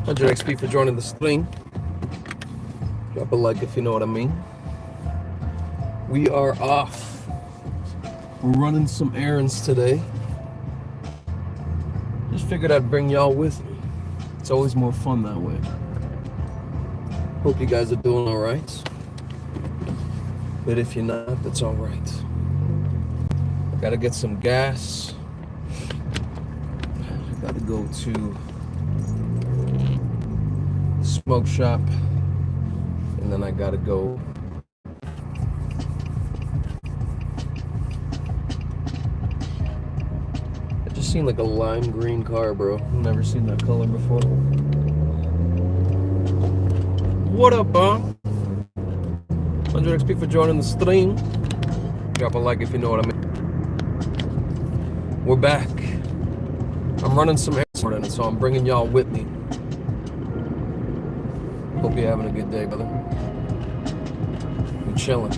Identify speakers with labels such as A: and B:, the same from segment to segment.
A: 100 XP for joining the stream. Drop a like if you know what I mean. We are off. We're running some errands today. Just figured I'd bring y'all with me. It's always more fun that way. Hope you guys are doing all right. But if you're not, that's all right. I gotta get some gas. I gotta go to the smoke shop. And then I gotta go I just seen like a lime green car, bro. I've never seen that color before. What up, Bon? 100 XP for joining the stream. Drop a like if you know what I mean. We're back. I'm running some errands, so I'm bringing y'all with me. Hope you're having a good day, brother. We're chilling.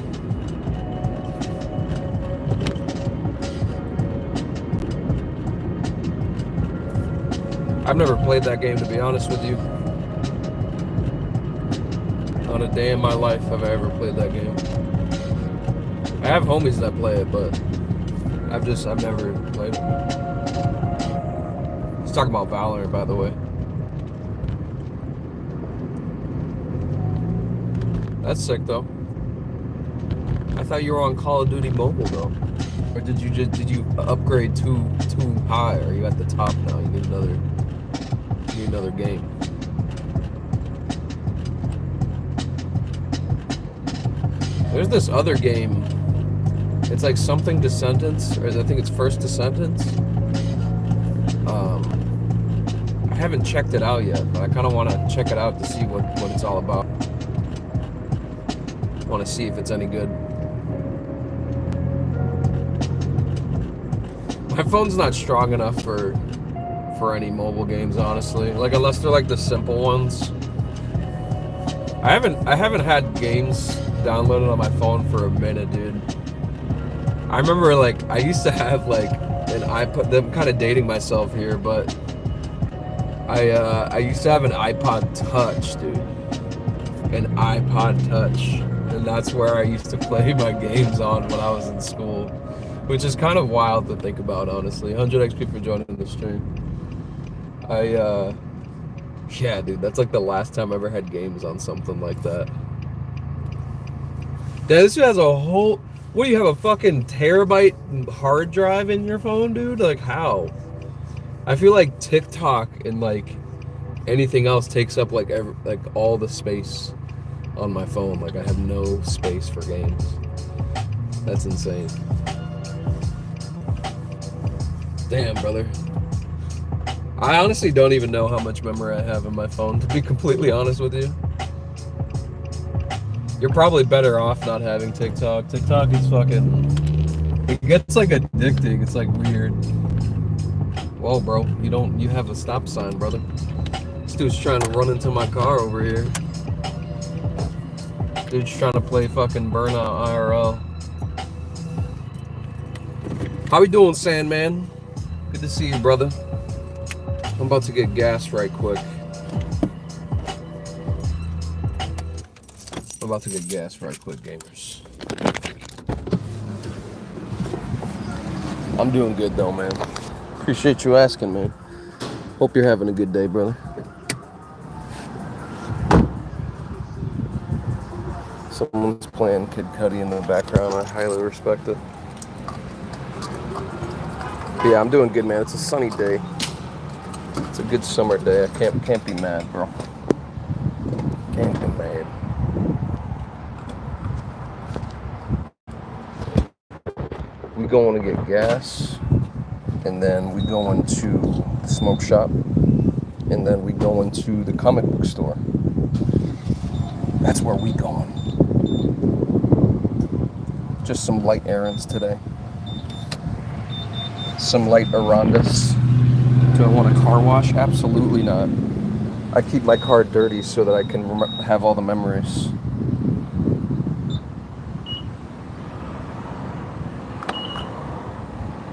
A: I've never played that game, to be honest with you. Not a day in my life have I ever played that game. I have homies that play it, but I've never played it. Let's talk about Valorant, by the way. That's sick, though. I thought you were on Call of Duty Mobile, though. Or did you upgrade too high? Or are you at the top now? You need another game. There's this other game. It's like something Descendants, or I think it's First Descendants. I haven't checked it out yet, but I kind of want to check it out to see what it's all about. I want to see if it's any good. My phone's not strong enough for any mobile games, honestly. Like, unless they're like the simple ones. I haven't had games downloaded on my phone for a minute, dude. I remember, like, I used to have like an iPod. I'm kind of dating myself here, but I used to have an iPod Touch, dude. An iPod Touch, and that's where I used to play my games on when I was in school, which is kind of wild to think about, honestly. 100 XP for joining the stream. Yeah, dude, that's like the last time I ever had games on something like that. Yeah, this has a whole... What, do you have a fucking terabyte hard drive in your phone, dude? Like, how? I feel like TikTok and, like, anything else takes up, like, all the space on my phone. Like, I have no space for games. That's insane. Damn, brother. I honestly don't even know how much memory I have in my phone, to be completely honest with you. You're probably better off not having TikTok. TikTok is fucking... It gets, like, addicting. It's, like, weird. Whoa, bro. You have a stop sign, brother. This dude's trying to run into my car over here. Dude's trying to play fucking Burnout IRL. How we doing, Sandman? Good to see you, brother. I'm about to get gas right quick. Gamers. I'm doing good, though, man. Appreciate you asking, man. Hope you're having a good day, brother. Someone's playing Kid Cudi in the background. I highly respect it. But yeah, I'm doing good, man. It's a sunny day. It's a good summer day. I can't be mad, bro. Can't be mad. We going to get gas, and then we going to the smoke shop, and then we going to the comic book store. That's where we going. Just some light errands today. Some light errands. Do I want a car wash? Absolutely not. I keep my car dirty so that I can have all the memories.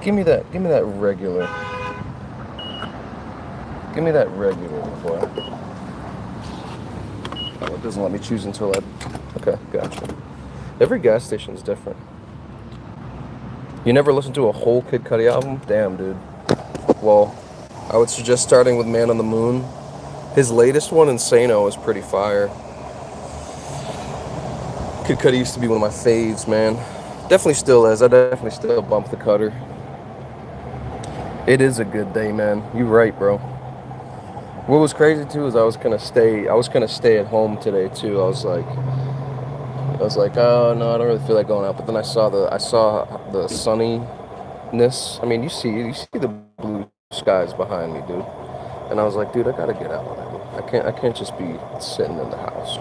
A: Give me that regular. Give me that regular, boy. Oh, it doesn't let me choose until I... Okay, gotcha. Every gas station is different. You never listened to a whole Kid Cudi album? Damn, dude. Well, I would suggest starting with Man on the Moon. His latest one, Insano, is pretty fire. Kid Cudi used to be one of my faves, man. Definitely still is. I definitely still bump the Cutter. It is a good day, man. You right, bro. What was crazy too is I was gonna stay at home today too. I was like, oh no, I don't really feel like going out. But then I saw the sunniness. I mean, you see the blue skies behind me, dude. And I was like, dude, I gotta get out. I can't just be sitting in the house.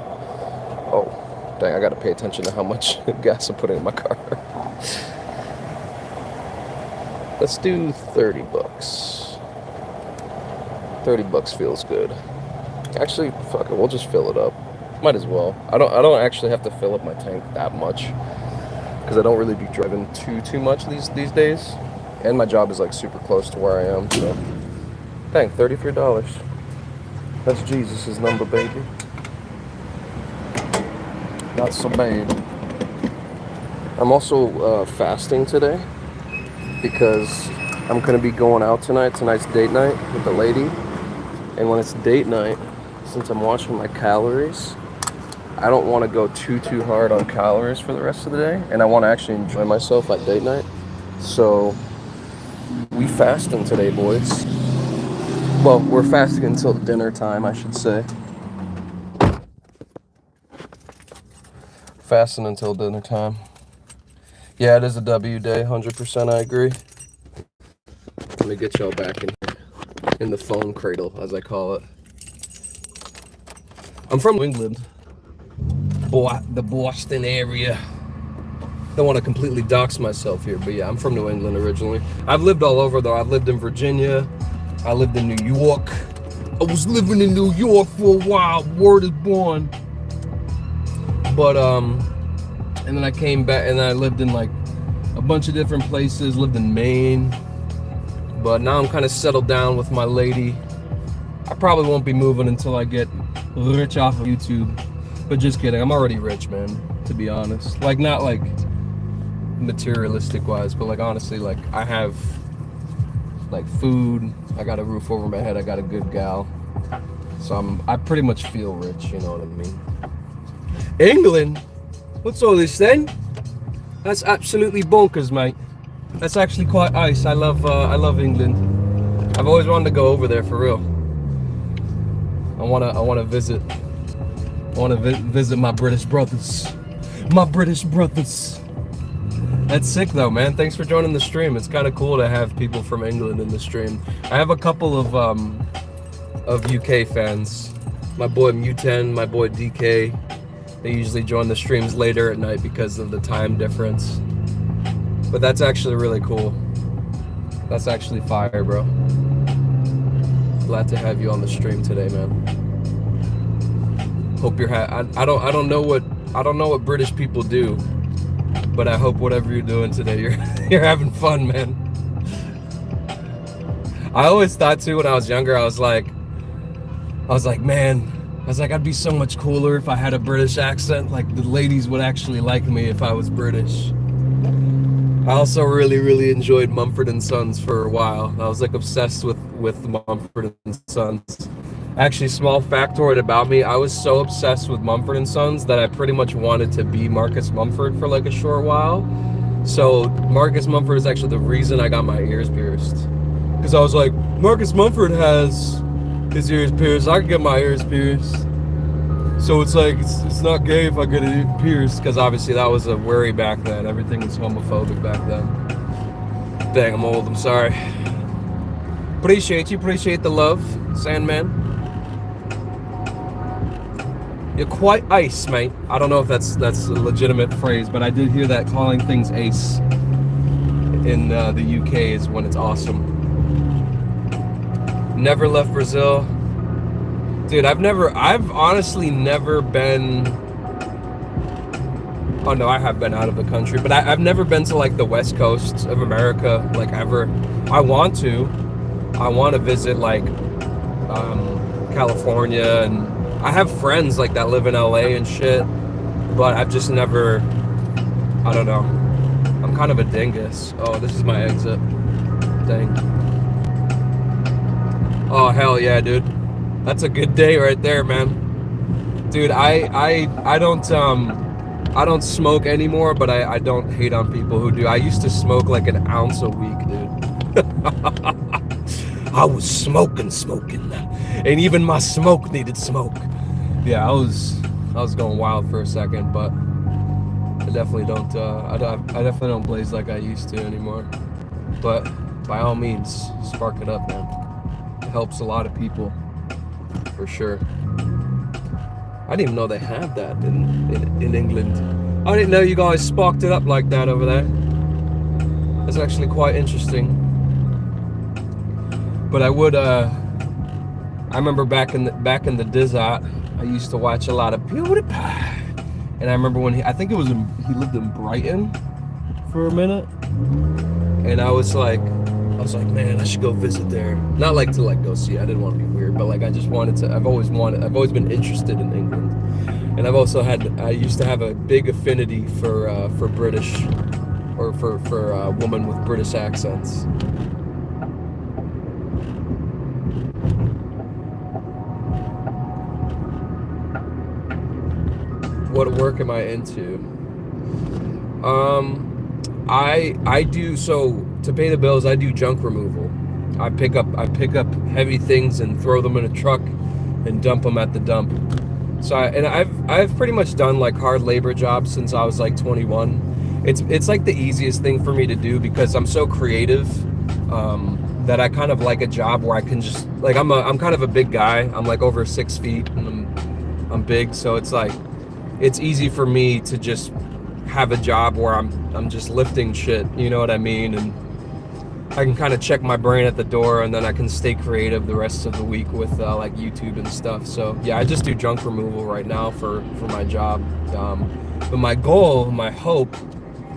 A: Oh, dang, I gotta pay attention to how much gas I'm putting in my car. Let's do $30. $30 feels good. Actually, fuck it, we'll just fill it up. Might as well. I don't actually have to fill up my tank that much because I don't really be driving too much these days, and my job is like super close to where I am. So, dang, $33. That's Jesus's number, baby. Not so bad. I'm also fasting today because I'm gonna be going out tonight. Tonight's date night with the lady. And when it's date night, since I'm watching my calories, I don't want to go too hard on calories for the rest of the day. And I want to actually enjoy myself at date night. So, we fasting today, boys. Well, we're fasting until dinner time, I should say. Fasting until dinner time. Yeah, it is a W day, 100%, I agree. Let me get y'all back in here. In the phone cradle, as I call it. I'm from New England. The Boston area. Don't want to completely dox myself here, but yeah, I'm from New England originally. I've lived all over though. I've lived in Virginia. I lived in New York. I was living in New York for a while. Word is born. But and then I came back and I lived in like a bunch of different places. Lived in Maine. But now I'm kind of settled down with my lady. I probably won't be moving until I get rich off of YouTube. But just kidding, I'm already rich, man, to be honest. Like, not like materialistic wise, but like honestly, like I have like food, I got a roof over my head, I got a good gal. So I pretty much feel rich, you know what I mean? England? What's all this then? That's absolutely bonkers, mate. That's actually quite nice. I love England. I've always wanted to go over there for real. I wanna visit. I wanna visit my British brothers. My British brothers. That's sick though, man. Thanks for joining the stream. It's kind of cool to have people from England in the stream. I have a couple of UK fans. My boy Muten, my boy DK. They usually join the streams later at night because of the time difference. But that's actually really cool. That's actually fire, bro. Glad to have you on the stream today, man. Hope you're I don't know what British people do, but I hope whatever you're doing today, you're having fun, man. I always thought too when I was younger, I was like, man, I'd be so much cooler if I had a British accent. Like the ladies would actually like me if I was British. I also really enjoyed Mumford & Sons for a while. I was like obsessed with Mumford & Sons. Actually, small factoid about me, I was so obsessed with Mumford & Sons that I pretty much wanted to be Marcus Mumford for like a short while. So Marcus Mumford is actually the reason I got my ears pierced. Because I was like, Marcus Mumford has his ears pierced, I can get my ears pierced. So it's like, it's not gay if I get it pierced, because obviously that was a worry back then. Everything was homophobic back then. Dang, I'm old, I'm sorry. Appreciate the love, Sandman. You're quite ice, mate. I don't know if that's a legitimate phrase, but I did hear that calling things ace in the UK is when it's awesome. Never left Brazil. Dude, I've honestly never been, oh no, I have been out of the country, but I've never been to like the West Coast of America, like ever. I want to visit like California, and I have friends like that live in LA and shit, but I've just never, I don't know. I'm kind of a dingus. Oh, this is my exit. Dang. Oh, hell yeah, dude. That's a good day right there, man. Dude, I don't smoke anymore, but I don't hate on people who do. I used to smoke like an ounce a week, dude. I was smoking, and even my smoke needed smoke. Yeah, I was going wild for a second, but I definitely don't. I definitely don't blaze like I used to anymore. But by all means, spark it up, man. It helps a lot of people, for sure. I didn't even know they had that in England. I didn't know you guys sparked it up like that over there. That's actually quite interesting. But I would, I remember back in the Dizot, I used to watch a lot of PewDiePie. And I remember when he lived in Brighton for a minute. And I was like, man, I should go visit there. Not like to like go see. I didn't want to be weird, but like I just wanted to. I've always been interested in England, and I used to have a big affinity for British, or for women with British accents. What work am I into? I do, so to pay the bills, I do junk removal. I pick up heavy things and throw them in a truck and dump them at the dump. So I've pretty much done like hard labor jobs since I was like 21. It's like the easiest thing for me to do because I'm so creative, that I kind of like a job where I can just like, I'm kind of a big guy. I'm like over 6 feet and I'm big, so it's like it's easy for me to just have a job where I'm just lifting shit, you know what I mean? And I can kind of check my brain at the door, and then I can stay creative the rest of the week with like YouTube and stuff. So yeah, I just do junk removal right now for my job. But my goal, my hope,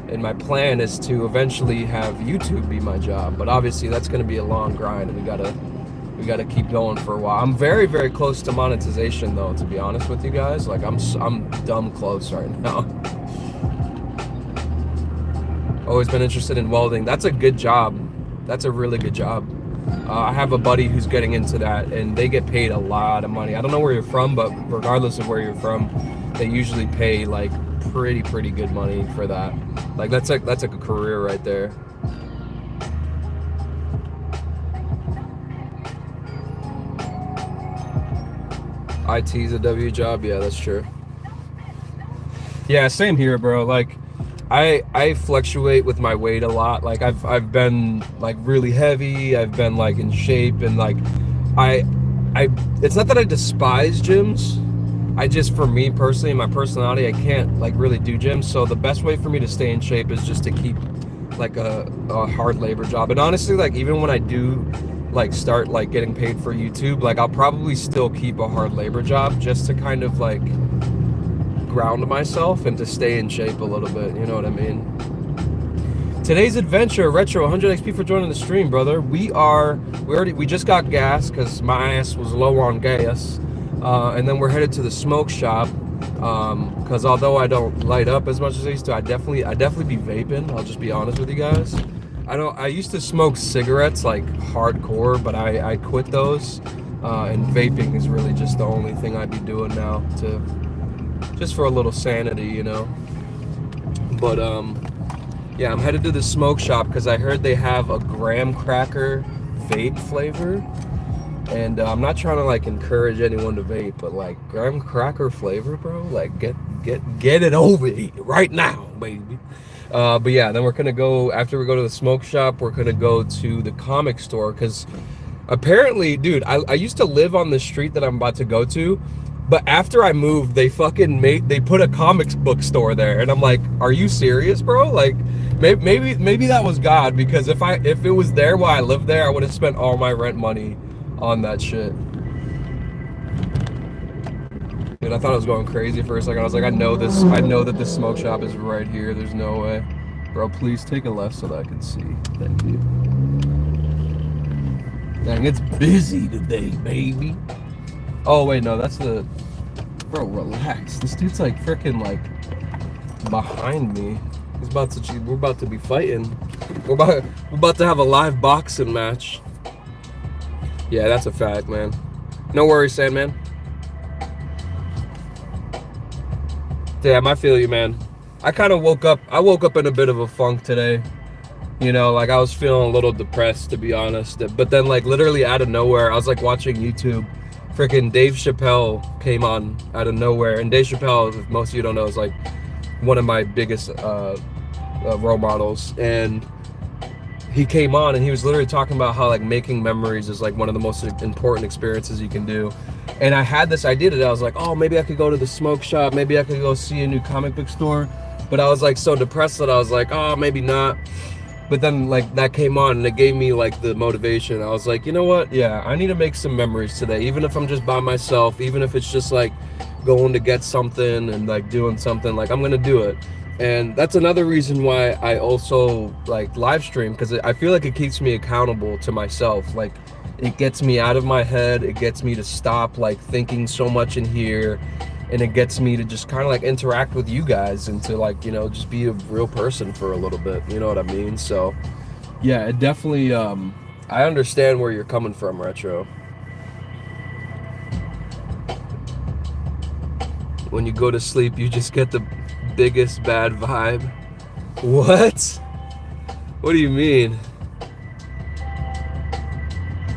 A: and my plan is to eventually have YouTube be my job. But obviously that's going to be a long grind, and we gotta keep going for a while. I'm very, very close to monetization though, to be honest with you guys. Like I'm dumb close right now. Always been interested in welding. That's a good job. That's a really good job. I have a buddy who's getting into that, and they get paid a lot of money. I don't know where you're from, but regardless of where you're from, they usually pay like pretty good money for that. Like that's like a career right there. IT's a W job. Yeah, that's true. Yeah, same here, bro. Like I fluctuate with my weight a lot. Like I've been like really heavy, I've been like in shape, and like I it's not that I despise gyms. I just, for me personally, my personality, I can't like really do gyms. So the best way for me to stay in shape is just to keep like a hard labor job. And honestly, like even when I do like start like getting paid for YouTube, like I'll probably still keep a hard labor job just to kind of like ground myself and to stay in shape a little bit, you know what I mean? Today's adventure, Retro, 100 XP for joining the stream, brother. We just got gas because my ass was low on gas, and then we're headed to the smoke shop, because although I don't light up as much as I used to, I definitely be vaping. I'll just be honest with you guys. I used to smoke cigarettes like hardcore, but I quit those, and vaping is really just the only thing I'd be doing now, just for a little sanity, you know. But yeah, I'm headed to the smoke shop because I heard they have a graham cracker vape flavor, and I'm not trying to like encourage anyone to vape, but like graham cracker flavor, bro, like get it over here right now, baby. But yeah, then we're gonna go, after we go to the smoke shop, we're gonna go to the comic store, because apparently, dude, I used to live on the street that I'm about to go to, but after I moved, they put a comics book store there, and I'm like, are you serious, bro? Like, maybe that was God, because if it was there while I lived there, I would have spent all my rent money on that shit. Dude, I thought I was going crazy for a second. I was like, I know that this smoke shop is right here. There's no way. Bro, please take a left so that I can see. Thank you. Dang, it's busy today, baby. Oh, wait, no, that's the Bro, relax. This dude's like freaking like behind me. We're about to be fighting. We're about to have a live boxing match. Yeah, that's a fact, man. No worries, Sandman. Damn, I feel you, man. I woke up in a bit of a funk today. You know, like I was feeling a little depressed, to be honest. But then, like, literally out of nowhere, I was like watching YouTube. Freaking Dave Chappelle came on out of nowhere. And Dave Chappelle, if most of you don't know, is like one of my biggest role models. And he came on and he was literally talking about how like making memories is like one of the most important experiences you can do. And I had this idea that I was like, oh, maybe I could go to the smoke shop, maybe I could go see a new comic book store. But I was like so depressed that I was like, oh, maybe not. But then like that came on and it gave me like the motivation. I was like, you know what? Yeah, I need to make some memories today, even if I'm just by myself, even if it's just like going to get something and like doing something, like I'm gonna do it. And that's another reason why I also like live stream, because I feel like it keeps me accountable to myself. Like it gets me out of my head, it gets me to stop like thinking so much in here, and it gets me to just kind of like interact with you guys and to like, you know, just be a real person for a little bit, you know what I mean? So yeah, it definitely I understand where you're coming from, Retro. When you go to sleep, you just get the biggest bad vibe. What? What do you mean?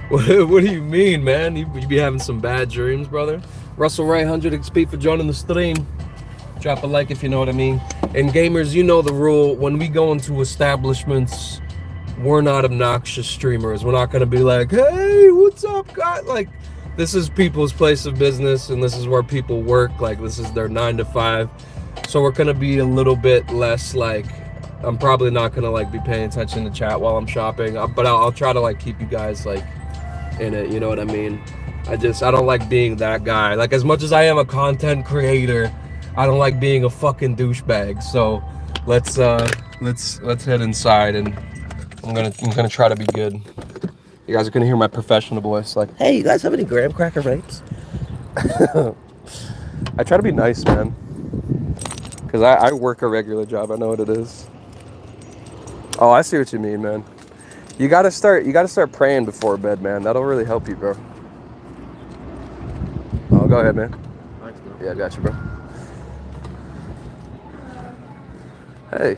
A: What do you mean, man? You be having some bad dreams, brother? Russell Wright, 100 XP for joining the stream. Drop a like if you know what I mean. And gamers, you know the rule. When we go into establishments, we're not obnoxious streamers. We're not gonna be like, hey, what's up, guys? Like, this is people's place of business, and this is where people work. Like, this is their 9 to 5. So we're gonna be a little bit less like, I'm probably not gonna like be paying attention to chat while I'm shopping, but I'll try to like keep you guys like in it, you know what I mean? I don't like being that guy. Like, as much as I am a content creator, I don't like being a fucking douchebag. So let's head inside, and I'm gonna try to be good. You guys are gonna hear my professional voice, like, hey, you guys have any graham cracker vapes? I try to be nice, man, because I work a regular job. I know what it is. Oh, I see what you mean, man. You gotta start praying before bed, man. That'll really help you, bro. Oh, go ahead, man.
B: Thanks, bro.
A: Yeah, I got you, bro. Hey.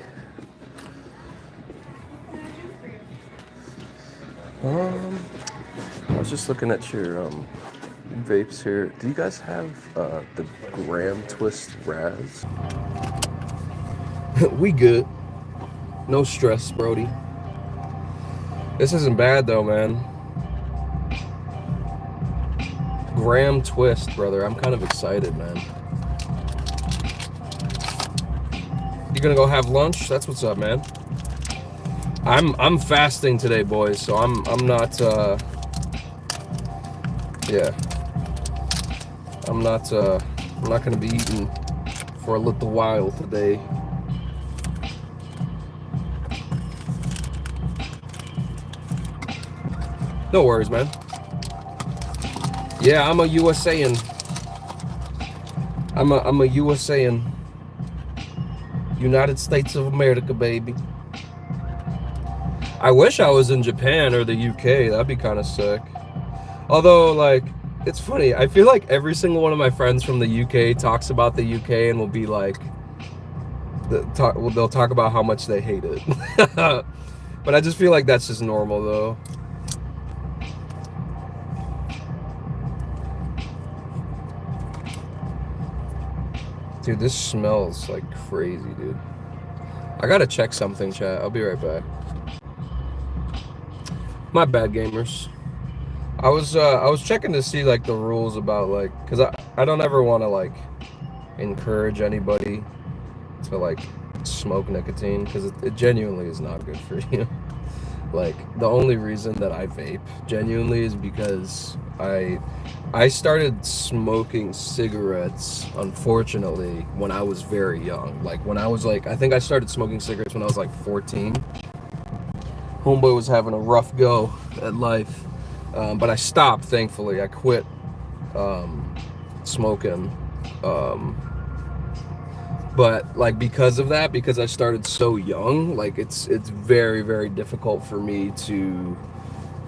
A: I was just looking at your vapes here. Do you guys have the Graham Twist Raz? We good. No stress, Brody. This isn't bad though, man. Graham Twist, brother. I'm kind of excited, man. You gonna go have lunch? That's what's up, man. I'm fasting today, boys, so I'm not yeah. I'm not gonna be eating for a little while today. No worries, man. Yeah, I'm a USAan. I'm a USAan. United States of America, baby. I wish I was in Japan or the UK. That'd be kind of sick. Although, like, it's funny. I feel like every single one of my friends from the UK talks about the UK and will be like, they'll talk about how much they hate it. But I just feel like that's just normal, though. Dude, this smells like crazy, dude. I gotta check something, chat. I'll be right back. My bad, gamers. I was checking to see like the rules about like, cause I don't ever want to like encourage anybody to like smoke nicotine, because it genuinely is not good for you. Like, the only reason that I vape genuinely is because I started smoking cigarettes, unfortunately, when I was very young. Like, when I was like, I think I started smoking cigarettes when I was like 14. Homeboy was having a rough go at life, but I stopped, thankfully. I quit smoking But like because of that, because I started so young, like it's very, very difficult for me to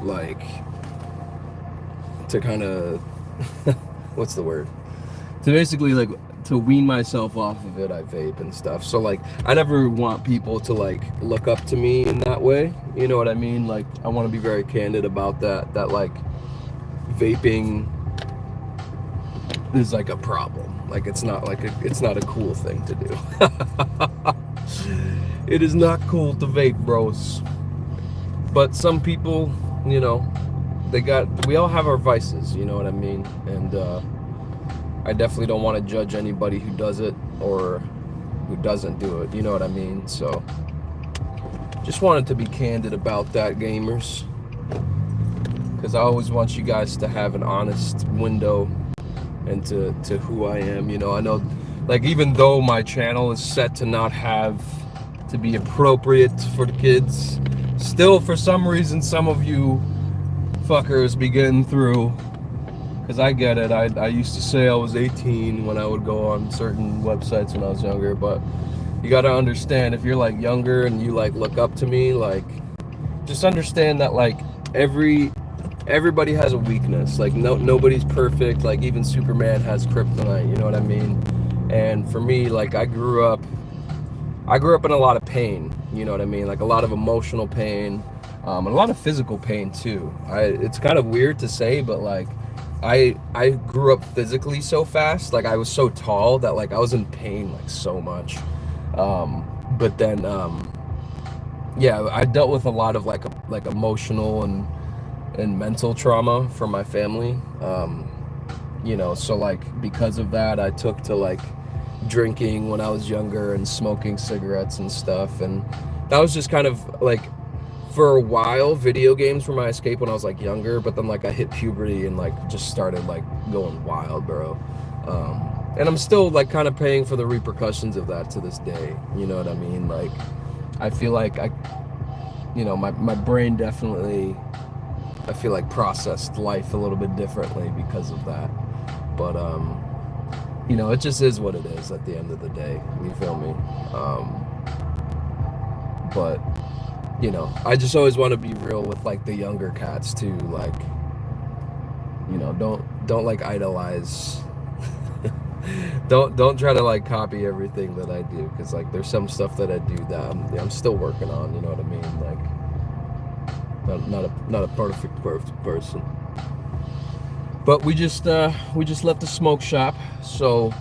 A: like to kind of what's the word? To basically like to wean myself off of it. I vape and stuff. So like I never want people to like look up to me in that way. You know what I mean? Like I want to be very candid about that like vaping is like a problem. Like it's not a cool thing to do. It is not cool to vape, bros. But some people, you know, we all have our vices, you know what I mean? And I definitely don't want to judge anybody who does it or who doesn't do it, you know what I mean? So just wanted to be candid about that, gamers, because I always want you guys to have an honest window into who I am. You know, I know, like, even though my channel is set to not have to be appropriate for the kids, still for some reason some of you fuckers be getting through, because I get it. I used to say I was 18 when I would go on certain websites when I was younger, but you got to understand, if you're like younger and you like look up to me, like just understand that like everybody has a weakness. Like nobody's perfect. Like even Superman has kryptonite, you know what I mean? And for me, like I grew up in a lot of pain, you know what I mean? Like a lot of emotional pain, and a lot of physical pain too. It's kind of weird to say, but like I grew up physically so fast. Like I was so tall that like I was in pain like so much. But then yeah, I dealt with a lot of like emotional and mental trauma from my family. You know, so like because of that, I took to like drinking when I was younger and smoking cigarettes and stuff, and that was just kind of like, for a while, video games were my escape when I was like younger, but then like I hit puberty and like just started like going wild, bro. And I'm still like kind of paying for the repercussions of that to this day, you know what I mean? Like I feel like you know, my brain definitely, I feel like, processed life a little bit differently because of that. But you know, it just is what it is at the end of the day, you feel me? But you know, I just always want to be real with like the younger cats too. Like, you know, don't like idolize. don't try to like copy everything that I do, because like there's some stuff that I do that I'm still working on. You know what I mean? Like, not a perfect person. But we just left the smoke shop, so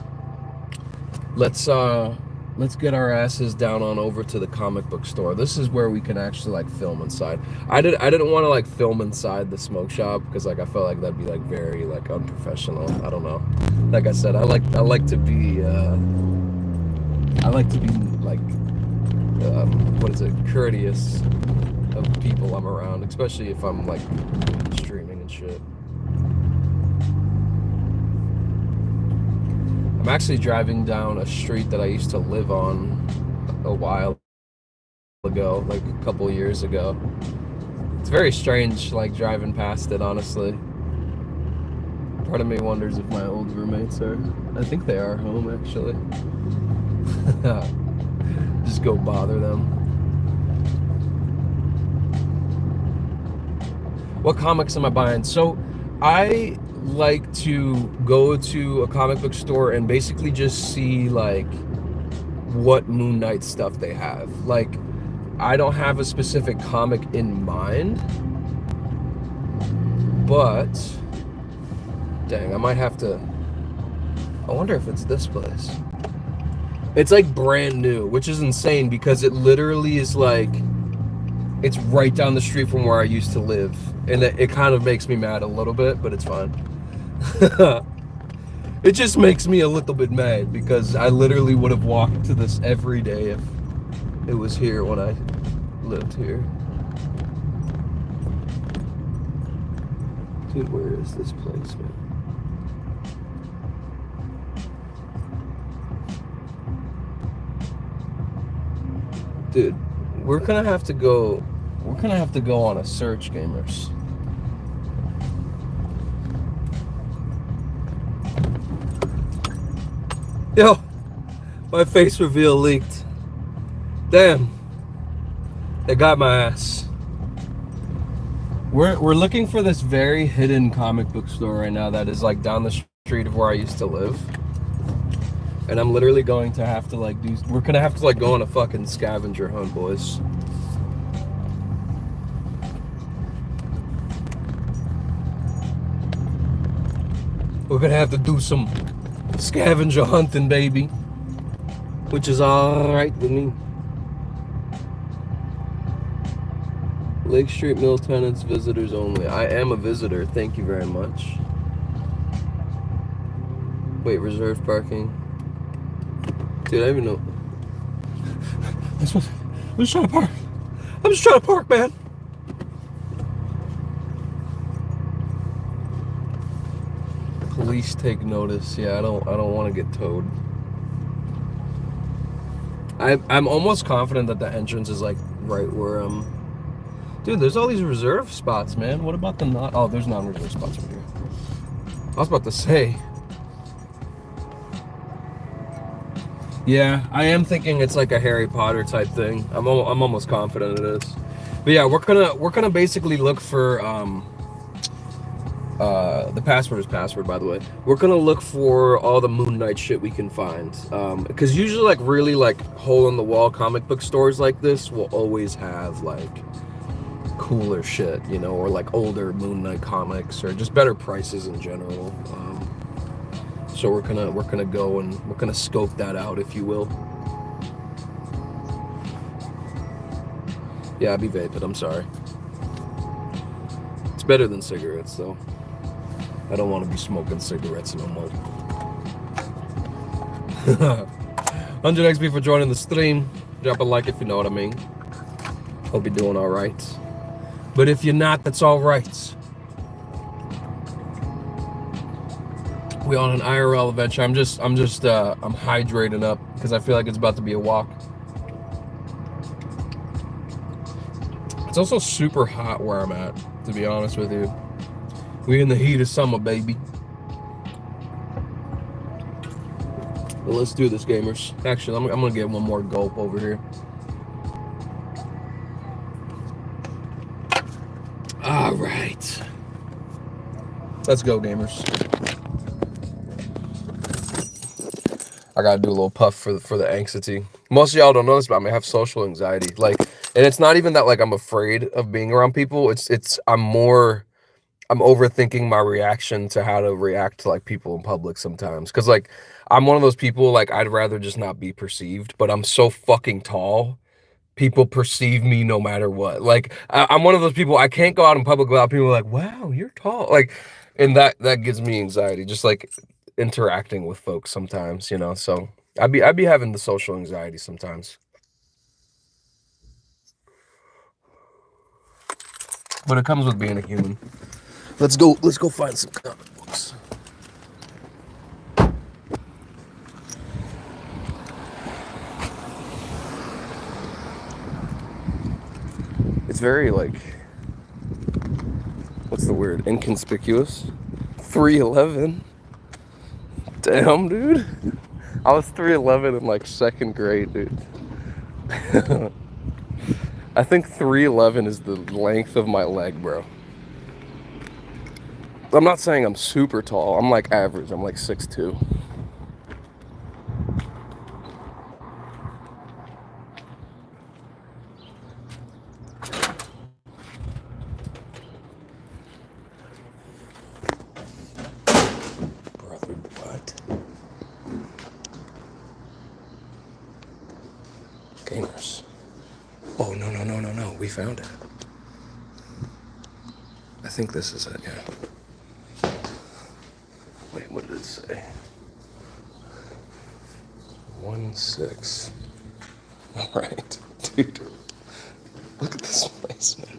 A: let's get our asses down on over to the comic book store. This is where we can actually like film inside. I didn't want to like film inside the smoke shop because like I felt like that'd be like very like unprofessional. I don't know. Like I said, I like to be like what is it, courteous of people I'm around, especially if I'm like streaming and shit. I'm actually driving down a street that I used to live on a while ago, like a couple years ago. It's very strange, like driving past it, honestly. Part of me wonders if my old roommates are, I think they are home actually. Just go bother them. What comics am I buying? So I like to go to a comic book store and basically just see like what Moon Knight stuff they have. Like, I don't have a specific comic in mind, but dang, I might have to. I wonder if it's this place. It's like brand new, which is insane because it literally is like, it's right down the street from where I used to live, and it kind of makes me mad a little bit, but it's fine. It just makes me a little bit mad because I literally would have walked to this every day if it was here when I lived here. Dude, where is this place, man? Dude, we're gonna have to go on a search, gamers. Yo, my face reveal leaked. Damn, they got my ass. We're looking for this very hidden comic book store right now that is like down the street of where I used to live. And I'm literally going to have to like we're gonna have to like go on a fucking scavenger hunt, boys. We're gonna have to do some scavenger hunting, baby. Which is alright with me. Lake Street Mill tenants, visitors only. I am a visitor, thank you very much. Wait, reserved parking. Dude, I don't even know. I'm just trying to park. I'm just trying to park, man. Police take notice. Yeah, I don't want to get towed. I'm almost confident that the entrance is like right where dude, there's all these reserve spots, man. What about the not? Oh, there's non-reserve spots over here. I was about to say. Yeah, I am thinking it's like a Harry Potter type thing. I'm almost confident it is. But yeah, we're gonna basically look for the password is password, by the way. We're gonna look for all the Moon Knight shit we can find, because usually like really like hole in the wall comic book stores like this will always have like cooler shit, you know, or like older Moon Knight comics or just better prices in general. So we're gonna go and we're gonna scope that out, if you will. Yeah, I'll be vapid. I'm sorry. It's better than cigarettes, though. I don't want to be smoking cigarettes no more. 100 XP for joining the stream. Drop a like if you know what I mean. Hope you're doing all right. But if you're not, that's all right. We on an IRL adventure. I'm hydrating up because I feel like it's about to be a walk. It's also super hot where I'm at, to be honest with you. We in the heat of summer, baby. Well, let's do this, gamers. Actually, I'm gonna get one more gulp over here. All right. Let's go, gamers. I gotta do a little puff for the anxiety. Most of y'all don't know this, but I have social anxiety. Like, and it's not even that like I'm afraid of being around people. I'm overthinking my reaction to how to react to like people in public sometimes. Cause like I'm one of those people, like I'd rather just not be perceived, but I'm so fucking tall. People perceive me no matter what. Like I'm one of those people, I can't go out in public without people like, wow, you're tall. Like, and that gives me anxiety, just like interacting with folks sometimes, you know. So I'd be having the social anxiety sometimes. But it comes with being a human. Let's go find some comic books. It's very like, what's the word? Inconspicuous. 3'11". Damn, dude. I was 3'11" in like second grade, dude. I think 3'11" is the length of my leg, bro. I'm not saying I'm super tall. I'm like average. I'm like 6'2". Brother, what? Gamers. Oh, no. We found it. I think this is it, yeah. Wait, what did it say? 1-6. All right, dude. Look at this place, man.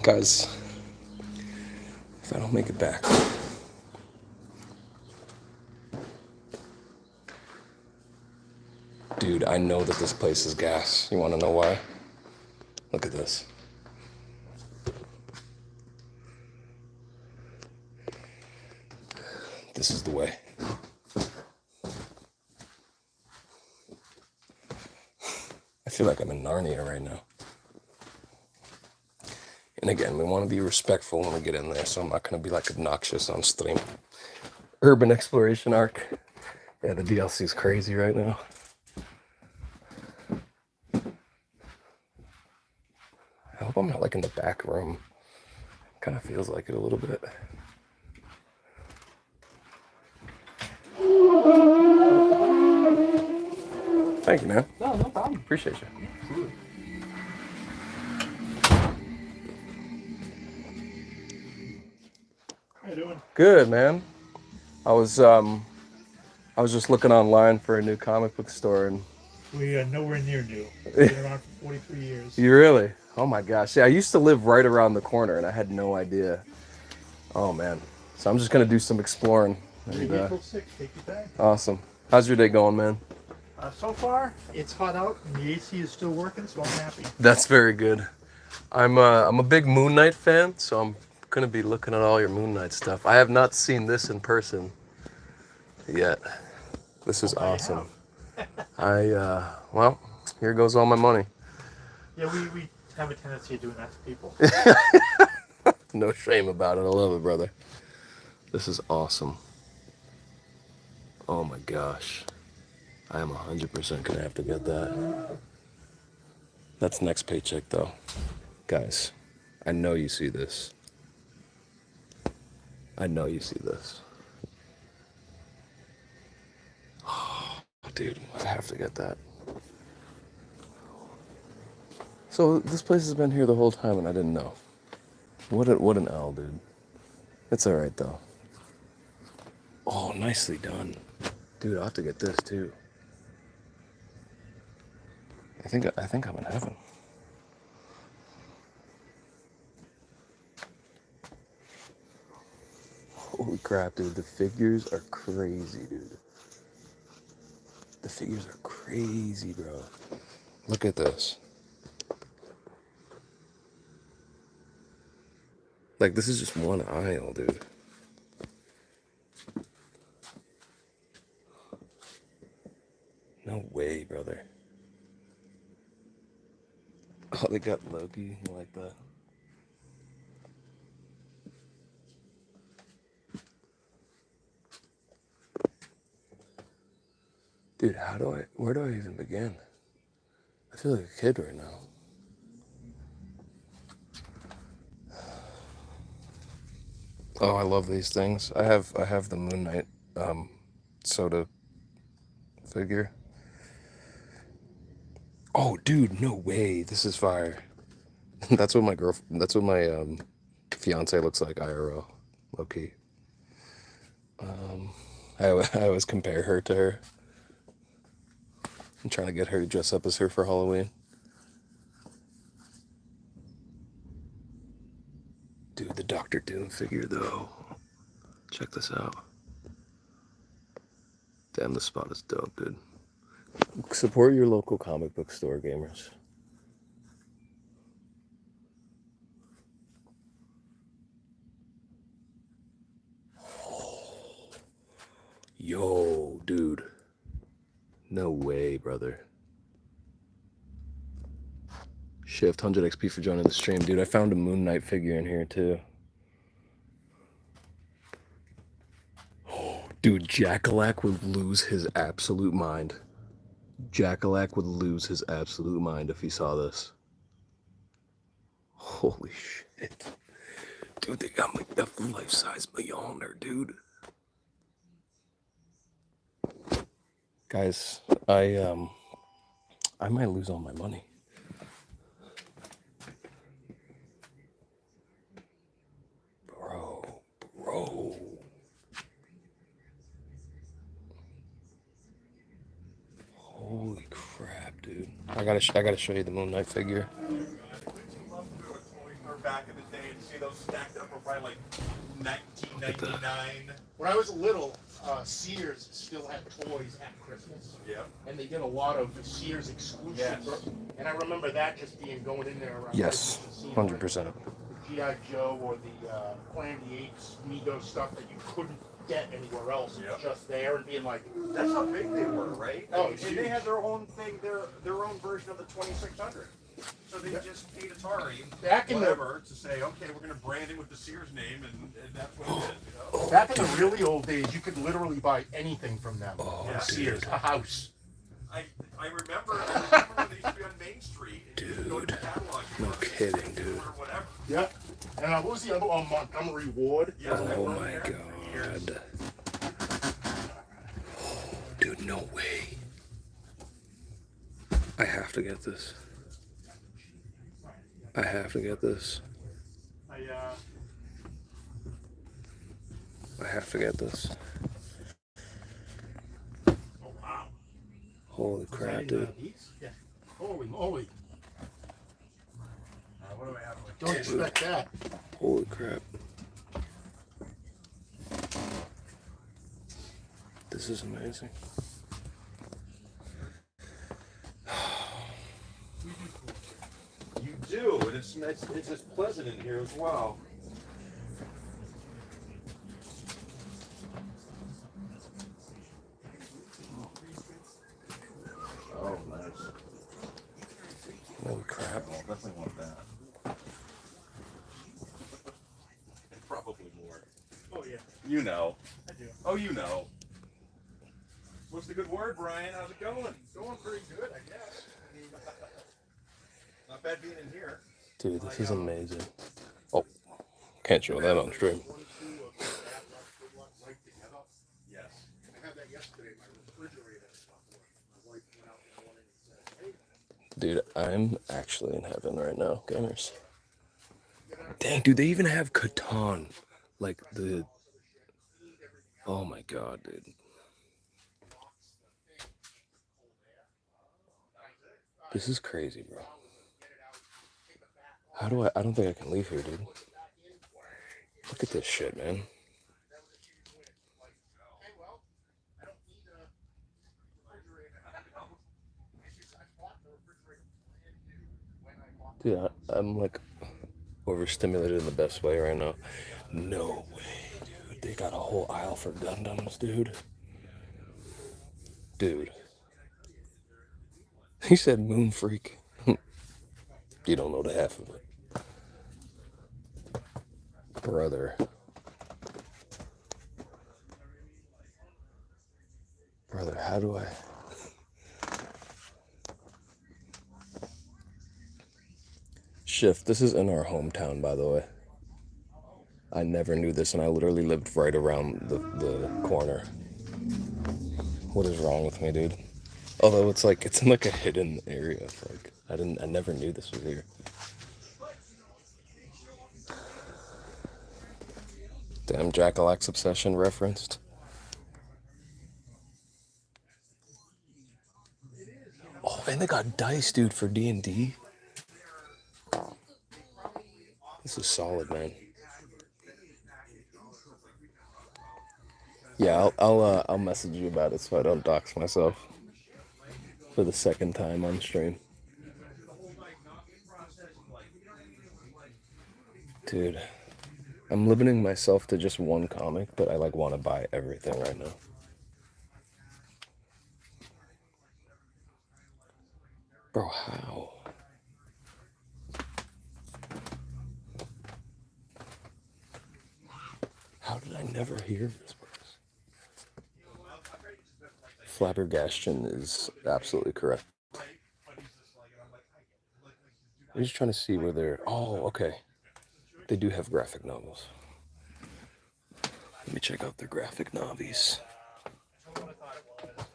A: Guys, if I don't make it back. Dude, I know that this place is gas. You want to know why? Look at this.
B: this is the way. I feel like I'm in Narnia right now. And again, we want to be respectful when we get in there, so I'm not going to be like obnoxious on stream. Urban exploration arc. Yeah, the DLC is crazy right now. I hope I'm not like in the back room. Kind of feels like it a little bit. Thank you, man.
C: No, no problem.
B: Appreciate you.
C: Absolutely. How you doing?
B: Good, man. I was just looking online for a new comic book store, and
C: We are nowhere near new. We've been around for 43 years.
B: you really? Oh my gosh. Yeah, I used to live right around the corner, and I had no idea. Oh man. So I'm just gonna do some exploring.
C: We're
B: And,
C: here till 6. Take your time.
B: awesome. How's your day going, man?
C: So far, it's hot out and the AC is still working, so I'm happy.
B: That's very good. I'm a big Moon Knight fan, so I'm gonna be looking at all your Moon Knight stuff. I have not seen this in person yet. This is awesome. Well, here goes all my money.
C: Yeah, we have a tendency of doing that to people.
B: No shame about it. I love it, brother. This is awesome. Oh my gosh. I am 100% gonna have to get that. That's next paycheck though. Guys, I know you see this. I know you see this. Oh, dude, I have to get that. So this place has been here the whole time and I didn't know. What an L, dude. It's alright though. Oh, nicely done. Dude, I'll have to get this too. I think I'm in heaven. Holy crap, dude. The figures are crazy, dude. The figures are crazy, bro. Look at this. Like, this is just one aisle, dude. No way, brother. Oh, they got Loki. I like that. Dude, where do I even begin? I feel like a kid right now. Oh, I love these things. I have the Moon Knight soda figure. Oh, dude, no way. This is fire. That's what my fiance looks like IRL, low key. I always compare her to her. I'm trying to get her to dress up as her for Halloween. Dude, the Doctor Doom figure though. Check this out. Damn, this spot is dope, dude. Support your local comic book store, gamers. Yo, dude. No way, brother. Shift 100 XP for joining the stream, dude. I found a Moon Knight figure in here too. Dude, Jackalack would lose his absolute mind. Jackalack would lose his absolute mind if he saw this. Holy shit. Dude, they got like the life-size Mjolnir, dude. Guys, I might lose all my money. Bro. Holy crap, dude. I gotta show you the Moon Knight figure.
D: Back in the day and see those stacked up were probably like 1999.
C: When I was little, Sears still had toys at Christmas.
D: Yeah.
C: And they did a lot of Sears exclusive.
D: Yes.
C: And I remember that just being going in there around
B: Yes,
C: Christmas and seeing
B: 100%.
C: the
E: G.I. Joe or the Planet of the Apes, Mego stuff that you couldn't get anywhere else.
D: Yep.
E: Just there and being like,
D: That's how big they were, right?
E: Oh,
D: and
E: it's
D: they
E: huge.
D: had their own thing, their own version of the 2600. So they just paid Atari,
E: Back in the-
D: whatever, to say, okay, we're going to brand it with the Sears name, and that's what it is. You know?
E: back in the really old days, you could literally buy anything from them.
D: Yeah.
E: Sears, a house.
D: I remember when they used to be on Main Street. And you could go to the catalog
B: No
D: store
B: kidding, dude.
D: or whatever.
E: Yeah. And what was the other one? Montgomery Ward.
D: Yeah, I
B: Oh
D: worked
B: my
D: there for years.
B: god. Dude, no way. I have to get this. I have to get this. I have to get this.
E: Oh wow.
B: Holy crap, dude.
E: Yeah. Holy moly.
D: What do I have?
E: Don't expect that.
B: Holy crap. This is amazing.
D: You do, and it's just pleasant in here as well. Oh, nice.
B: Holy crap.
D: I'll definitely want that. And probably more.
E: Oh yeah.
D: You know.
E: I do.
D: Oh, you know. What's the good word, Brian? How's it going?
E: Going pretty good, I guess.
D: Not bad being in here.
B: Dude, this is amazing. Oh, can't show that on stream.
D: Yes.
E: I had that yesterday. My refrigerator stopped working. My wife went out in the morning and said, "Hey,
B: Dude, I'm actually in heaven right now, gamers. Dang, dude, they even have Catan. Like the... Oh my god, dude. This is crazy, bro. How do I don't think I can leave here, dude. Look at this shit, man. Dude, I'm like overstimulated in the best way right now. No way, dude. They got a whole aisle for Gundams, dude. Dude. He said Moon Freak. You don't know the half of it. Brother. Brother, how do I... Shift, this is in our hometown, by the way. I never knew this, and I literally lived right around the corner. What is wrong with me, dude? Although it's in like a hidden area. Like I never knew this was here. Damn, Jackalax Obsession referenced. Oh, and they got dice, dude, for D&D. This is solid, man. Yeah, I'll message you about it so I don't dox myself for the second time on stream. Dude, I'm limiting myself to just one comic, but I like want to buy everything right now. Bro, how? How did I never hear of this place? Flabbergastion is absolutely correct. I'm just trying to see where they're... Oh, okay. They do have graphic novels. Let me check out their graphic novies.
C: I told him what I thought it was.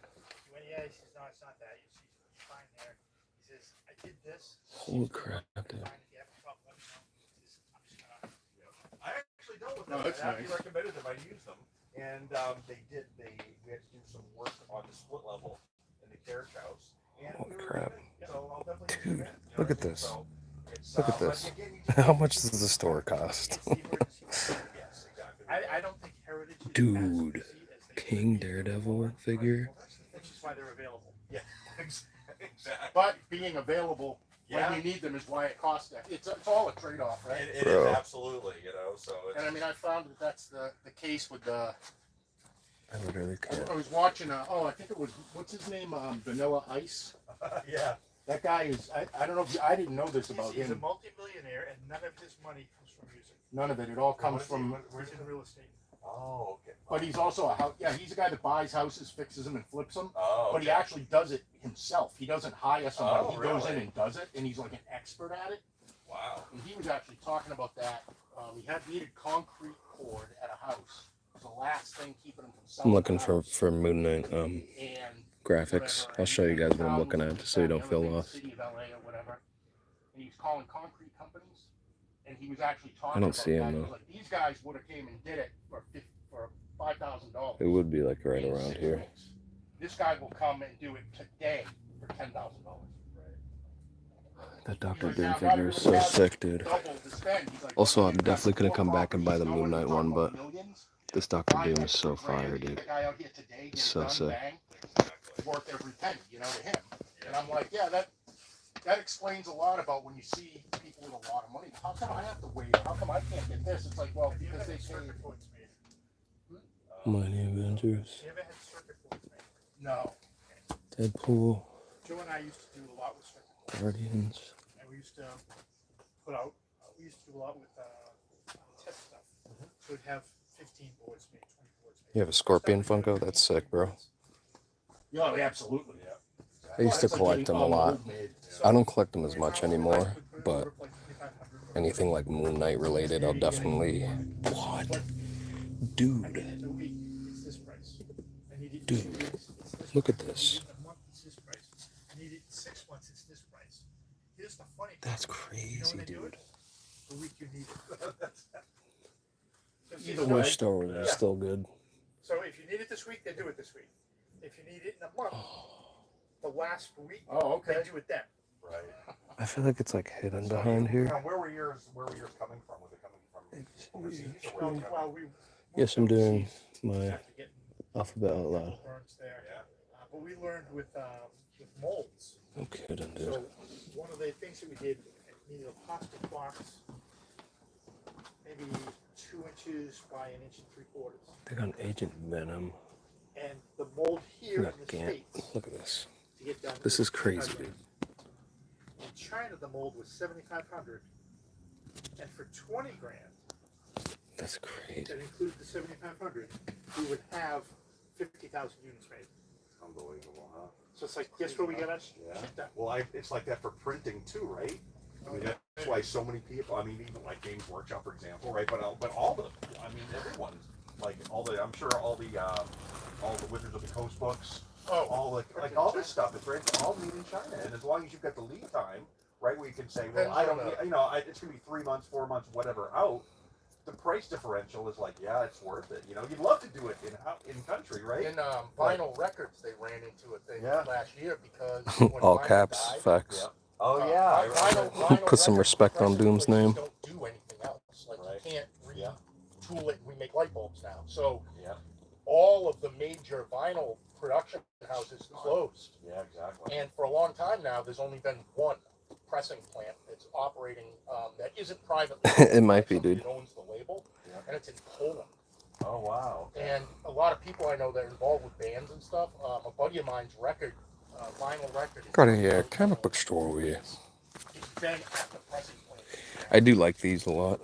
C: He went, yeah, he says, no, it's not that. She's fine there. He says, I did this.
B: Holy crap, dude.
C: Fine, if you have a problem, let me know. He says, I'm just gonna...
D: I actually dealt with
E: No,
D: them.
E: that's
D: After you
E: nice.
D: recommended them, I used them. And we had to do some work on the split level in the carriage house. And
B: Holy
D: we were
B: crap.
D: good. So I'll definitely use
B: Dude,
D: them. You know
B: look
D: what
B: at
D: I mean?
B: this.
D: So it's,
B: Look at
D: but
B: this.
D: again, you just-
B: How much does the store cost?
D: Yes, exactly.
C: I don't think Heritage is
B: Dude,
C: as easy as they
B: King Daredevil figure.
C: Which is why they're available.
D: Yeah, exactly.
E: But being available
D: Yeah.
E: when you need them is why it costs that. It's all a trade-off, right?
D: It is
B: Bro.
D: absolutely, you know. So it's,
E: And I mean, I found that that's the case with the.
B: I literally can't.
E: I was watching. I think it was what's his name? Vanilla Ice.
D: yeah.
E: That guy is. I don't know if I didn't know this about
C: He's a
E: him.
C: multimillionaire, and none of his money comes from music.
E: None of it. It all comes
D: What is he-
E: from.
D: where's
C: He's in real estate.
D: Oh, okay.
E: But he's also a house. Yeah, he's a guy that buys houses, fixes them, and flips them.
D: Oh,
E: But he
D: okay.
E: actually does it himself. He doesn't hire somebody.
D: Oh,
E: He goes in
D: really?
E: and does it, and he's like an expert at it.
D: Wow.
E: And he was actually talking about that. He had needed concrete cord at a house. It was the last thing keeping him from selling.
B: I'm looking
E: the
B: for
E: house.
B: Moon Knight
E: And
B: graphics. I'll show you guys what I'm looking at just so you don't feel lost.
E: City of LA or whatever. And he was calling concrete companies, and he was actually talking.
B: I don't
E: about
B: see him,
E: that. He
B: though.
E: was like, these guys would have came and did it for $5,000.
B: It would be like right
E: in
B: around
E: 6
B: here.
E: weeks. This guy will come and do it today for $10,000.
B: The Dr.
E: Because
B: Doom
E: now
B: figure is
E: not
B: so
E: everyone
B: sick, dude.
E: double the spend. He's like,
B: Also,
E: "Look,
B: I'm
E: you've got
B: definitely gonna
E: 4
B: come back and buy the
E: properties,
B: Moon
E: no
B: Knight
E: one's
B: one,
E: talking
B: but
E: about millions.
B: this Dr.
E: Buy
B: Doom
E: an
B: is so
E: extra grand,
B: fire,
E: get
B: dude.
E: the guy out here today, get
B: It's
E: it
B: so
E: done,
B: sick.
E: bang, worth every penny, you know, to him. And I'm like, yeah, that explains a lot about when you see people with a lot of money. How come I have to wait? How come I can't get this? It's like, well,
C: Have you ever
E: because they
C: had
E: pay.
C: circuit boards made?
B: Money Avengers,
C: You ever had circuit boards made?
E: No.
B: Deadpool,
C: Joe and I used to do a lot with circuit boards,
B: Guardians.
C: and we used to put out. We used to do a lot with test stuff. So we'd have 15 boards made, 20 boards made.
B: You have a Scorpion Funko? That's sick, bro.
E: Yeah, absolutely.
D: Yeah.
B: I used to
E: It's like
B: collect
E: getting
B: them a lot.
E: homemade.
B: I don't collect them as much anymore, but
C: Like 2,500.
B: anything like Moon Knight related, I'll definitely. What? Dude,
C: A week, it's this price. I need it in
B: Dude,
C: 2 weeks, it's this
B: look at
C: price.
B: this.
C: I need it in a month, it's this price. I need it in 6 months, it's this price. Here's the funny thing.
B: that's
C: You know
B: crazy,
C: when they do
B: dude.
C: it? The week you need it. So
E: Either
C: if
B: I
E: way.
B: wish Star Wars was
C: Yeah.
B: still good.
C: So if you need it this week, they do it this week. If you need it in a month, the last week,
E: Oh, okay.
C: they do it then.
D: Right.
B: I feel like it's like hidden behind here.
D: Now, where were yours coming from? Was it coming from overseas or where were you
C: Well,
D: coming?
C: we
B: Yes, I'm doing my
C: after getting
B: alphabet out loud.
C: burns there.
D: Yeah.
C: But we learned with molds.
B: No kidding,
C: So
B: dude.
C: one of the things that we did, needed a plastic box, maybe 2 inches by 1 3/4 inches.
B: They got an Agent Venom.
C: And the mold here
B: Look,
C: in the
B: can't.
C: States
B: Look at this.
C: to get done.
B: This is crazy, dude.
C: In China, the mold was 7,500, and for 20 grand,
B: That's crazy.
C: that included the 7,500, we would have 50,000 units made.
D: Unbelievable, huh?
C: So it's like, guess where we got our
D: Yeah.
C: shit done?
D: Well, it's like that for printing too, right? I mean, that's why so many people. I mean, even like Games Workshop, for example, right? But all the, I mean, everyone's like I'm sure all the Wizards of the Coast books, all all this stuff is right. It's all made in China, and as long as you've got the lead time, right, where you can say, well, I don't, it's gonna be 3 months, 4 months, whatever out. The price differential is like, yeah, it's worth it. You know, you'd love to do it in country, right?
E: In vinyl records, they ran into a thing
D: Yeah.
E: last year because when
B: All
E: vinyl
B: caps,
E: died,
B: facts.
D: Yeah. Oh yeah.
E: vinyl
B: Put some
E: records,
B: respect on
E: compressor
B: Doom's
E: plates
B: name.
E: Don't do anything else. Like
D: Right.
E: you can't
D: Yeah.
E: retool it. We make light bulbs now, so
D: Yeah.
E: all of the major vinyl production houses closed.
D: Yeah. Exactly.
E: And for a long time now, there's only been one pressing plant that's operating that isn't privately.
B: It might be,
E: Somebody
B: dude.
E: that owns the label,
D: Yeah.
E: and it's in Poland.
D: Oh wow.
E: And a lot of people I know that are involved with bands and stuff. A buddy of mine's record, vinyl record. is-
B: Got a comic book store over here.
E: It's been at the pressing plant.
B: I do like these a lot.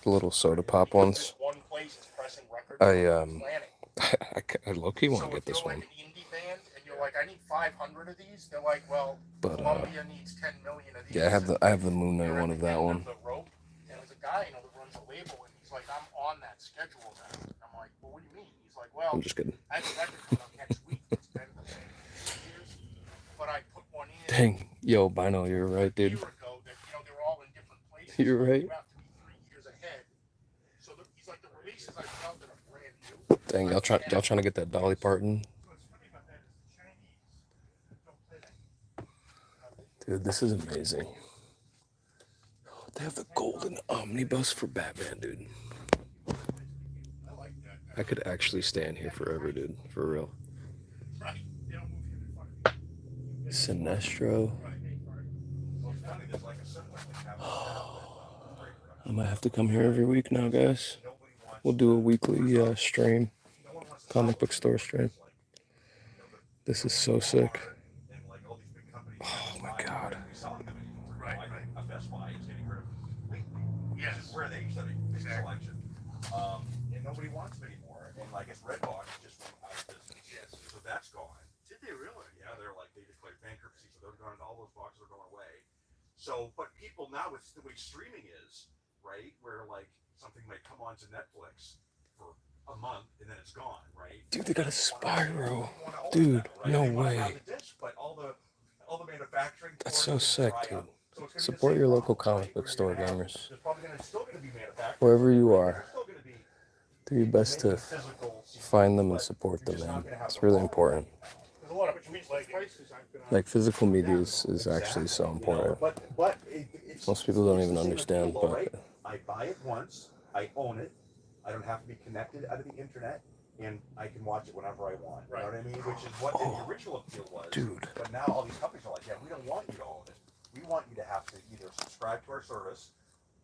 B: The little soda pop ones.
E: There's one place that's pressing records.
B: I low-key want
E: So
B: to get
E: if
B: this
E: you're
B: one.
E: like an indie band and you're like, I need 500 of these, they're like, well,
B: But,
E: Columbia needs 10 million of these.
B: Yeah, I have the Moon Knight
E: You're at
B: one
E: the
B: of that
E: end
B: one.
E: the rope, and there's a guy, that runs a label, and he's like, I'm on that schedule now. And I'm like, well, what do you mean? He's like, well,
B: I'm just kidding.
E: I have a record coming up next week. It's been 2 years, but I put one in.
B: Dang, yo, Bino, you're right,
E: A year
B: dude.
E: ago that they were all in different places.
B: You're
E: so
B: right.
E: You have to be 3 years ahead. So he's like, the releases I felt that are brand new.
B: Dang, y'all trying to get that Dolly Parton.
C: What's funny about that is the Chinese don't play that.
B: Dude, this is amazing. They have the golden omnibus for Batman, dude.
E: I like that.
B: I could actually stand here forever, dude. For real.
C: Right. They don't move you in front of you.
B: Sinestro.
C: Right, they are.
B: I might have to come here every week now, guys.
D: Nobody wants.
B: We'll do a weekly stream,
D: No one wants to
B: comic
D: sell
B: book store stream.
D: like,
B: This is so sick.
D: and like all these big companies.
B: Oh my God.
D: Be selling them anymore.
E: Right,
D: I
E: right.
D: think a Best Buy is getting rid of completely.
E: Yes.
D: Which is where they used to have a big
E: Exactly.
D: selection. And nobody wants them anymore. And like it's Redbox just went out of business. Yes. So that's gone.
C: Did they really?
D: Yeah, they're like they declared bankruptcy, so they're going. All those boxes are going away. So, but people now with the way streaming is, right, where like something might come onto Netflix for a month and then it's gone, right?
B: Dude, they got a Spyro.
D: You wanna own
B: Dude,
D: that, right?
B: no
D: They wanna
B: way.
D: have the disc, but all the manufacturing.
B: That's
D: for
B: so
D: it is
B: sick,
D: dry
B: dude.
D: up. So it's gonna be the
B: Support
D: same
B: your
D: problem,
B: local comic
D: right?
B: book
D: Where
B: store,
D: you're gonna have-
B: gamers.
D: There's probably still going to be manufacturing.
B: Wherever you are,
D: There's still gonna be
B: do your best to
D: physical,
B: find them and
D: but
B: support
D: you're
B: them,
D: just not
B: man.
D: gonna have
B: It's
D: the
B: really
D: volume.
B: important.
C: There's a lot of prices I've been on.
B: Like, physical media is actually so important.
D: But it's,
B: Most people don't
D: it's
B: even
D: the same
B: understand,
D: appeal,
B: but-
D: right? I buy it once, I own it, I don't have to be connected out of the internet, and I can watch it whenever I want. You know what I mean? Which is what the original appeal was.
B: Dude.
D: But now all these companies are like, yeah, we don't want you to own it. We want you to have to either subscribe to our service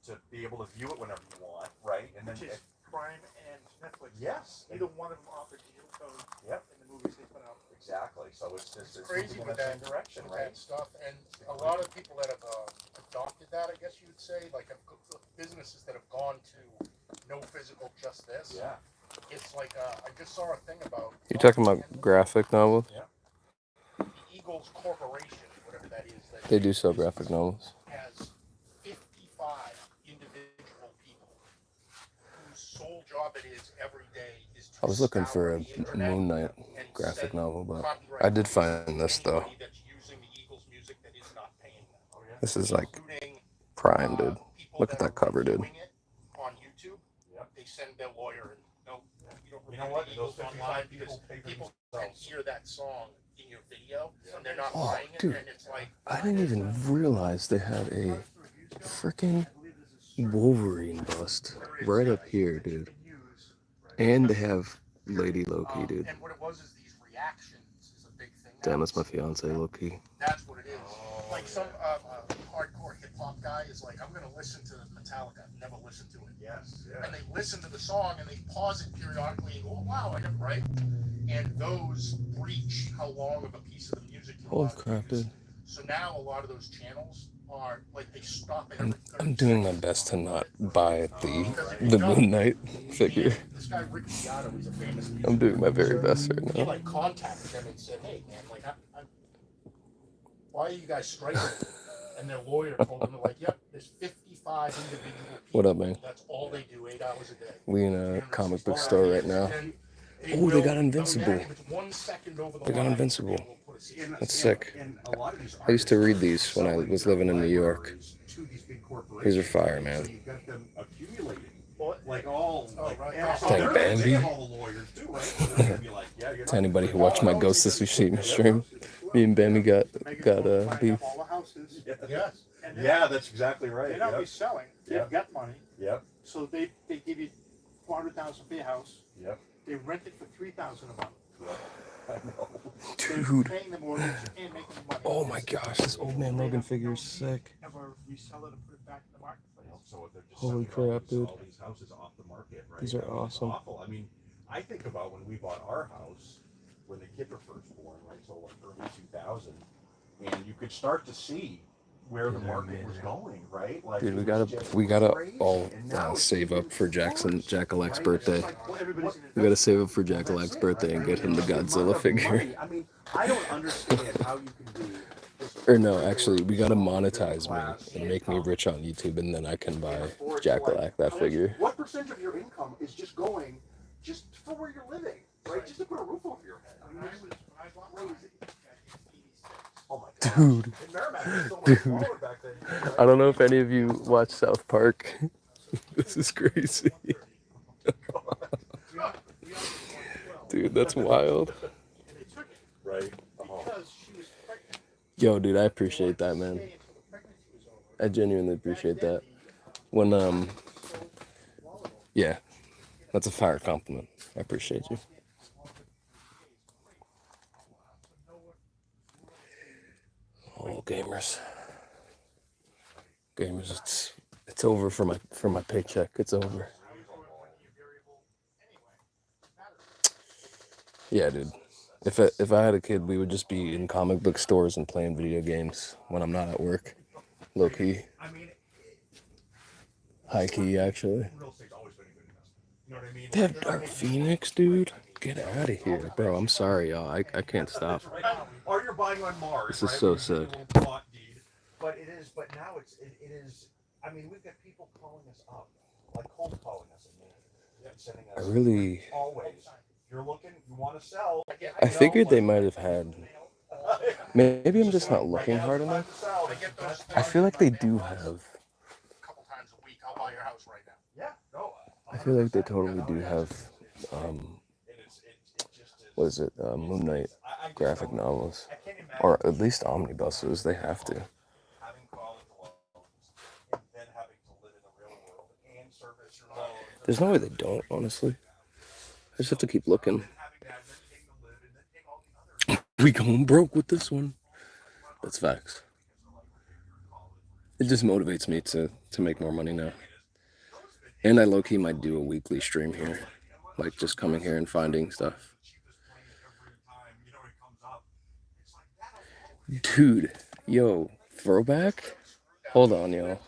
D: to be able to view it whenever you want, right? And then
C: Which is Prime and Netflix.
D: yes,
C: Neither one of them offer digital code
D: Yep.
C: in the movies they put out.
D: exactly. So it's just
E: It's crazy
D: moving
E: with
D: in the same
E: that,
D: direction,
E: with
D: right?
E: that stuff, and a lot of people that have adopted that, I guess you would say, like businesses that have gone to no physical, just this.
D: Yeah.
E: It's like I just saw a thing about.
B: You talking about graphic novels?
E: the Eagles Corporation, whatever that is. That
B: They do sell graphic novels.
E: has 55 individual people whose sole job it is every day is to
B: I was looking
E: scour
B: for a
E: the internet
B: Moon Knight
E: and
B: graphic
E: send
B: novel, but
E: copyright
B: I did
E: notices
B: find
E: to
B: this, though.
E: anybody that's using the Eagles music that is not paying them.
D: Oh, yeah.
B: This is like
E: Including,
B: prime, dude.
E: people
B: Look at that
E: are
B: cover, dude.
E: reviewing it on YouTube.
D: Yep.
E: They send their lawyer and no, you don't
D: You know
E: review
D: what?
E: the
D: Those
E: Eagles
D: 55
E: online because
D: people pay for
E: people can
D: themselves.
E: hear that song in your video
D: Yeah.
E: and they're not
B: Oh,
E: buying it,
B: dude.
E: and it's like
B: I didn't even realize they had a freaking Wolverine bust right up here, dude. And they have Lady Loki, dude.
E: And what it was is these reactions is a big thing.
B: Damn,
E: now.
B: that's my fiance, Loki.
E: That's what it is. Like some hardcore hip hop guy is like, I'm gonna listen to Metallica. I've never listened to it.
D: Yes.
E: And they listen to the song and they pause it periodically and go, oh, wow, I never right. And those breach how long of a piece of the music you're
B: Holy
E: allowed to
B: crap,
E: use.
B: dude.
E: So now a lot of those channels are like they stop it.
B: I'm,
E: every 30
B: I'm doing my
E: seconds.
B: best to not buy the Moon Knight figure.
E: And this guy Rick Beato, he's a famous music
B: I'm doing my very
E: producer.
B: best right
E: He
B: now.
E: like contacted them and said, hey man, like why are you guys striking? And their lawyer told them, like, yep, there's 55 individual people.
B: What up, man?
E: That's all they do, 8 hours a day.
B: We in a comic book store right now. Oh, they got Invincible.
E: If it's 1 second over the
B: They got
E: line,
B: Invincible.
E: they will put a season.
B: That's sick.
D: And a lot of these
B: I used to read these
D: artists
B: when I
D: sell
B: was
D: their
B: living in New York.
D: libraries to these big corporations.
B: These are fire, man.
D: So you've got them accumulating,
E: Well,
D: like all,
E: Oh,
D: like,
E: right.
D: and so
B: Thank
D: they're-
B: Bambi.
D: they have all the lawyers too, right? So they're gonna be like, yeah, you're
B: To
D: not-
B: anybody who watched my Ghost of Tsushima stream, me and Bambi got beef.
C: All the houses.
E: yes.
C: And
D: Yeah, that's exactly right.
C: they're not
D: Yep.
C: reselling.
D: Yep.
C: They've got money.
D: Yep.
C: So they give you 400,000 for your house.
D: Yep.
C: They rent it for 3,000 a month.
D: I know.
C: They're
B: Dude.
C: paying the mortgage and making money.
B: Oh my gosh, this Old Man Logan figure is sick.
C: Ever resell it and put it back in the marketplace.
D: So they're just
B: Holy
D: sucking all
B: crap,
D: these-
B: dude.
D: All these houses off the market, right?
B: These are
D: I mean, it's
B: awesome.
D: Awful. I mean, I think about when we bought our house, when the kids were first born, right? So like early 2000, and you could start to see where the
B: These are
D: market was
B: amazing.
D: going, right? Like
B: Dude,
D: it
B: we
D: was
B: gotta
D: just
B: we gotta
D: crazy,
B: all
D: and now it's
B: save up for Jack Aleck's
D: right?
B: birthday.
D: It's like, well, everybody's gonna
B: We gotta save up for
D: Well,
B: Jack
D: that's
B: Aleck's
D: it,
B: birthday and
D: right?
B: get him the
D: It's amount
B: Godzilla
D: of
B: figure.
D: money. I mean, I don't understand how you can be. this
B: Or no, actually, we gotta
D: middle
B: monetize
D: class
B: me and make me
D: income
B: rich on YouTube, and then I can buy
D: and afford to,
B: Jack
D: like,
B: Aleck that figure.
D: What percentage of your income is just going just for where you're living, right? Just to put a roof over your head. I mean,
C: When I bought mine,
D: crazy.
C: I hit 86.
D: Oh my gosh.
B: Dude.
D: And Merrimack was so much
B: Dude.
D: smaller back then. Right?
B: I don't know if any of you watch South Park. This is crazy. Dude, that's wild.
C: And they took it
D: Right. Oh.
C: because she was pregnant.
B: Yo, dude, I appreciate that, man.
C: Stay until the pregnancy was over.
B: I genuinely appreciate that. When, yeah, that's a fire compliment. I appreciate you. Oh, gamers. Gamers, it's It's over for my paycheck. It's over. Yeah, dude. If I had a kid, we would just be in comic book stores and playing video games when I'm not at work. Low key. High key, actually.
D: Real estate's always been a good investment. You know what I mean?
B: They have Dark Phoenix, dude. Get out of here, bro. I'm sorry, y'all. I can't stop.
D: Or you're buying on Mars.
B: This is
D: right?
B: so
D: Where you get
B: sick.
D: a little plot deed. But it is. But now it is. I mean, we've got people calling us up, like cold calling us and sending
B: I
D: us.
B: really.
D: Always. You're looking. You want to sell.
B: I figured they might have had. Maybe I'm just not looking hard enough. I feel like they do have.
E: A couple times a week, I'll buy your house right now.
D: Yeah. No.
B: I feel like they totally do have. What is it? Moon Knight graphic novels, or at least omnibuses. They have to. There's no way they don't, honestly. I just have to keep looking. We going broke with this one. That's facts. It just motivates me to make more money now. And I low-key might do a weekly stream here. Like just coming here and finding stuff. Dude, yo, throwback? Hold on, yo.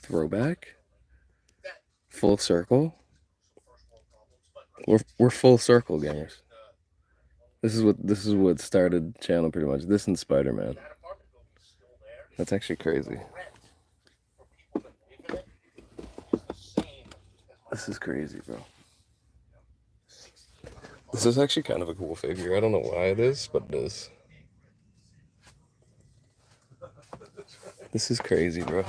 B: Throwback? Full circle? We're full circle gamers. This is what started channel pretty much. This and Spider-Man. That's actually crazy. This is crazy, bro. This is actually kind of a cool figure. I don't know why it is, but it is. This is crazy, bro.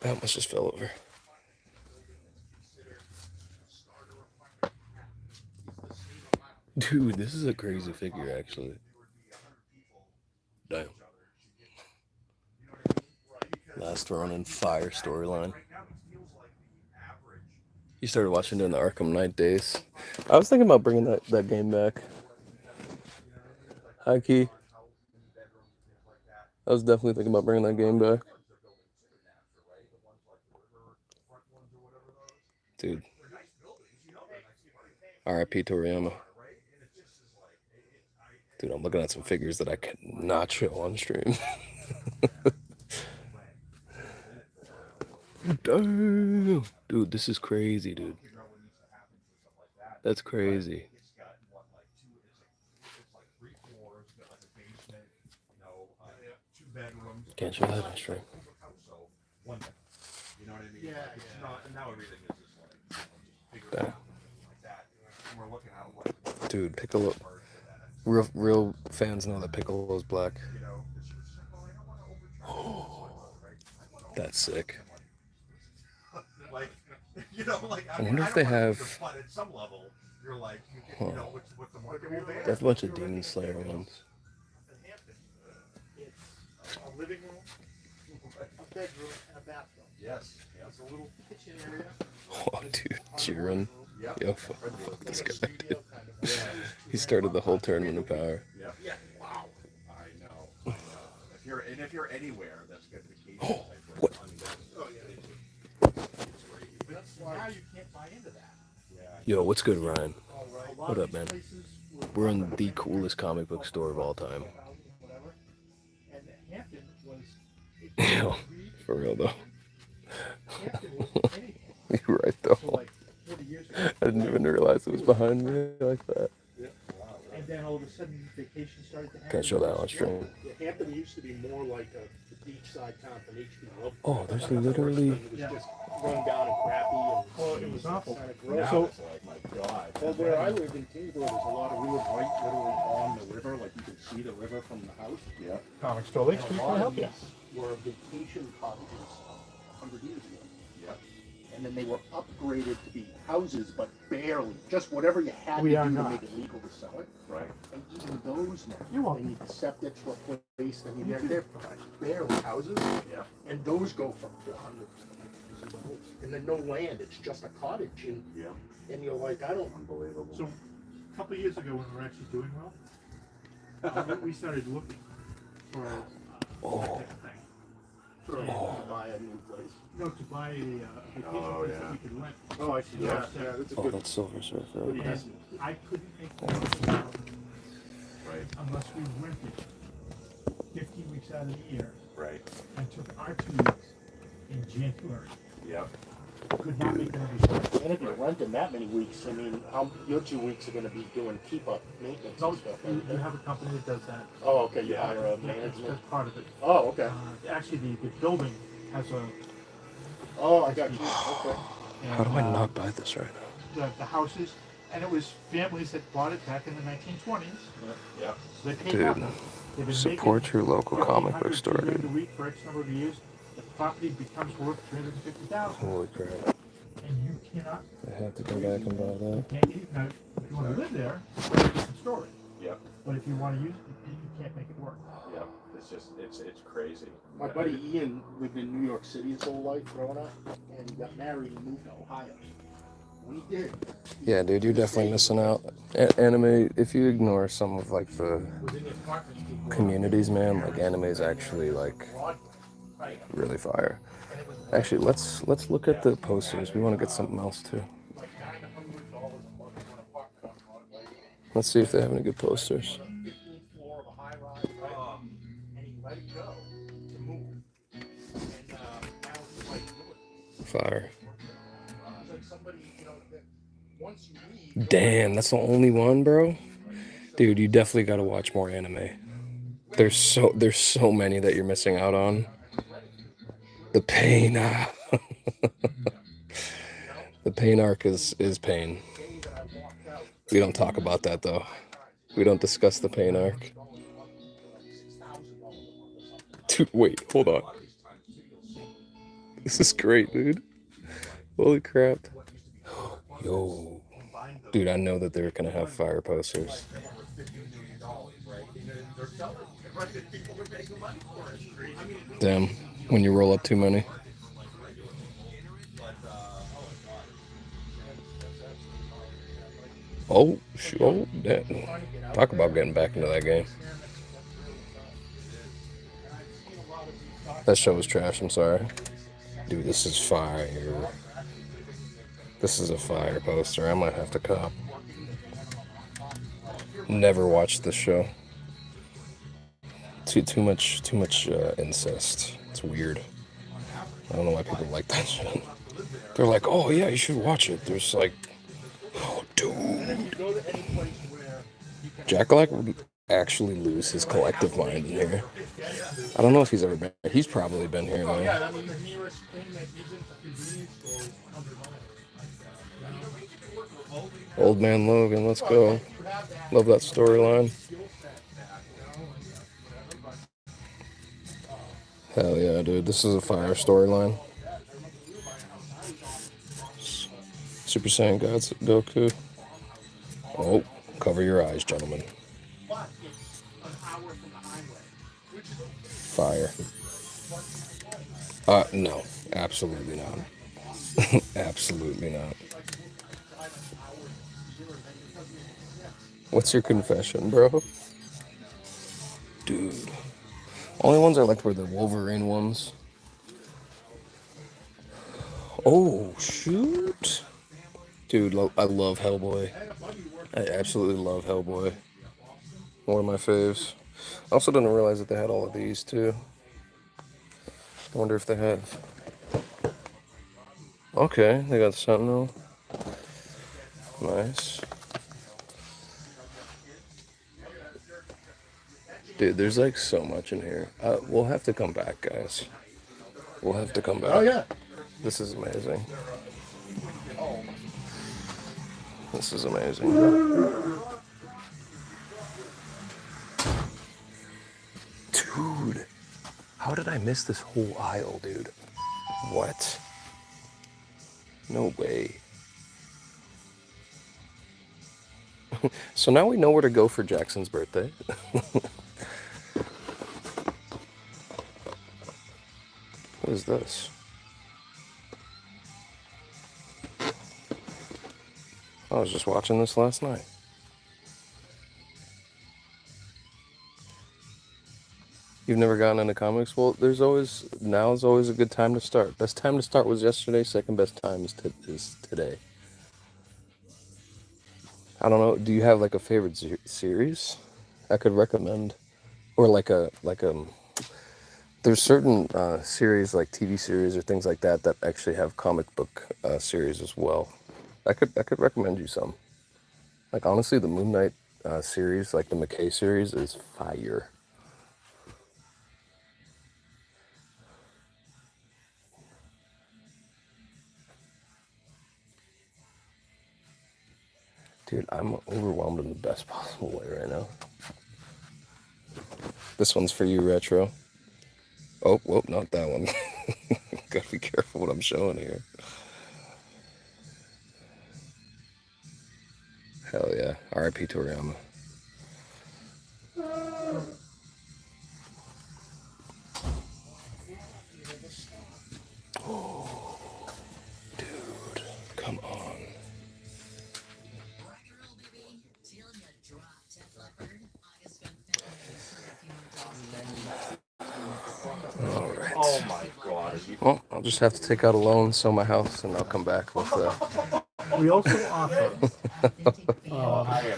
B: That must just fell over. Dude, this is a crazy figure, actually. Damn. Last Ronin Fire storyline. You started watching during the Arkham Knight days. I was thinking about bringing that game back. High key. I was definitely thinking about bringing that game back. Dude. R.I.P. Toriyama. Dude, I'm looking at some figures that I cannot show on stream. Damn. Dude, this is crazy, dude. That's crazy. Can't show that on stream. Damn. Dude, Piccolo. Real fans know that Piccolo's black. That's sick. I wonder if they have. Huh. They have a bunch of Demon Slayer ones.
C: A living room, a bedroom, and a bathroom.
D: Yes.
C: It's a little kitchen area.
B: Oh, dude, Jiren. Yo, fuck this guy. Dude. He started the whole tournament of power.
D: Yeah. Wow. I know. If you're anywhere, that's good vacation.
B: What?
C: Oh, yeah. Now you can't buy into that.
B: Yo, what's good, Ryan? What up, man? We're in the coolest comic book store of all time.
C: And Hampton was.
B: Yo, for real though. You're right though. I didn't even realize it was behind me like that.
C: And then all of a sudden, vacation started to happen.
B: Can't show that on stream.
C: Hampton used to be more like a beachside town than HP.
B: Oh, there's literally.
C: It was just run down and crappy. Well, it was awful. Kind of gross. So,
E: Well, where I lived in Kingsborough, there's a lot of real bright, literally on the river, like you can see the river from the house.
D: Yeah.
C: Comic store Lake Street, can I help you?
E: Were vacation cottages 100 years ago.
D: Yeah.
E: And then they were upgraded to be houses, but barely. Just whatever you had
C: We
E: to
C: are
E: do to
C: not.
E: make it legal to sell it.
D: Right.
E: And even those now,
C: You're welcome.
E: they need the septic replaced. I mean, they're barely houses.
D: Yeah.
E: And those go for 400. And then no land, it's just a cottage. And,
D: Yeah.
E: and you're like, I don't.
D: Unbelievable.
C: So, a couple of years ago, when we were actually doing well, we started looking for that
B: Oh.
C: type of thing.
E: Buy a new place.
C: No, to buy a vacation
D: Oh,
C: place
D: yeah.
C: that you could rent.
E: Oh, I see. Yeah, yeah, that's a
B: Oh,
E: good.
B: that's Silver Surfer.
E: Good
B: Okay.
E: investment.
C: I couldn't make $40,000
D: Right.
C: unless we rented 15 weeks out of the year
D: Right.
C: and took our 2 weeks in January.
D: Yep.
C: Could not make that every
E: And if you're renting that many weeks, I mean, your 2 weeks are going to be doing keep up maintenance
C: No,
E: and stuff.
C: you have a company that does that.
E: Oh, okay. You
D: Yeah.
E: hire a
C: Yeah, that's
E: management.
C: part of it.
E: Oh, okay.
C: Actually, the building has a.
E: Oh, I got you. Okay.
B: How do I
C: and,
B: not buy this right now?
C: the houses, and it was families that bought it back in the 1920s.
D: Yep.
C: So they paid
B: Dude,
C: nothing. They've been
B: support
C: making
B: your local comic book
C: 1,500,
B: store,
C: $2,000 a
B: dude.
C: week for X number of years. The property becomes worth $350,000,
B: Holy crap.
C: and you cannot.
B: I have to go back and buy that.
C: Now, if you want to live there, it's a different story.
D: Yep.
C: But if you want to use it, you can't make it work.
D: Yep. It's just it's crazy.
E: My buddy Ian lived in New York City his whole life growing up, and he got married and moved to Ohio. When he did,
B: Yeah, dude, you're definitely missing out. Anime, if you ignore some of like the
E: was in the apartment. He grew up
B: communities, man, like anime is actually like
E: in Broadway, right?
B: really fire.
E: And it was
B: Actually, let's look at the posters. We want to get something else too.
E: like $900 a month for an apartment on Broadway.
B: Let's see if they have any good posters.
E: 15th floor of a high rise, right? And he let it go to move. And now he's like doing it.
B: Fire.
E: It's like somebody, you know, that once you leave.
B: Damn, that's the only one, bro. Dude, you definitely got to watch more anime. There's so many that you're missing out on. The pain, the pain arc is pain. We don't talk about that though. We don't discuss the pain arc. Dude, wait, hold on. This is great, dude. Holy crap. Yo. Dude, I know that they're gonna have fire posters. Damn, when you roll up too many. Oh, damn. Talk about getting back into that game. That show was trash, I'm sorry. Dude, this is fire. This is a fire poster. I might have to cop. Never watched this show. Too much incest. It's weird. I don't know why people like that shit. They're like, oh yeah, you should watch it. There's like, oh dude. Jack Black would actually lose his collective mind in here. I don't know if he's ever been. He's probably been here though.
E: Yeah, I mean, the nearest thing that isn't a convenience store is 100 miles.
B: Old Man Logan, let's go. Love that storyline. Hell yeah, dude. This is a fire storyline. Super Saiyan God's Goku. Oh, cover your eyes, gentlemen. Fire. No. Absolutely not. Absolutely not. What's your confession, bro? Dude. Only ones I liked were the Wolverine ones. Oh, shoot. Dude, I love Hellboy. I absolutely love Hellboy. One of my faves. I also didn't realize that they had all of these, too. I wonder if they have. Okay, they got Sentinel. Nice. Dude, there's like so much in here. We'll have to come back, guys. We'll have to come back.
E: Oh, yeah.
B: This is amazing. This is amazing. Dude, how did I miss this whole aisle, dude? What? No way. So now we know where to go for Jackson's birthday. What is this? I was just watching this last night. You've never gotten into comics? Well, now is always a good time to start. Best time to start was yesterday. Second best time is today. I don't know. Do you have like a favorite series I could recommend, or there's certain series like TV series or things like that that actually have comic book series as well. I could recommend you some. Like honestly, the Moon Knight series, like the McKay series, is fire. Dude, I'm overwhelmed in the best possible way right now. This one's for you, Retro. Oh, whoa, not that one. Gotta be careful what I'm showing here. Hell yeah. R.I.P. Toriyama. Oh, dude, come on. All right.
D: Oh my God.
B: Well, I'll just have to take out a loan, sell my house, and I'll come back with
C: We also offer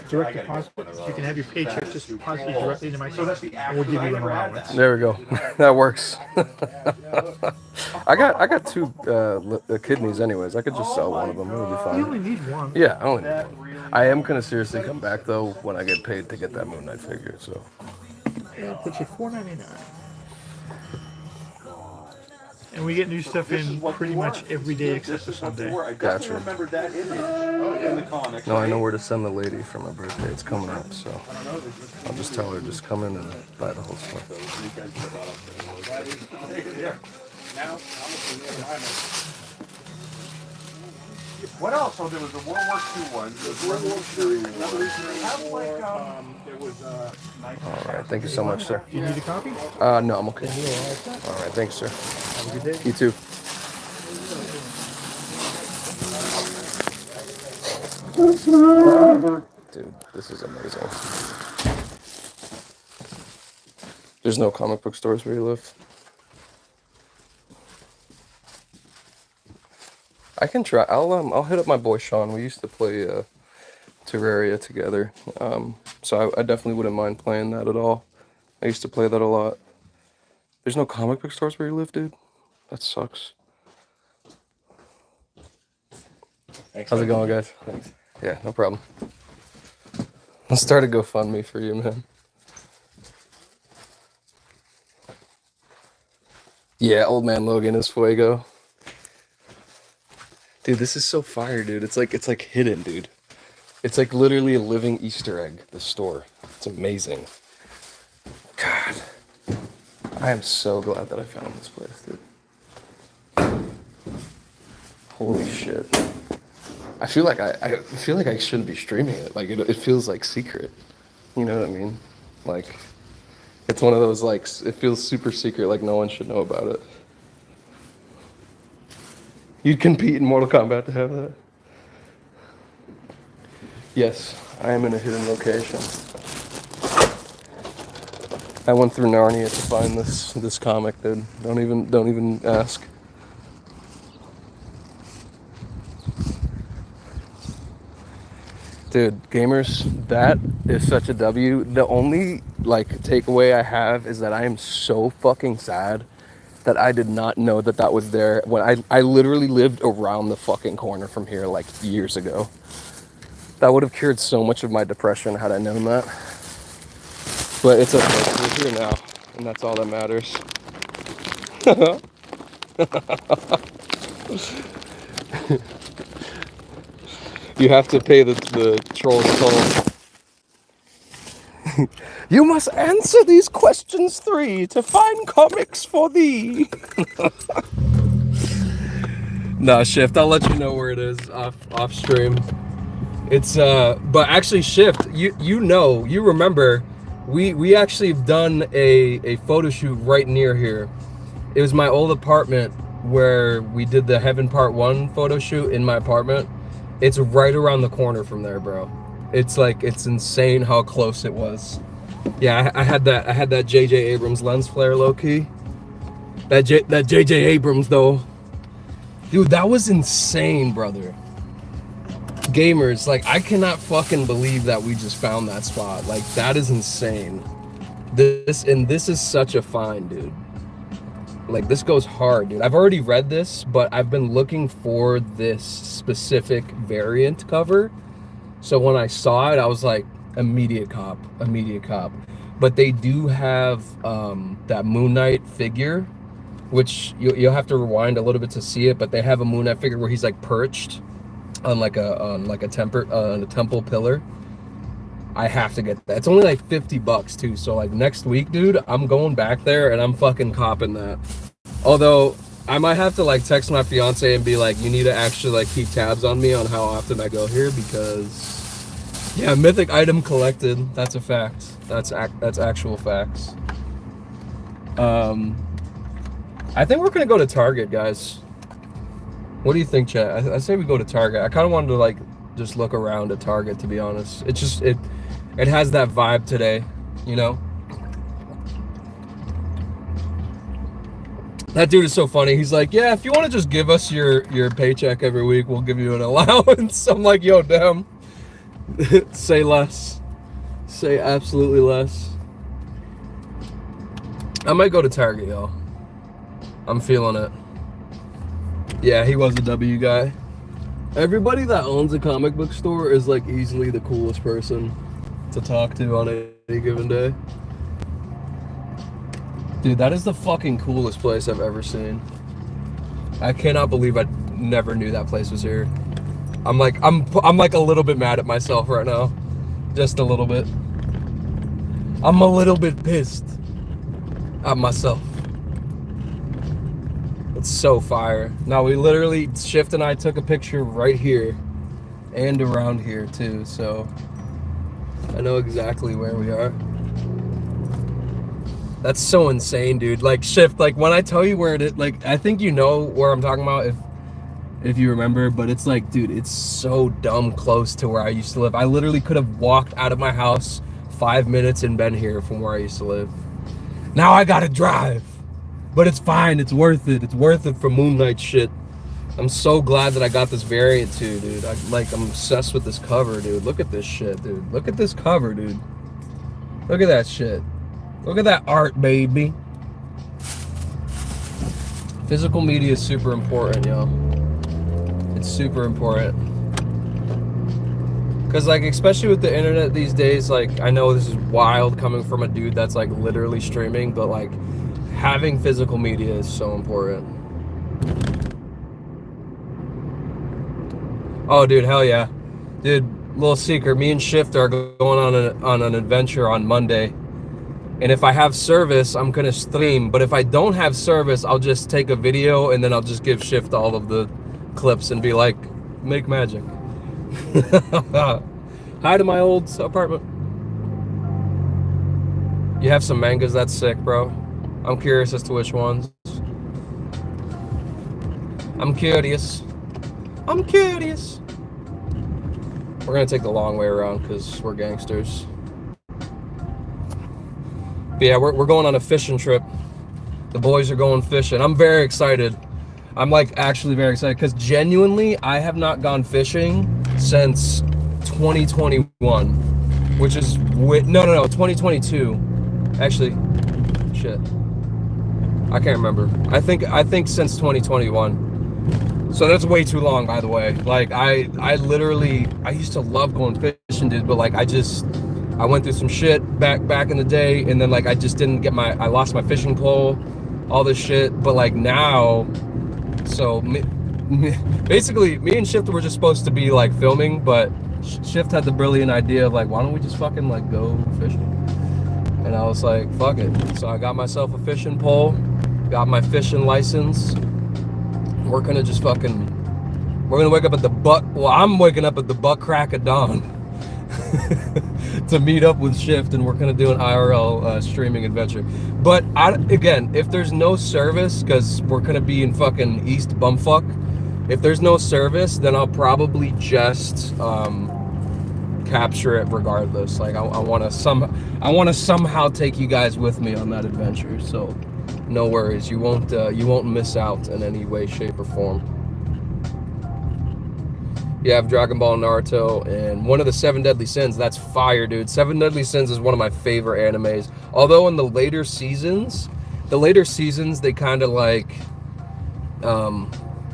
C: direct deposit. You can have your paycheck just deposited directly into my account, and we'll give you an allowance.
B: There we go. That works. I got two kidneys anyways. I could just sell one of them. It'll be
C: You
B: fine.
C: only need one.
B: Yeah, I only need one. I am gonna seriously come back though when I get paid to get that Moon Knight figure. So
C: It'll put you $4.99. And we get new stuff in pretty much every day except for Sunday.
D: I
B: Gotcha.
D: definitely remember that image in the comics.
B: now I know where to send the lady for my birthday. It's coming up, so I'll just tell her just come in and buy the whole stuff.
D: What else? Oh, there was a World War II one. There was Revolutionary War. There was
B: All right, thank you so much, sir.
C: Do you need a copy?
B: No, I'm okay. All right, thanks, sir.
C: Have a good day.
B: You too. Dude, this is amazing. There's no comic book stores where you live? I can try. I'll hit up my boy Sean. We used to play Terraria together. So I definitely wouldn't mind playing that at all. I used to play that a lot. There's no comic book stores where you live, dude? That sucks. How's it going, guys? Thanks. Yeah, no problem. I'll start a GoFundMe for you, man. Yeah, old man Logan is fuego. Dude, this is so fire, dude. It's like hidden, dude. It's like literally a living Easter egg, the store. It's amazing. God. I am so glad that I found this place, dude. Holy shit. I feel like I shouldn't be streaming it. Like it feels like secret. You know what I mean? Like it's one of those like it feels super secret, like no one should know about it. You'd compete in Mortal Kombat to have that? Yes, I am in a hidden location. I went through Narnia to find this comic, dude. Don't even ask. Dude, gamers, that is such a W. The only like takeaway I have is that I am so fucking sad that I did not know that was there when I literally lived around the fucking corner from here like years ago. That would have cured so much of my depression had I known that. But it's okay, we're here now, and that's all that matters. You have to pay the troll's toll. You must answer these questions 3 to find comics for thee. Nah, Shift, I'll let you know where it is off stream. It's but actually Shift, you remember we actually have done a photo shoot right near here. It was my old apartment where we did the Heaven Part 1 photo shoot in my apartment. It's right around the corner from there, bro. It's like, it's insane how close it was.
A: Yeah, I had that J.J. Abrams lens flare low key. That J.J. Abrams though, dude, that was insane, brother. Gamers, like, I cannot fucking believe that we just found that spot. Like, that is insane. This is such a find, dude. Like, this goes hard, dude. I've already read this, but I've been looking for this specific variant cover. So when I saw it, I was like, immediate cop. But they do have that Moon Knight figure, which you'll have to rewind a little bit to see it. But they have a Moon Knight figure where he's like perched on like a temple pillar. I have to get that. It's only like $50 too. So like next week, dude, I'm going back there and I'm fucking copping that. Although I might have to like text my fiance and be like, you need to actually like keep tabs on me on how often I go here, because yeah, mythic item collected. That's a fact. That's actual facts. I think we're gonna go to Target, guys. What do you think, chat? I say we go to Target. I kind of wanted to like just look around at Target, to be honest. It just it has that vibe today, you know. That dude is so funny. He's like, yeah, if you want to just give us your paycheck every week, we'll give you an allowance. I'm like, yo, damn. Say less. Say absolutely less. I might go to Target, y'all. I'm feeling it. Yeah, he was a W guy. Everybody that owns a comic book store is like easily the coolest person to talk to on any given day. Dude, that is the fucking coolest place I've ever seen. I cannot believe I never knew that place was here. I'm like a little bit mad at myself right now. Just a little bit. I'm a little bit pissed at myself. It's so fire. Now we literally, Shift and I took a picture right here and around here too, so I know exactly where we are. That's so insane, dude. Like, Shift, like when I tell you where it is, like I think you know where I'm talking about if you remember, but it's like, dude, it's so dumb close to where I used to live. I literally could have walked out of my house 5 minutes and been here from where I used to live. Now I gotta drive. But it's fine, it's worth it. It's worth it for Moon Knight shit. I'm so glad that I got this variant too, dude. I'm obsessed with this cover, dude. Look at this shit, dude. Look at this cover, dude. Look at that shit. Look at that art, baby. Physical media is super important, yo. It's super important. Cause like, especially with the internet these days, like I know this is wild coming from a dude that's like literally streaming, but like having physical media is so important. Oh, dude, hell yeah. Dude, little secret, me and Shift are going on an adventure on Monday. And if I have service, I'm gonna stream. But if I don't have service, I'll just take a video and then I'll just give Shift all of the clips and be like, make magic. Hi to my old apartment. You have some mangas, that's sick, bro. I'm curious as to which ones. I'm curious. We're gonna take the long way around because we're gangsters. But yeah, we're going on a fishing trip. The boys are going fishing. I'm very excited. I'm like actually very excited because genuinely I have not gone fishing since 2021, which is no 2022. Actually, shit. I can't remember. I think since 2021. So that's way too long, by the way. Like I literally used to love going fishing, dude, but like I went through some shit back in the day, and then like I just didn't get I lost my fishing pole, all this shit. But like now, so basically me and Shift were just supposed to be like filming, but Shift had the brilliant idea of like, why don't we just fucking like go fishing? And I was like, fuck it. So I got myself a fishing pole, got my fishing license. We're gonna just we're gonna wake up at I'm waking up at the butt crack of dawn to meet up with Shift, and we're gonna do an IRL streaming adventure. But again, if there's no service, because we're gonna be in fucking East Bumfuck, if there's no service, then I'll probably just capture it regardless. Like I want to somehow take you guys with me on that adventure. So no worries, you won't miss out in any way, shape, or form. You have Dragon Ball, Naruto, and one of the 7 Deadly Sins. That's fire, dude. 7 Deadly Sins is one of my favorite animes. Although in the later seasons, they kind of like,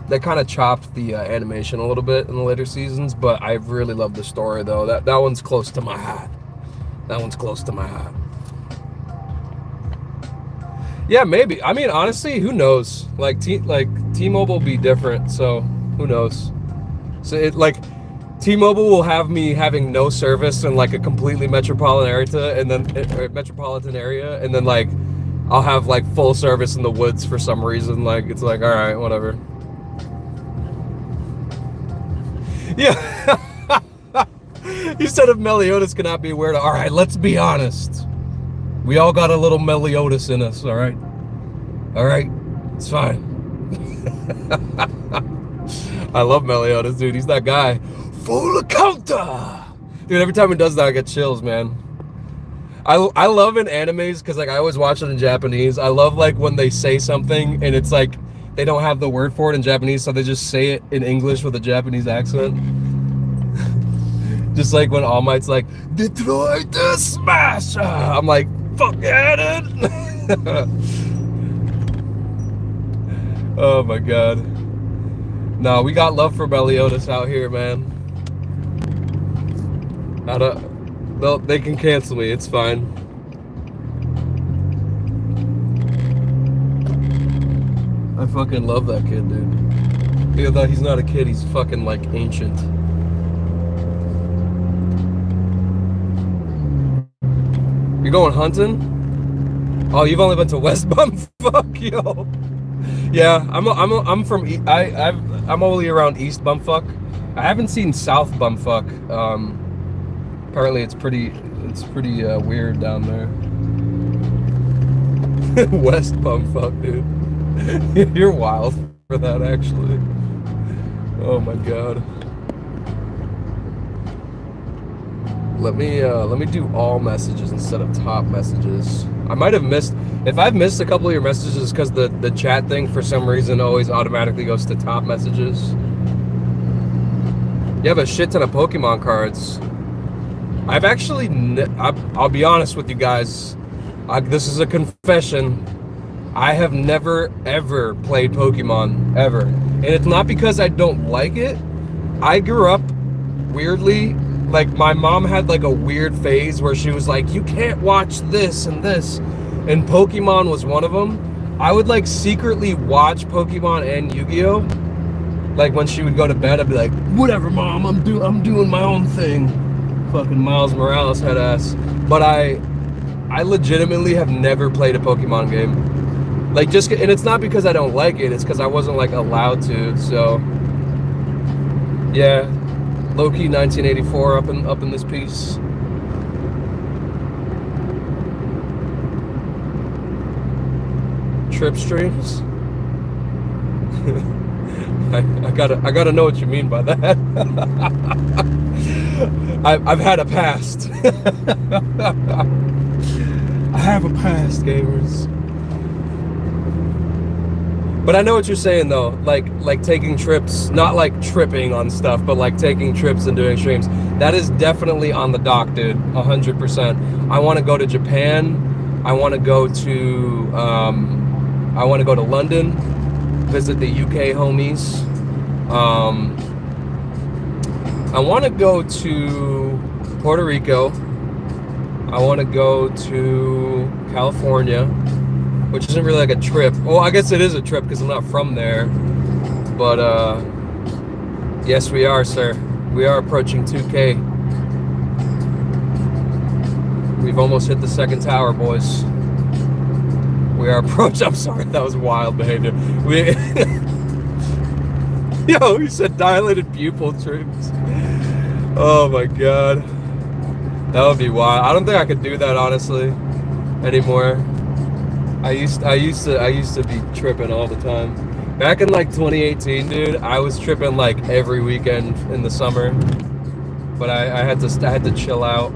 A: they kind of chopped the animation a little bit in the later seasons. But I really love the story, though. That one's close to my heart. That one's close to my heart. Yeah, maybe. I mean, honestly, who knows? Like T-Mobile will be different, so who knows? So it like T-Mobile will have me having no service in like a completely metropolitan area, and then like I'll have like full service in the woods for some reason. Like it's like, all right, whatever. Yeah. You said if Meliodas cannot be weird. All right, let's be honest. We all got a little Meliodas in us. All right. All right. It's fine. I love Meliodas, dude. He's that guy. Full counter. Dude, every time he does that, I get chills, man. I love in animes because like I always watch it in Japanese. I love like when they say something and it's like they don't have the word for it in Japanese, so they just say it in English with a Japanese accent. Just like when All Might's like, Detroit the Smash! I'm like, fuck yeah, dude! Oh my god. No, we got love for Meliodas out here, man. They can cancel me, it's fine. I fucking love that kid, dude. Even though he's not a kid, he's fucking like ancient. You're going hunting? Oh, you've only been to West Bumfuck, yo. Yeah, I'm from I'm only around East Bumfuck. I haven't seen South Bumfuck. Apparently it's pretty weird down there. West Bumfuck, dude. You're wild for that, actually. Oh my god. Let me do all messages instead of top messages. I might have missed, if I've missed a couple of your messages, because the chat thing for some reason always automatically goes to top messages. You have a shit ton of Pokemon cards. I've actually, I'll be honest with you guys. This is a confession. I have never ever played Pokemon ever, and it's not because I don't like it. I grew up weirdly. Like, my mom had like a weird phase where she was like, you can't watch this and this, and Pokemon was one of them. I would like secretly watch Pokemon and Yu-Gi-Oh! Like when she would go to bed, I'd be like, whatever, mom, I'm doing my own thing. Fucking Miles Morales head ass. But I legitimately have never played a Pokemon game. Like, just, and it's not because I don't like it, it's because I wasn't like allowed to. So yeah. Low-key 1984 up in this piece. Trip streams? I gotta know what you mean by that. I've had a past. I have a past, gamers. But I know what you're saying though, like taking trips, not like tripping on stuff, but like taking trips and doing streams. That is definitely on the dock, dude, 100%. I want to go to Japan. I want to go to London, visit the UK homies. I want to go to Puerto Rico. I want to go to California, which isn't really like a trip. Well, I guess it is a trip because I'm not from there. But yes, we are, sir. We are approaching 2K. We've almost hit the second tower, boys. We are approaching. I'm sorry, that was wild behavior. Yo, you said dilated pupil dreams. Oh my god, that would be wild. I don't think I could do that honestly anymore. I used to be tripping all the time. Back in like 2018, dude, I was tripping like every weekend in the summer. but I had to chill out.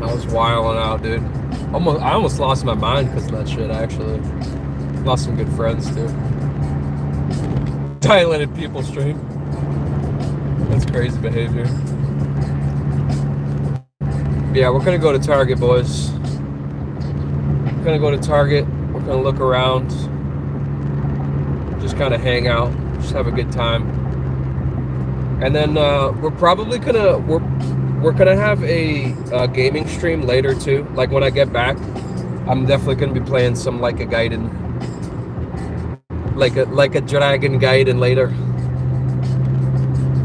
A: I was wilding out, dude. I almost lost my mind because of that shit. Actually, lost some good friends too. Dilated people stream. That's crazy behavior. Yeah, we're gonna go to Target, boys. We're gonna go to Target. We're gonna look around, just kind of hang out, just have a good time, and then we're probably we're gonna have a gaming stream later too. Like when I get back, I'm definitely gonna be playing some like a Gaiden, like a Dragon Gaiden later.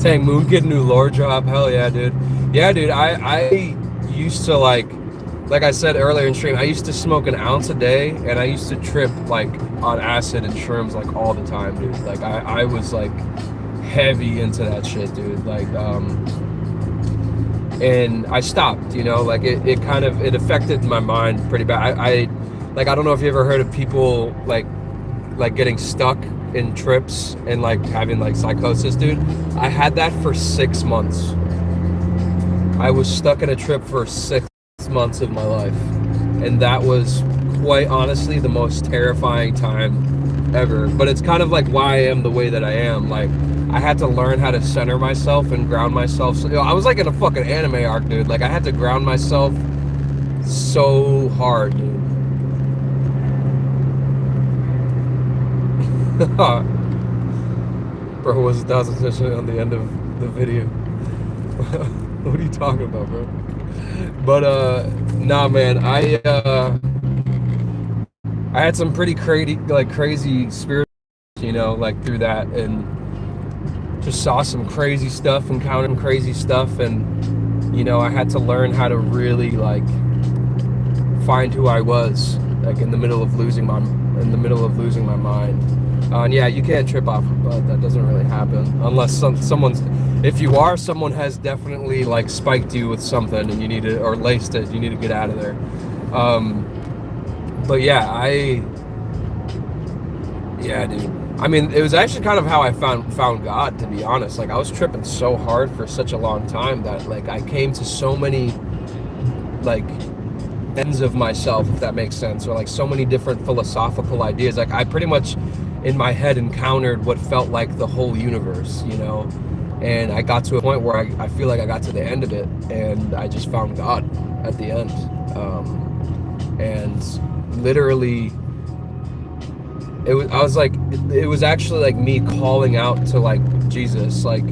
A: Dang, Moonkid new lore drop, hell yeah, dude. Yeah, dude, I used to like I said earlier in stream, I used to smoke an ounce a day, and I used to trip like on acid and shrooms like all the time, dude. Like I was like heavy into that shit, dude. Like and I stopped, you know, like it kind of affected my mind pretty bad. I don't know if you ever heard of people like getting stuck in trips and like having like psychosis, dude. I had that for 6 months. I was stuck in a trip for 6 months of my life, and that was quite honestly the most terrifying time ever. But it's kind of like why I am the way that I am. Like I had to learn how to center myself and ground myself. So, you know, I was like in a fucking anime arc, dude. Like I had to ground myself so hard, dude. Bro was 1,000% on the end of the video. What are you talking about, bro? But nah, man, I had some pretty crazy spiritual, you know, like through that, and just saw some crazy stuff, encountered some crazy stuff, and you know, I had to learn how to really like find who I was, like in the middle of losing my mind. And yeah, you can't trip off of bud. That doesn't really happen unless someone has definitely like spiked you with something and you need to, or laced it. You need to get out of there. But yeah, dude. I mean, it was actually kind of how I found God, to be honest. Like I was tripping so hard for such a long time that like I came to so many like ends of myself, if that makes sense, or like so many different philosophical ideas. Like I pretty much in my head encountered what felt like the whole universe, you know, and I got to a point where I feel like I got to the end of it and I just found God at the end. And literally it was actually like me calling out to like Jesus, like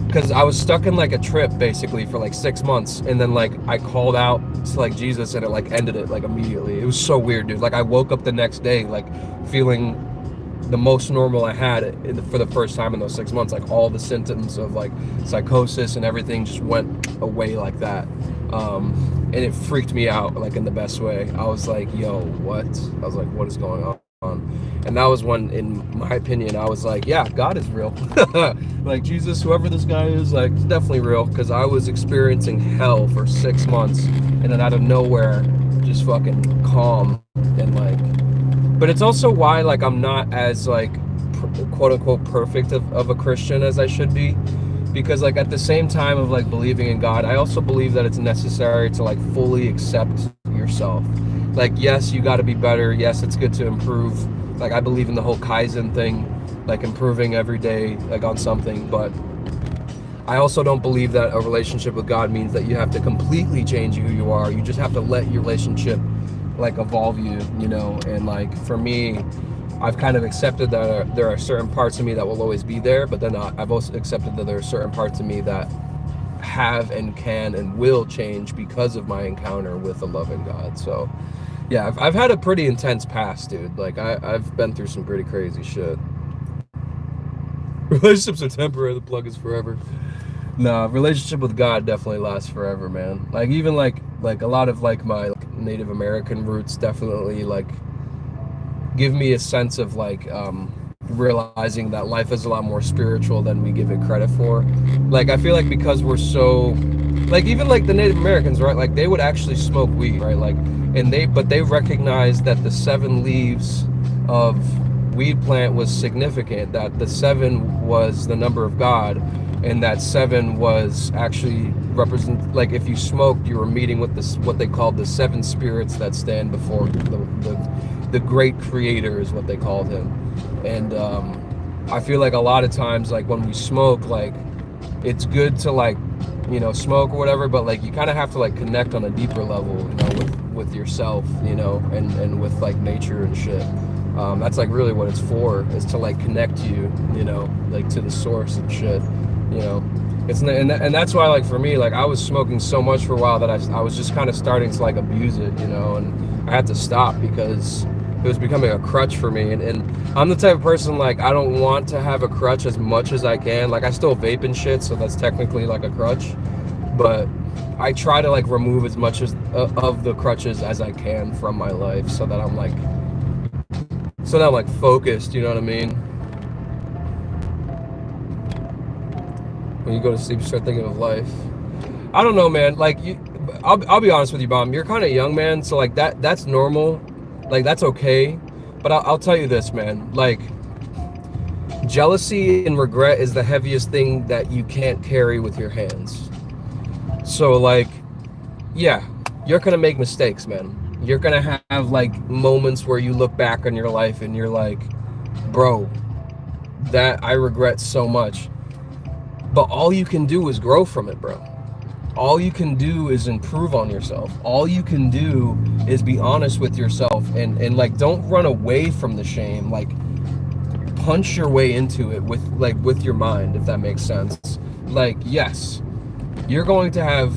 A: because I was stuck in like a trip basically for like 6 months, and then like I called out to like Jesus and it like ended it like immediately. It was so weird, dude. Like I woke up the next day like feeling the most normal I had for the first time in those 6 months. Like all the symptoms of like psychosis and everything just went away like that. And it freaked me out like in the best way. I was like, yo, what? I was like, what is going on? And that was when, in my opinion, I was like, yeah, God is real. Like Jesus, whoever this guy is, like, it's definitely real, because I was experiencing hell for 6 months, and then out of nowhere, just fucking calm and like. But it's also why like I'm not as like quote unquote perfect of a Christian as I should be, because like at the same time of like believing in God, I also believe that it's necessary to like fully accept yourself. Like, yes, you got to be better. Yes, it's good to improve. Like, I believe in the whole Kaizen thing, like improving every day, like on something. But I also don't believe that a relationship with God means that you have to completely change who you are. You just have to let your relationship like evolve you, you know. And like for me, I've kind of accepted that there are certain parts of me that will always be there, but then I've also accepted that there are certain parts of me that have and can and will change because of my encounter with a loving God. So yeah, I've had a pretty intense past, dude. Like I've been through some pretty crazy shit. Relationships are temporary, the plug is forever. Nah, relationship with God definitely lasts forever, man. Like even like a lot of like my Native American roots definitely like give me a sense of like realizing that life is a lot more spiritual than we give it credit for. Like I feel like because we're so like, even like the Native Americans, right, like they would actually smoke weed, right, like, and they recognized that the 7 leaves of weed plant was significant, that the 7 was the number of God, and that 7 was actually represent, like if you smoked, you were meeting with this, what they called the 7 spirits that stand before the great creator is what they called him. And I feel like a lot of times, like when we smoke, like it's good to like, you know, smoke or whatever, but like you kind of have to like connect on a deeper level, you know, with yourself, you know, and with like nature and shit. That's like really what it's for, is to like connect you, you know, like to the source and shit, you know. It's and that's why, like for me, like I was smoking so much for a while that I was just kind of starting to like abuse it, you know, and I had to stop because it was becoming a crutch for me. And I'm the type of person, like I don't want to have a crutch as much as I can. Like I still vape and shit, so that's technically like a crutch, but I try to like remove as much as of the crutches as I can from my life, so that I'm like focused, you know what I mean? When you go to sleep, you start thinking of life. I don't know, man. Like I'll be honest with you, Bomb. You're kind of young, man. So like that's normal. Like that's okay. But I'll tell you this, man. Like jealousy and regret is the heaviest thing that you can't carry with your hands. So like, yeah, you're gonna make mistakes, man. You're gonna have like moments where you look back on your life and you're like, bro, that I regret so much. But all you can do is grow from it, bro. All you can do is improve on yourself. All you can do is be honest with yourself and like don't run away from the shame. Like punch your way into it with your mind, if that makes sense. Like, yes, you're going to have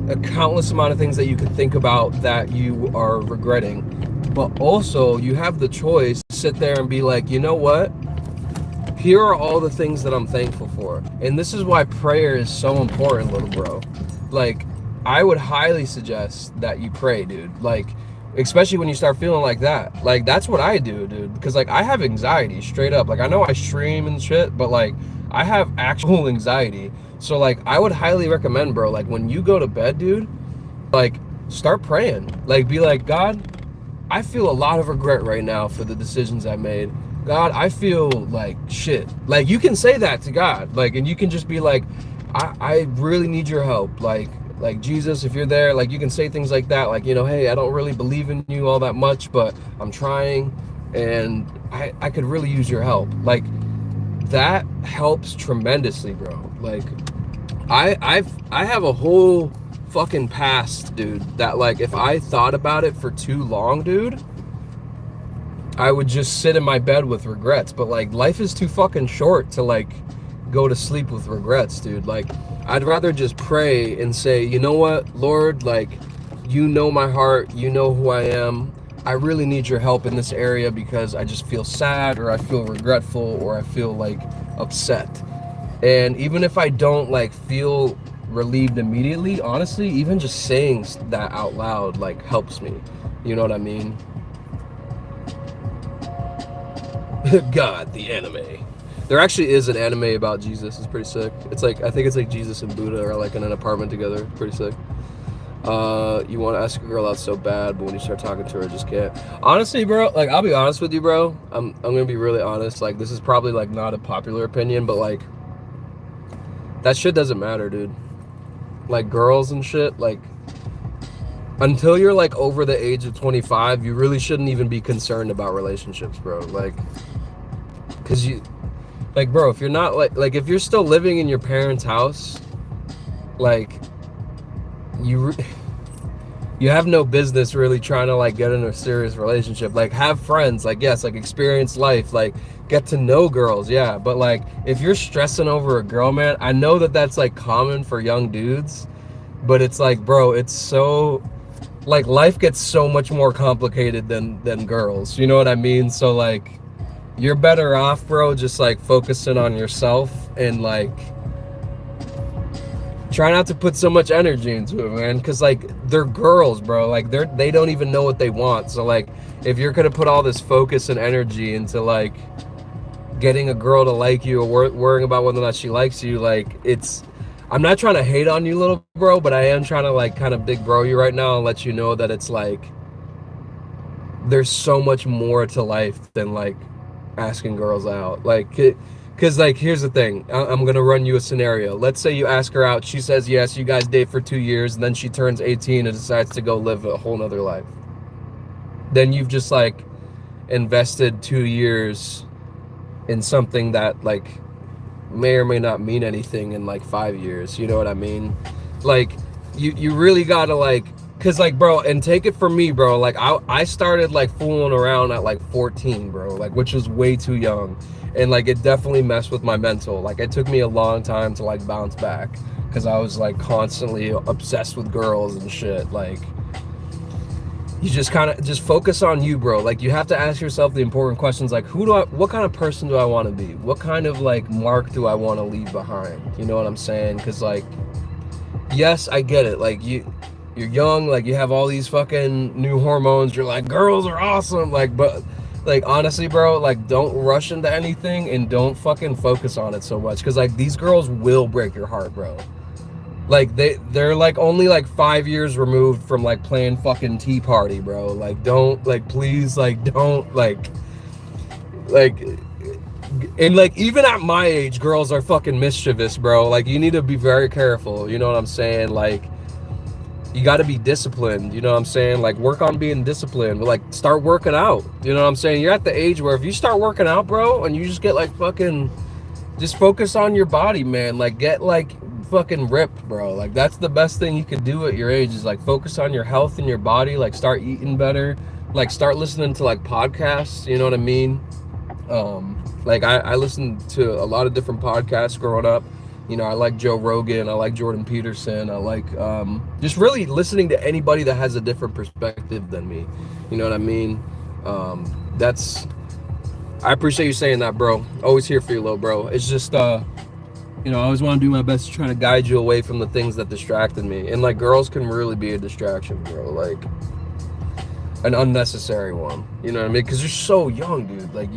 A: a countless amount of things that you could think about that you are regretting, but also you have the choice to sit there and be like, you know what? Here are all the things that I'm thankful for. And this is why prayer is so important, little bro. Like, I would highly suggest that you pray, dude. Like, especially when you start feeling like that. Like, that's what I do, dude. Because, like, I have anxiety, straight up. Like, I know I stream and shit, but, like, I have actual anxiety. So, like, I would highly recommend, bro, like, when you go to bed, dude, like, start praying. Like, be like, God, I feel a lot of regret right now for the decisions I made. God, I feel like shit. Like, you can say that to God. Like, and you can just be like, I really need your help. Like Jesus, if you're there, like, you can say things like that. Like, you know, hey, I don't really believe in you all that much, but I'm trying, and I could really use your help. Like, that helps tremendously, bro. Like, I have a whole fucking past, dude, that, like, if I thought about it for too long, dude, I would just sit in my bed with regrets. But like, life is too fucking short to like go to sleep with regrets, dude. Like, I'd rather just pray and say, you know what, Lord, like, you know my heart, you know who I am. I really need your help in this area because I just feel sad, or I feel regretful, or I feel like upset. And even if I don't like feel relieved immediately, honestly, even just saying that out loud like helps me. You know what I mean? God, the anime. There actually is an anime about Jesus. It's pretty sick. It's like, I think it's like Jesus and Buddha are like in an apartment together. Pretty sick. You want to ask a girl out so bad, but when you start talking to her, just can't. Honestly, bro, like, I'll be honest with you, bro. I'm gonna be really honest. Like, this is probably like not a popular opinion, but like, that shit doesn't matter, dude. Like, girls and shit, like, until you're like over the age of 25, you really shouldn't even be concerned about relationships, bro. Like, cause you, like, bro, if you're not like if you're still living in your parents' house, like, you have no business really trying to like get in a serious relationship. Like, have friends, like, yes, like, experience life, like, get to know girls, yeah. But like, if you're stressing over a girl, man, I know that that's like common for young dudes, but it's like, bro, it's so, like, life gets so much more complicated than girls, you know what I mean? So like, you're better off, bro, just like focusing on yourself and like try not to put so much energy into it, man, because like, they're girls, bro. Like, they don't even know what they want. So like, if you're gonna put all this focus and energy into like getting a girl to like you, or worrying about whether or not she likes you, like, it's, I'm not trying to hate on you, little bro, but I am trying to like kind of big bro you right now and let you know that it's like, there's so much more to life than like asking girls out. Like, Because, like, here's the thing. I'm going to run you a scenario. Let's say you ask her out. She says yes. You guys date for 2 years. And then she turns 18 and decides to go live a whole nother life. Then you've just, like, invested 2 years in something that, like, may or may not mean anything in, like, 5 years. You know what I mean? Like, you really got to, like, because, like, bro, and take it from me, bro. Like, I started, like, fooling around at, like, 14, bro. Like, which was way too young. And, like, it definitely messed with my mental. Like, it took me a long time to, like, bounce back. Because I was, like, constantly obsessed with girls and shit. Like, you just kind of, just focus on you, bro. Like, you have to ask yourself the important questions. Like, what kind of person do I want to be? What kind of, like, mark do I want to leave behind? You know what I'm saying? Because, like, yes, I get it. Like, you're young. Like, you have all these fucking new hormones. You're like, girls are awesome. Like, but... like, honestly, bro, like, don't rush into anything and don't fucking focus on it so much. Because, like, these girls will break your heart, bro. Like, they're, like, only, like, 5 years removed from, like, playing fucking Tea Party, bro. Like, don't, like, please, like, don't, like, and, like, even at my age, girls are fucking mischievous, bro. Like, you need to be very careful. You know what I'm saying? Like, you got to be disciplined, you know what I'm saying? Like, work on being disciplined, but, like, start working out, you know what I'm saying? You're at the age where if you start working out, bro, and you just get, like, fucking, just focus on your body, man. Like, get, like, fucking ripped, bro. Like, that's the best thing you could do at your age is, like, focus on your health and your body. Like, start eating better. Like, start listening to, like, podcasts, you know what I mean? Like, I listened to a lot of different podcasts growing up. You know, I like Joe Rogan, I like Jordan Peterson, I like just really listening to anybody that has a different perspective than me. You know what I mean? I appreciate you saying that, bro. Always here for you, little bro. It's just, you know, I always want to do my best to try to guide you away from the things that distracted me. And, like, girls can really be a distraction, bro. Like, an unnecessary one. You know what I mean? Because you're so young, dude. Like,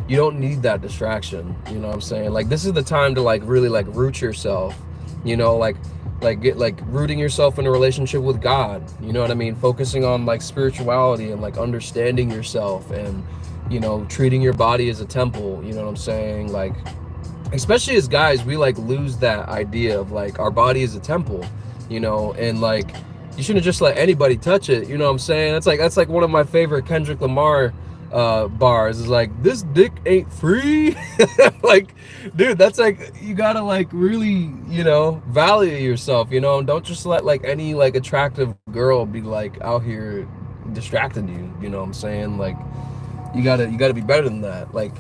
A: you don't need that distraction, you know what I'm saying? Like, this is the time to, like, really, like, root yourself, you know, like get, like, rooting yourself in a relationship with God, you know what I mean? Focusing on, like, spirituality and, like, understanding yourself and, you know, treating your body as a temple, you know what I'm saying? Like, especially as guys, we, like, lose that idea of, like, our body is a temple, you know, and, like, you shouldn't just let anybody touch it, you know what I'm saying? That's like one of my favorite Kendrick Lamar bars is like, this dick ain't free. Like, dude, that's like, you gotta, like, really, you know, value yourself, you know, and don't just let, like, any, like, attractive girl be, like, out here distracting you, you know what I'm saying? Like, you gotta be better than that. Like,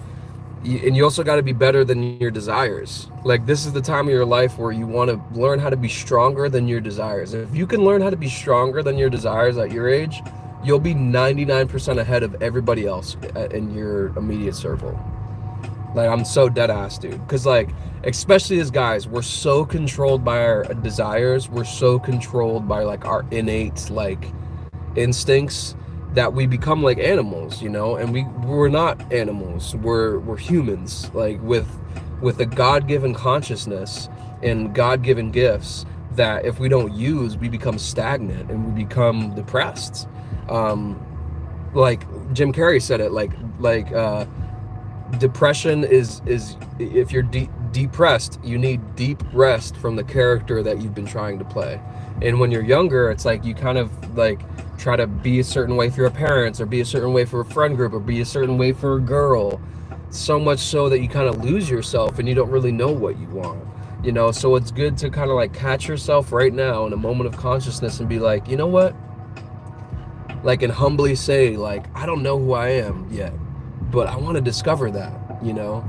A: and you also got to be better than your desires. Like, this is the time of your life where you want to learn how to be stronger than your desires. If you can learn how to be stronger than your desires at your age, you'll be 99% ahead of everybody else in your immediate circle. Like, I'm so dead ass, dude. Because, like, especially as guys, we're so controlled by our desires. We're so controlled by, like, our innate, like, instincts that we become like animals, you know, and we're not animals. We're humans, like, with a God-given consciousness and God-given gifts that if we don't use, we become stagnant and we become depressed. Like Jim Carrey said it, like depression is if you're depressed, you need deep rest from the character that you've been trying to play. And when you're younger, it's like you kind of, like, try to be a certain way for your parents, or be a certain way for a friend group, or be a certain way for a girl, so much so that you kind of lose yourself and you don't really know what you want, you know? So it's good to kind of, like, catch yourself right now in a moment of consciousness and be like, you know what, like, and humbly say, like, I don't know who I am yet, but I want to discover that, you know?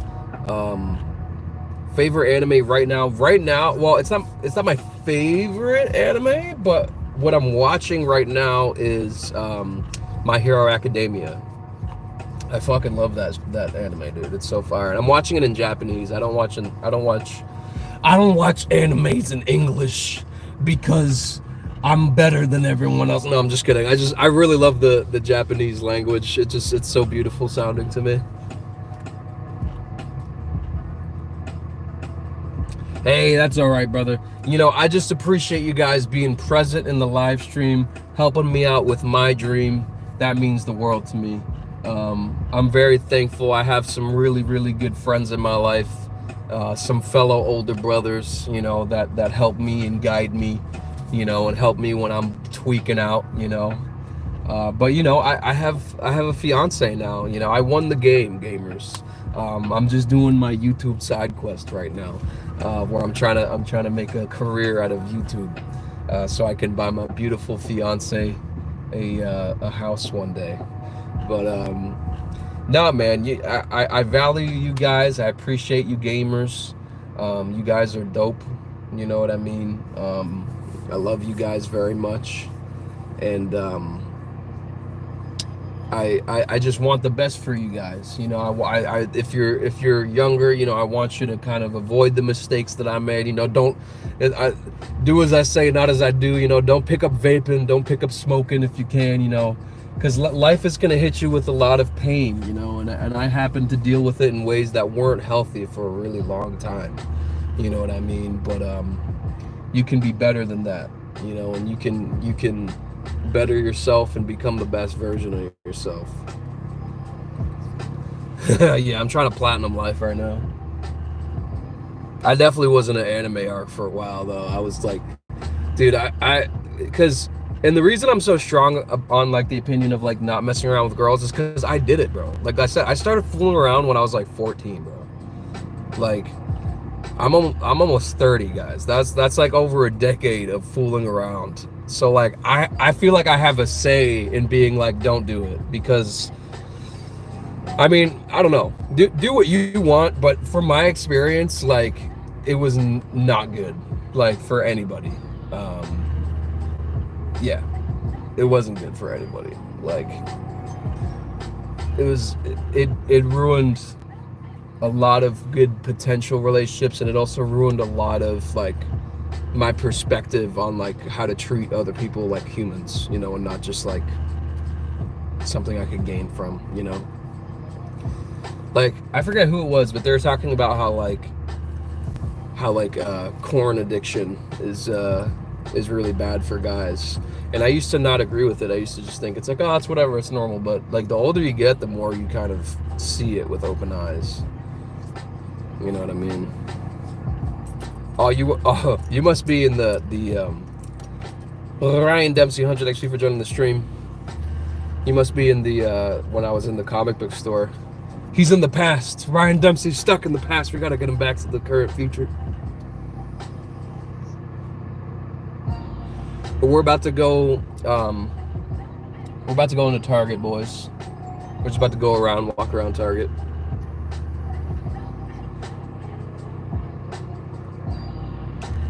A: Favorite anime right now, well, it's not my favorite anime, but what I'm watching right now is My Hero Academia. I fucking love that anime, dude. It's so fire. And I'm watching it in Japanese. I don't watch animes in English because I'm better than everyone else. No, I'm just kidding. I really love the Japanese language. It's so beautiful sounding to me. Hey, that's all right, brother. You know, I just appreciate you guys being present in the live stream, helping me out with my dream. That means the world to me. I'm very thankful. I have some really, really good friends in my life, some fellow older brothers, you know, that help me and guide me, you know, and help me when I'm tweaking out, you know. But you know, I have a fiance now. You know, I won the game, gamers. I'm just doing my YouTube side quest right now, where I'm trying to make a career out of YouTube, so I can buy my beautiful fiance a house one day. But nah, man, I value you guys. I appreciate you gamers. You guys are dope. You know what I mean? I love you guys very much, and I just want the best for you guys. You know, if you're younger, you know, I want you to kind of avoid the mistakes that I made. You know, don't do as I say, not as I do. You know, don't pick up vaping, don't pick up smoking if you can. You know, because life is gonna hit you with a lot of pain. You know, and I happened to deal with it in ways that weren't healthy for a really long time. You know what I mean? But you can be better than that. You know, and you can better yourself and become the best version of yourself. Yeah, I'm trying to platinum life right now. I definitely wasn't an anime arc for a while though. I was like, dude, because and the reason I'm so strong on like the opinion of like not messing around with girls is because I did it, bro. Like I said, I started fooling around when I was like 14, bro. Like I'm almost 30, guys. That's like over a decade of fooling around. So like I feel like I have a say in being like, don't do it, because I mean, I don't know, do what you want, but from my experience, like it was not good, like for anybody. Yeah, it wasn't good for anybody. Like it ruined a lot of good potential relationships, and it also ruined a lot of like my perspective on like how to treat other people like humans, you know, and not just like something I could gain from, you know. Like I forget who it was, but they were talking about how corn addiction is really bad for guys. And I used to not agree with it. I used to just think it's like, oh, it's whatever, it's normal. But like the older you get, the more you kind of see it with open eyes. You know what I mean? Oh, you must be in the Ryan Dempsey 100 XP for joining the stream. You must be in the when I was in the comic book store. He's in the past. Ryan Dempsey's stuck in the past. We gotta get him back to the current future. But we're about to go. We're about to go into Target, boys. We're just about to go around, walk around Target.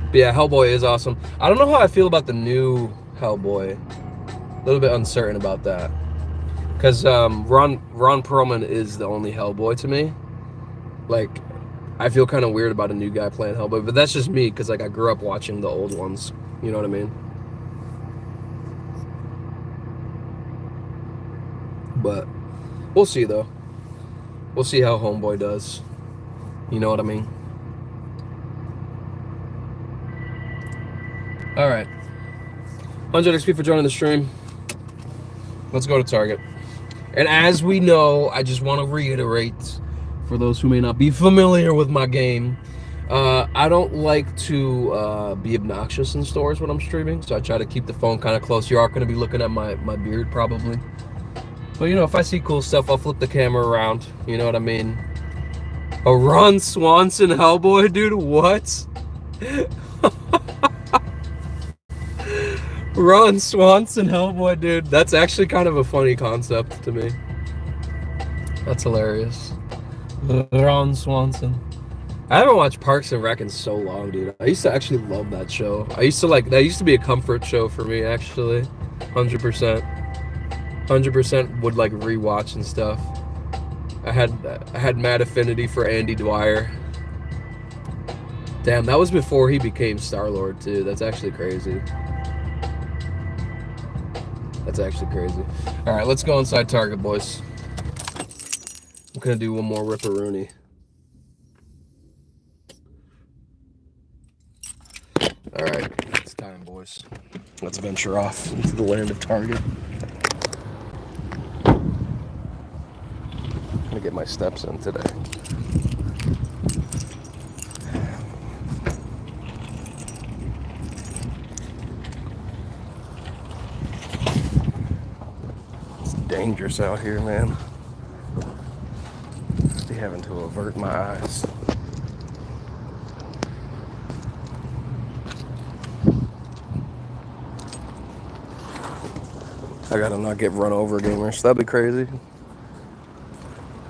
A: But yeah, Hellboy is awesome. I don't know how I feel about the new Hellboy. A little bit uncertain about that. Because Ron Perlman is the only Hellboy to me. Like, I feel kind of weird about a new guy playing Hellboy. But that's just me, because like I grew up watching the old ones. You know what I mean? But we'll see, though. We'll see how Homeboy does. You know what I mean? All right. 100 XP for joining the stream. Let's go to Target. And as we know, I just want to reiterate, for those who may not be familiar with my game, I don't like to be obnoxious in stores when I'm streaming, so I try to keep the phone kind of close. You are going to be looking at my beard, probably. But, you know, if I see cool stuff, I'll flip the camera around. You know what I mean? A Ron Swanson Hellboy, dude? What? Ron Swanson Hellboy, dude. That's actually kind of a funny concept to me. That's hilarious. Ron Swanson. I haven't watched Parks and Rec in so long, dude. I used to actually love that show. That used to be a comfort show for me, actually. 100%. 100% would like rewatch and stuff. I had mad affinity for Andy Dwyer. Damn, that was before he became Star-Lord too. That's actually crazy. That's actually crazy. All right, let's go inside Target, boys. I'm gonna do one more ripperoonie. All right, it's time, boys. Let's venture off into the land of Target.
B: to get my steps in today. It's dangerous out here, man. Be having to avert my eyes. I gotta not get run over, gamers. That'd be crazy.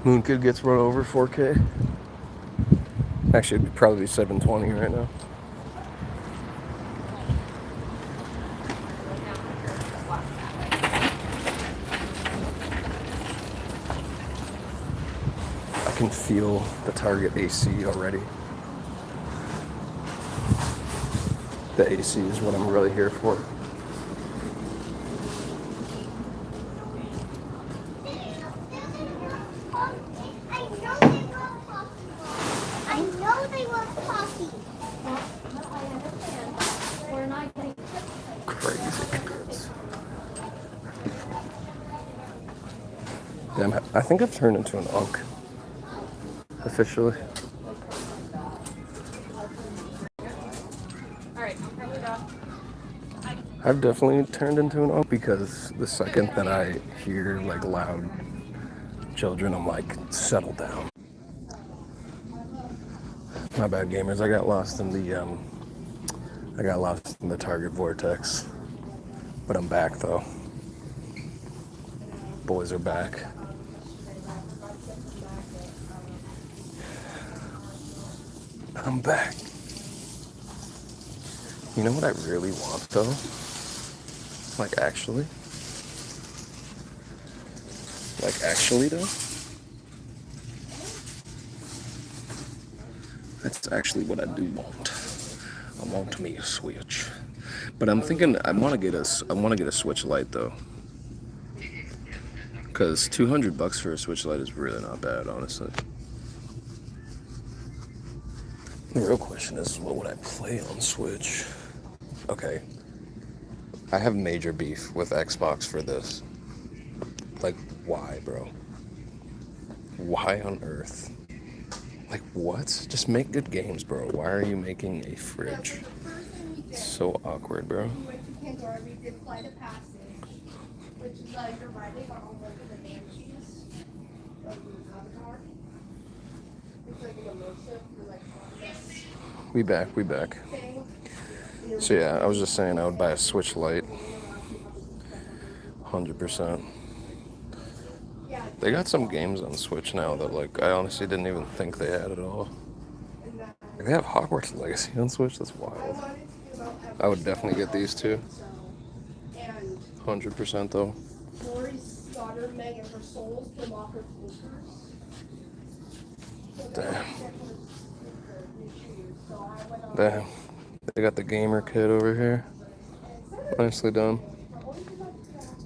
B: Moonkid gets run over 4K. Actually, it'd probably be 720 right now. I can feel the target AC already. The AC is what I'm really here for.
F: I know they love coffee. We're not getting
B: Crazy kids. Damn, I think I've turned into an unk. Officially. I've definitely turned into an unk because the second that I hear like loud children, I'm like, settle down. My bad, gamers. I got lost in the target vortex. But I'm back though. Boys are back. I'm back. You know what I really want though? Like actually though? That's actually what I do want. I want me a Switch. But I'm thinking I want to get a Switch Lite though. Cuz $200 for a Switch Lite is really not bad, honestly. The real question is, what would I play on Switch? Okay. I have major beef with Xbox for this. Like, why, bro? Why on earth? Like, what? Just make good games, bro. Why are you making a fridge? It's so awkward, bro. We back. So yeah, I was just saying I would buy a Switch Lite. 100%. They got some games on Switch now that like I honestly didn't even think they had at all. They have Hogwarts Legacy on Switch. That's wild. I would definitely get these two. 100% though. Damn. Damn. They got the gamer kit over here. Nicely done.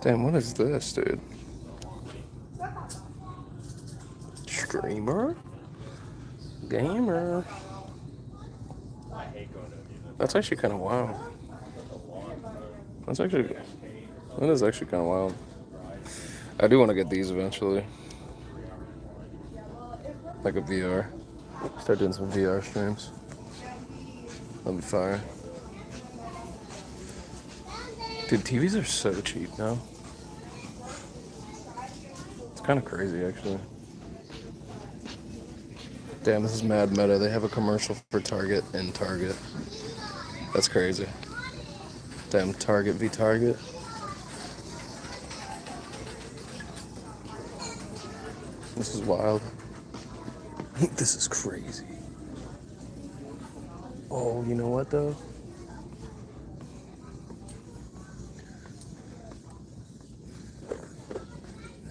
B: Damn, what is this, dude? Streamer? Gamer? That's actually kind of wild. That is actually kind of wild. I do want to get these eventually. Like a VR. Start doing some VR streams. That'll be fire. Dude, TVs are so cheap now. It's kind of crazy, actually. Damn, this is mad meta. They have a commercial for Target in Target. That's crazy. Damn, Target v Target. This is wild. This is crazy. Oh, you know what though?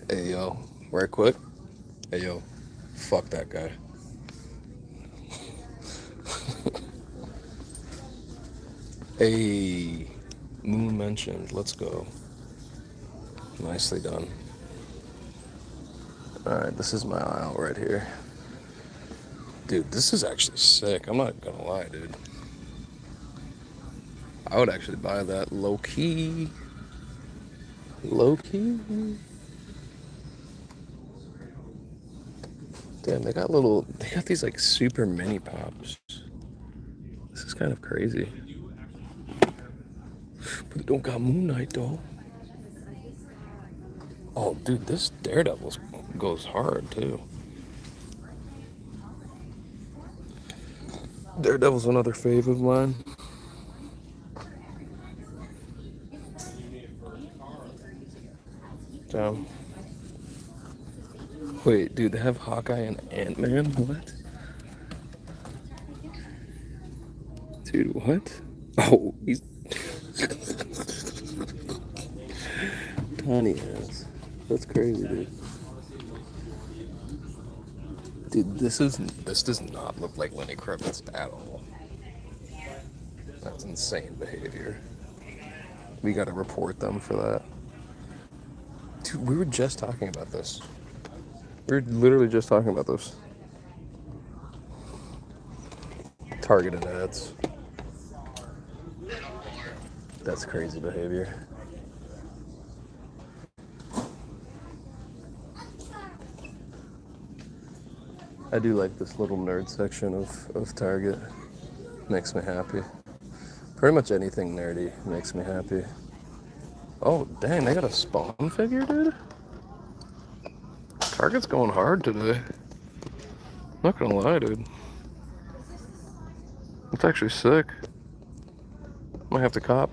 B: Hey yo, right quick. Hey yo, fuck that guy. Hey, Moon mentioned. Let's go. Nicely done. Alright, this is my aisle right here. Dude, this is actually sick. I'm not gonna lie, dude. I would actually buy that low key. Low key? Damn, they got these like super mini pops. This is kind of crazy. But they don't got Moon Knight though. Oh, dude, this Daredevil goes hard too. Daredevil's another fave of mine. Damn. Wait, dude, they have Hawkeye and Ant-Man? What? Dude, what? Oh, he's... Tiny ass. That's crazy, dude. Dude, this does not look like Lenny Kravitz at all. That's insane behavior. We gotta report them for that. Dude, we were just talking about this. We were literally just talking about this. Targeted ads. That's crazy behavior. I do like this little nerd section of Target. Makes me happy. Pretty much anything nerdy makes me happy. Oh, dang, they got a Spawn figure, dude? Target's going hard today. Not gonna lie, dude. It's actually sick. Might have to cop.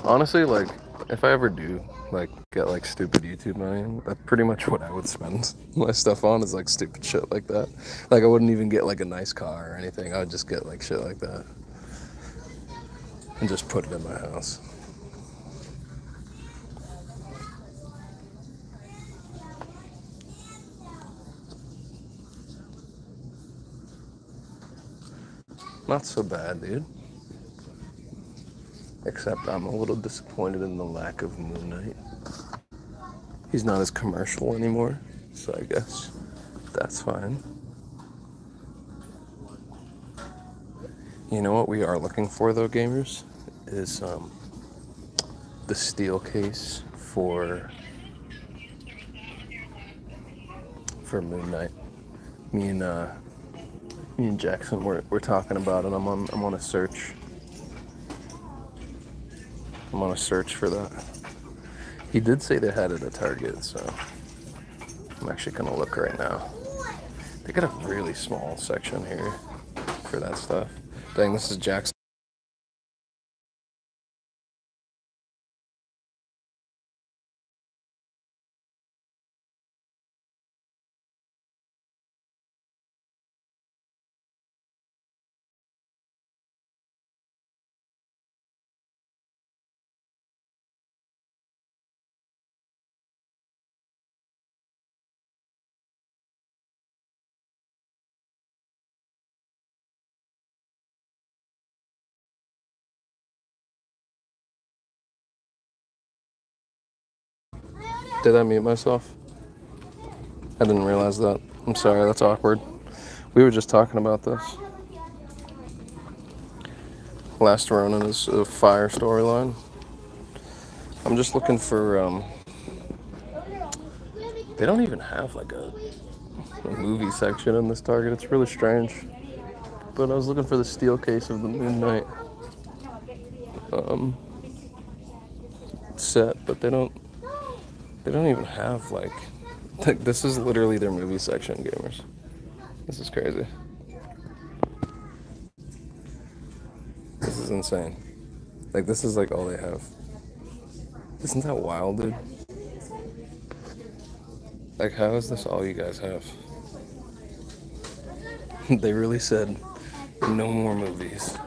B: Honestly, like, if I ever do, like, get, like, stupid YouTube money, that's pretty much what I would spend my stuff on, is, like, stupid shit like that. Like, I wouldn't even get, like, a nice car or anything. I would just get, like, shit like that. And just put it in my house. Not so bad, dude. Except I'm a little disappointed in the lack of Moon Knight. He's not as commercial anymore, so I guess that's fine. You know what we are looking for, though, gamers? Is the steel case for Moon Knight. Me and Jackson we're talking about it. I'm on a search. I'm on a search for that. He did say they had it at Target, so I'm actually gonna look right now. They got a really small section here for that stuff. Dang, this is Jackson. Did I mute myself? I didn't realize that. I'm sorry, that's awkward. We were just talking about this. Last Ronin is a fire storyline. I'm just looking for, they don't even have like a movie section in this Target. It's really strange. But I was looking for the steel case of the Moon Knight set, but they don't even have like this is literally their movie section, gamers. This is crazy. This is insane. Like, this is like all they have. Isn't that wild, dude? Like, how is this all you guys have? They really said no more movies.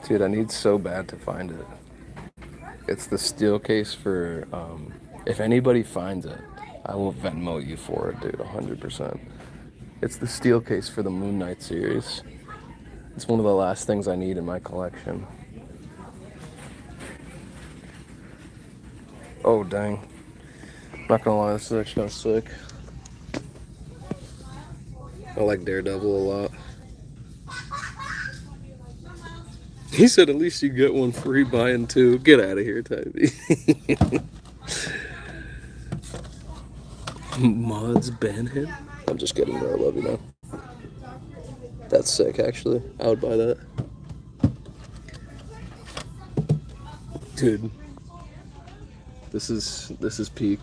B: Dude, I need so bad to find it. It's the steel case for, if anybody finds it, I will Venmo you for it, dude, 100%. It's the steel case for the Moon Knight series. It's one of the last things I need in my collection. Oh, dang. Not gonna lie, this is actually kind of sick. I like Daredevil a lot. He said at least you get one free buying two. Get out of here, Tybee. Mods ban him? I'm just kidding, bro. I love you, man. That's sick, actually. I would buy that. Dude. This is peak.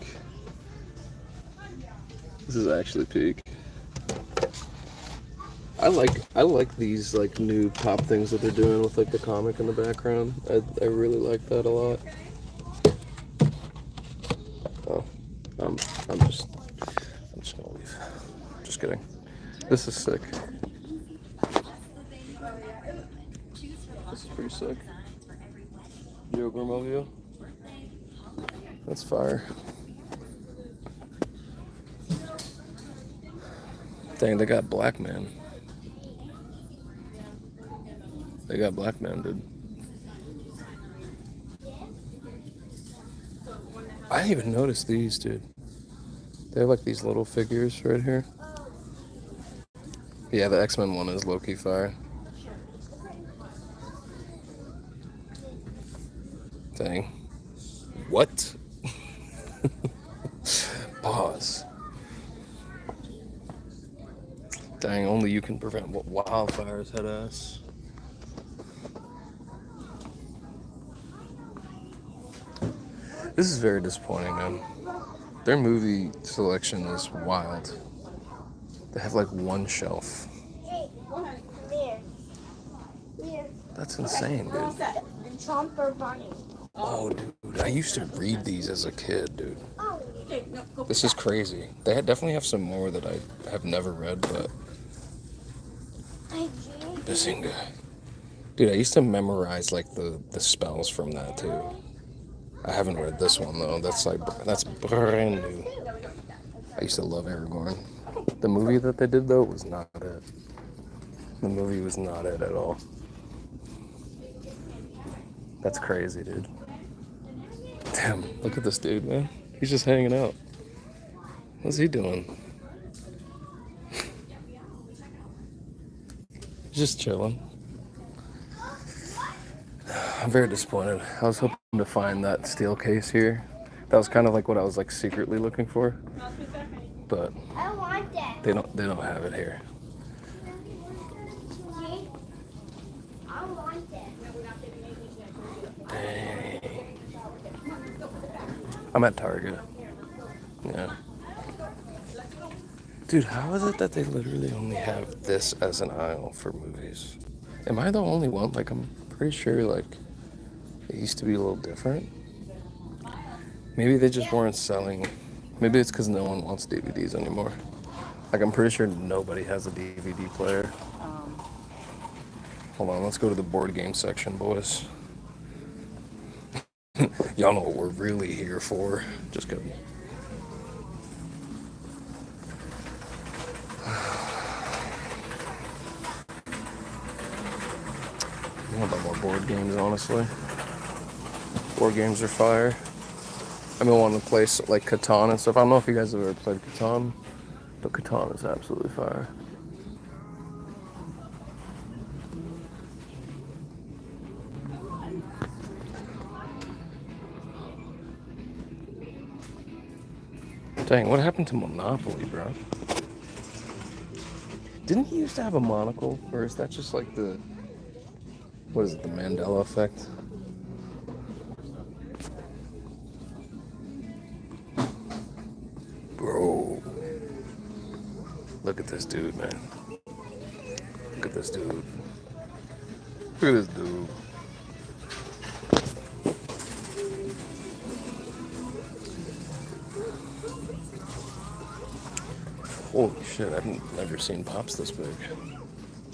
B: This is actually peak. I like these like new pop things that they're doing with like the comic in the background. I really like that a lot. Oh, I'm just gonna leave. Just kidding. This is sick. This is pretty sick. Joker mobile. That's fire. Dang, they got Black Man. They got Black Man, dude. I didn't even notice these, dude. They have like these little figures right here. Yeah, the X-Men one is low-key fire. Dang. What? Pause. Dang, only you can prevent wildfires, head ass. This is very disappointing, man. Their movie selection is wild. They have like one shelf.
F: Hey, come here. Here.
B: That's insane, dude.
F: And Chomper Bunny.
B: Oh, dude, I used to read these as a kid, dude.
F: Oh,
B: This is crazy. They definitely have some more that I have never read, but
F: I did.
B: Bazinga. Dude, I used to memorize like the spells from that too. I haven't read this one though. That's brand new. I used to love Aragorn. The movie that they did though was not it. The movie was not it at all. That's crazy, dude. Damn, look at this dude, man. He's just hanging out. What's he doing? Just chilling. I'm very disappointed. I was hoping to find that steel case here. That was kind of like what I was like secretly looking for. But
F: I want that.
B: they don't have it here.
F: See? I want that.
B: Dang. I'm at Target. Yeah. Dude, how is it that they literally only have this as an aisle for movies? Am I the only one? Like, I'm pretty sure, like, it used to be a little different. Maybe they just weren't selling. Maybe it's because no one wants DVDs anymore. Like, I'm pretty sure nobody has a DVD player. Hold on, let's go to the board game section, boys. Y'all know what we're really here for. Just kidding. I want about more board games, honestly. Board games are fire. I've been wanting to play like Catan and stuff. I don't know if you guys have ever played Catan, but Catan is absolutely fire. Dang, what happened to Monopoly, bro? Didn't he used to have a monocle? Or is that just like the... What is it, the Mandela effect? Bro. Look at this dude, man. Look at this dude. Look at this dude. Holy shit, I've never seen Pops this big.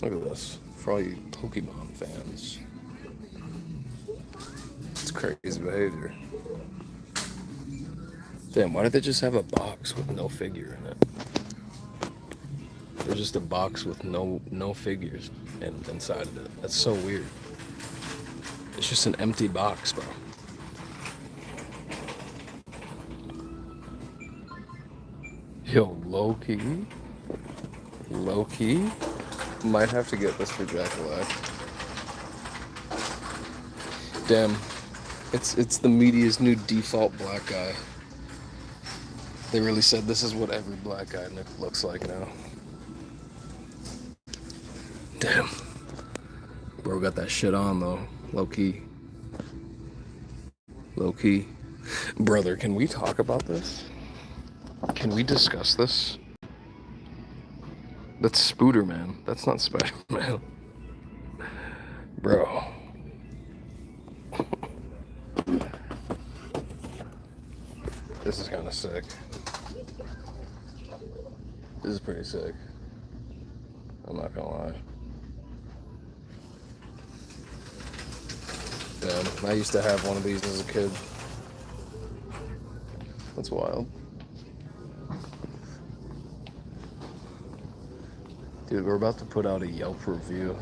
B: Look at this. For all you Pokemon fans. It's crazy behavior. Damn, why did they just have a box with no figure in it? There's just a box with no figures inside of it. That's so weird. It's just an empty box, bro. Yo, low-key, might have to get this for Jack-O-Lantern. Damn, it's the media's new default black guy. They really said this is what every black guy looks like now. Damn. Bro got that shit on though. Low key. Low key. Brother, can we talk about this? Can we discuss this? That's Spooder Man. That's not Spider Man. Bro. This is kind of sick. This is pretty sick. I'm not gonna lie. Damn, I used to have one of these as a kid. That's wild. Dude, we're about to put out a Yelp review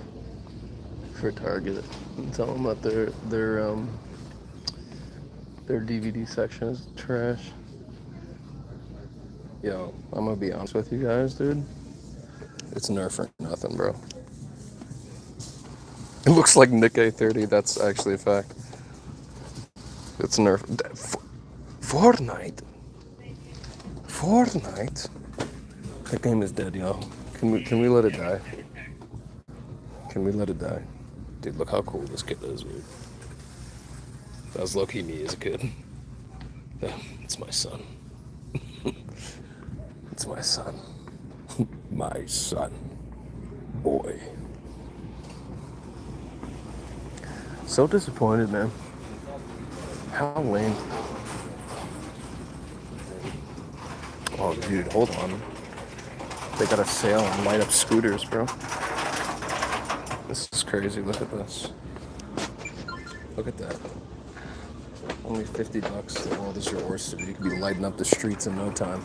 B: for Target and tell them that their DVD section is trash. Yo, I'm gonna be honest with you guys, dude. It's Nerf or nothing, bro. It looks like Nick A30. That's actually a fact. It's Nerf. Fortnite. That game is dead, yo. Can we let it die? Can we let it die? Dude, look how cool this kid is, dude. That was low-key me as a kid. Yeah, it's my son. It's my son. My son. Boy. So disappointed, man. How lame. Oh, dude, hold on. They got a sale on light up scooters, bro. This is crazy. Look at this. Look at that. Only $50. The world is your oyster. You could be lighting up the streets in no time.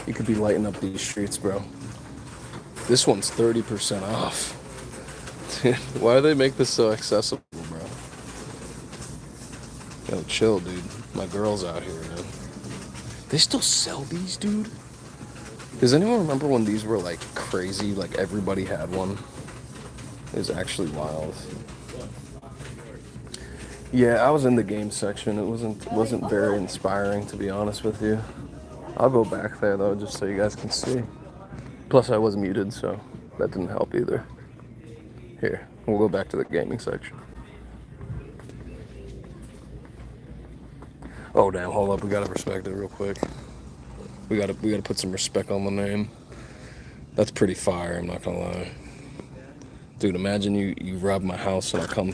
B: You could be lighting up these streets, bro. This one's 30% off. Dude, why do they make this so accessible, bro? Yo, chill, dude. My girl's out here, man. They still sell these, dude? Does anyone remember when these were like crazy? Like everybody had one. It was actually wild. Yeah, I was in the game section. It wasn't very inspiring, to be honest with you. I'll go back there though, just so you guys can see. Plus, I was muted, so that didn't help either. Here, we'll go back to the gaming section. Oh damn! Hold up, we gotta respect it real quick. We gotta put some respect on the name. That's pretty fire. I'm not gonna lie, dude. Imagine you rob my house and I come.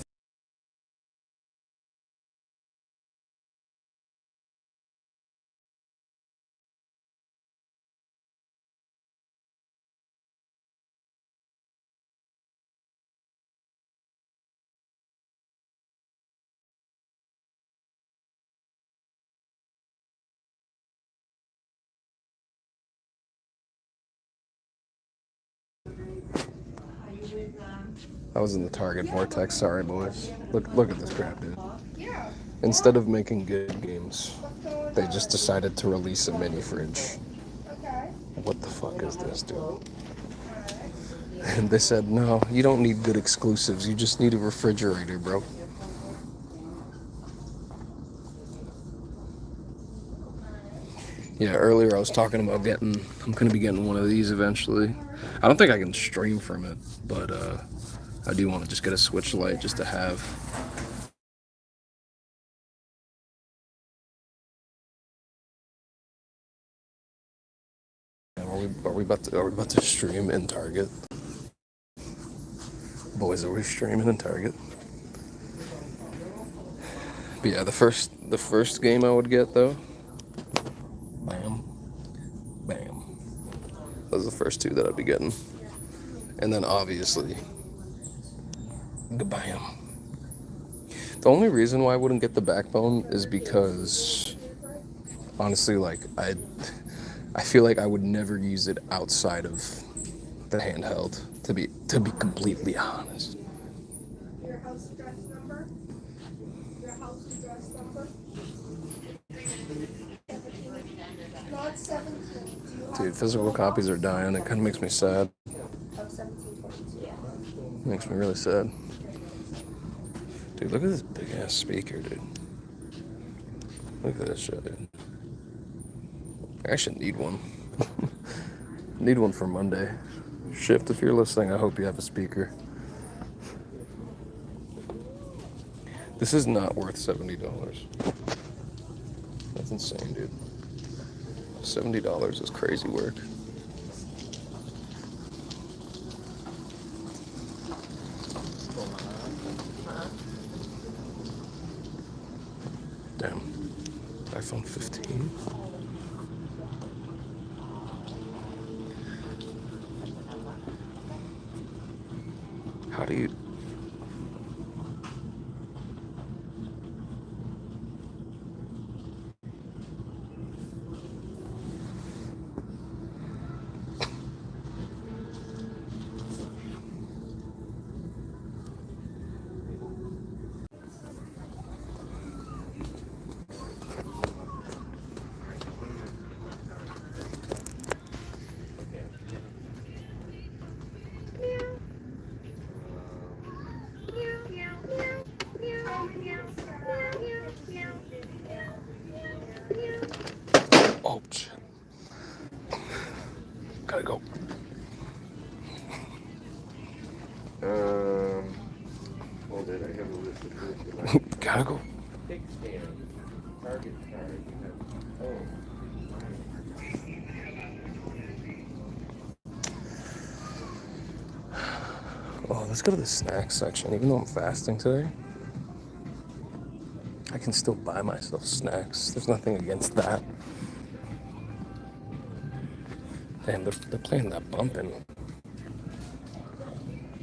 B: I was in the Target vortex. Sorry, boys. Look at this crap, dude. Instead of making good games, they just decided to release a mini fridge. What the fuck is this, dude? And they said, no, you don't need good exclusives. You just need a refrigerator, bro. Yeah, earlier I was talking about I'm gonna be getting one of these eventually. I don't think I can stream from it, but I do want to just get a Switch Lite just to have. Are we about to stream in Target? Boys, are we streaming in Target? But yeah, the first game I would get though. Bam. Bam. Those are the first two that I'd be getting. And then obviously Bam. The only reason why I wouldn't get the Backbone is because honestly, like I feel like I would never use it outside of the handheld, to be completely honest.
F: Your house address number? Your house address number? Not 17.
B: Dude, physical copies are dying. It kind of makes me sad.
F: Of 1722, yeah.
B: Makes me really sad. Dude, look at this big ass speaker, dude. Look at this shit, dude. I actually need one. Need one for Monday. Shift, if you're listening, I hope you have a speaker. This is not worth $70. That's insane, dude. $70 is crazy work. Damn. iPhone 15. How do you... Oh, shit. Gotta go.
G: Hold it, I have a list of foods.
B: Gotta go.
G: Pick stand, target card, you have, oh.
B: Oh, let's go to the snacks section. Even though I'm fasting today, I can still buy myself snacks. There's nothing against that. Damn, they're playing that bumping.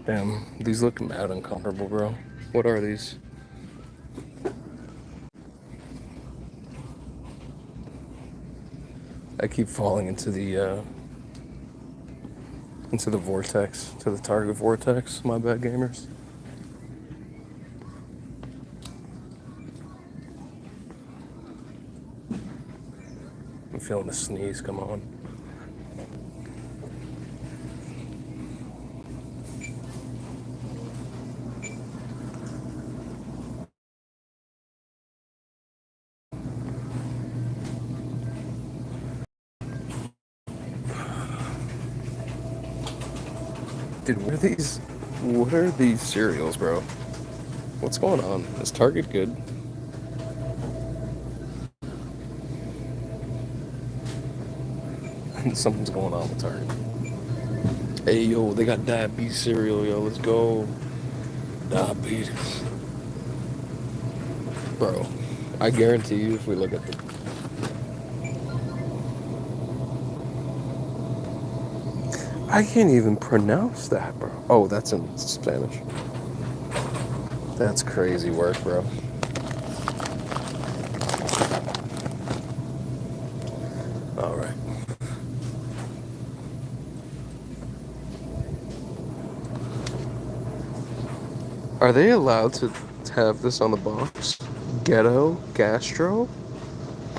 B: Damn, these look mad uncomfortable, bro. What are these? I keep falling into the vortex, to the target vortex. My bad, gamers. I'm feeling the sneeze come on. Dude, what are these cereals, bro? What's going on? Is Target good? Something's going on with Target. Hey, yo, they got diabetes cereal, yo. Let's go. Diabetes. Bro, I guarantee you if we look at the... I can't even pronounce that, bro. Oh, that's in Spanish. That's crazy work, bro. All right. Are they allowed to have this on the box? Ghetto Gastro?